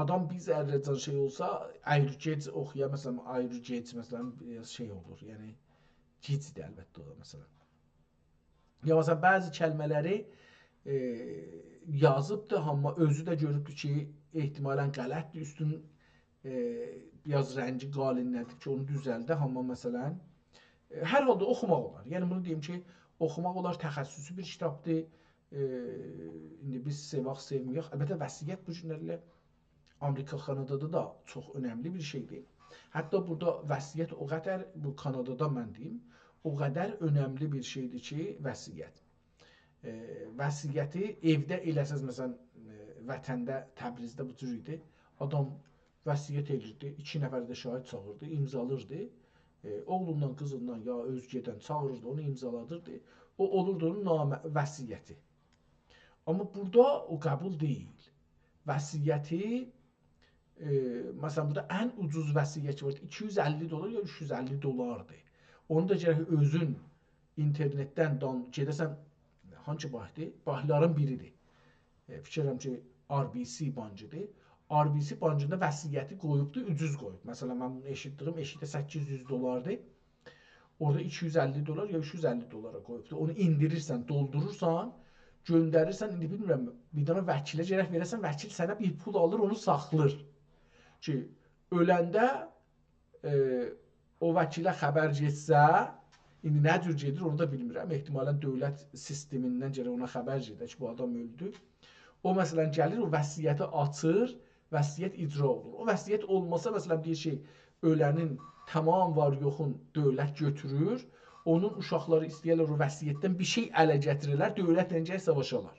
adam bir zərrəcan şey olsa, əyri gec oxuya, məsələn, əyri gec, məsələn, şey olur, yəni gecdir əlbəttə o da, məsələn. Ya məsələn, bəzi kəlmələri yazıbdır, amma özü də görübdür ki, ehtimalən qələtdir, üstün biraz rəngi qalinlədir ki, onu düzəldə, amma məsələn, hər halda oxumaq olar. Yəni, bunu deyim ki, oxumaq olar, təxəssüsü bir kitabdır. İndi biz sevaq, sevməyək. Əlbəttə, vəsiyyət bu günlərlə Amerika, Kanadada da çox önəmli bir şeydir. Hətta burada vəsiyyət o qədər, bu Kanadada mən deyim, o qədər önəmli bir şeydir ki, vəsiyyət. Vəsiyyəti evdə eləsəz, məsələn, vətəndə, Təbrizdə bu cür idi. Adam vəsiyyət edirdi, 2 nəfər də şahid çağırdı, imzalırdı. Oğlundan, qızından ya özgədən çağırırdı, onu imzaladırdı. O olurdu onun vəsiyyəti. Amma burada o qəbul deyil. Vəsiyyəti, məsələn, burada ən ucuz vəsiyyət var, $250 ya $350-dır. Onu da gərək özün internetdən gedəsən, hangi bankdır? Bankların biridir. Fikirəm ki, RBC bankıdır. RBC bankında vəsiyyəti qoyubdur, ucuz qoyub. Məsələn, mən bunu eşitdim, eşitdə $800-dır. Orada $250 ya $350 qoyubdur. Onu indirirsən, doldurursan, göndərirsən, indi bilmirəm, bir dənə vəkilə gərək verəsən, vəkil sənə bir pul alır, onu saxlır. Ki, öləndə o vəkilə xəbər getsə, indi nə cür gedir, onu da bilmirəm. Ehtimalən dövlət sistemindən gərək ona xəbər gedir ki, bu adam öldü. O, məsələn, gəlir, o vəsiyyəti açır, vəsiyyət icra olur. O vəsiyyət olmasa, məsələn, deyir ki, ölənin tamam var yoxun dövlət götürür, onun uşaqları istəyirlər o vəsiyyətdən bir şey ələ gətirirlər, dövlətlə gəl savaşarlar.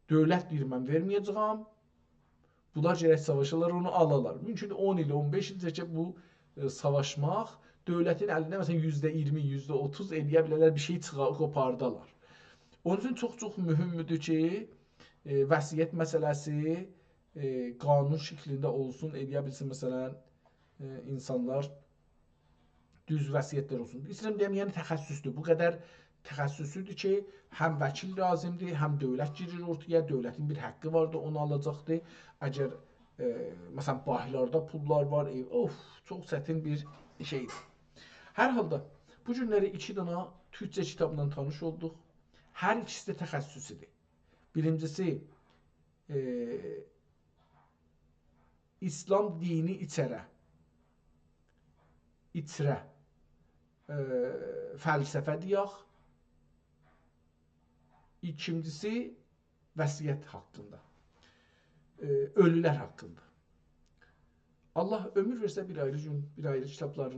Dövlət deyir, mən verməyəcəm. Bunlar gərək savaşırlar, onu alalar. Mümkün 10 il, 15 il çəkib bu savaşmaq, dövlətin əlində məsələn %20, %30 eləyə bilərlər, bir şey qopardalar. Onun üçün çox mühümdür ki, vəsiyyət məsələsi qanun şəklində olsun, eləyə bilsin məsələn insanlar düz vəsiyyətlər olsun. İstəyirəm deyəm, yəni təxəssüsdür. Bu qədər təxəssüsüdür ki, həm vəkil lazımdır, həm dövlət girir ortaya, dövlətin bir haqqı vardır, onu alacaqdır. Əgər məsələn bahilərdə pullar var, çox çətin bir şeydir. Hər halda bu günləri 2 dənə türkçə kitabla tanış olduq. Hər ikisi də təxəssüsüdür. Birincisi İslam dini içərə fəlsəfə deyək. İkincisi vəsiyyət haqqında, ölülər haqqında. Allah ömür versə bir ayrı gün, bir ayrı kitablarla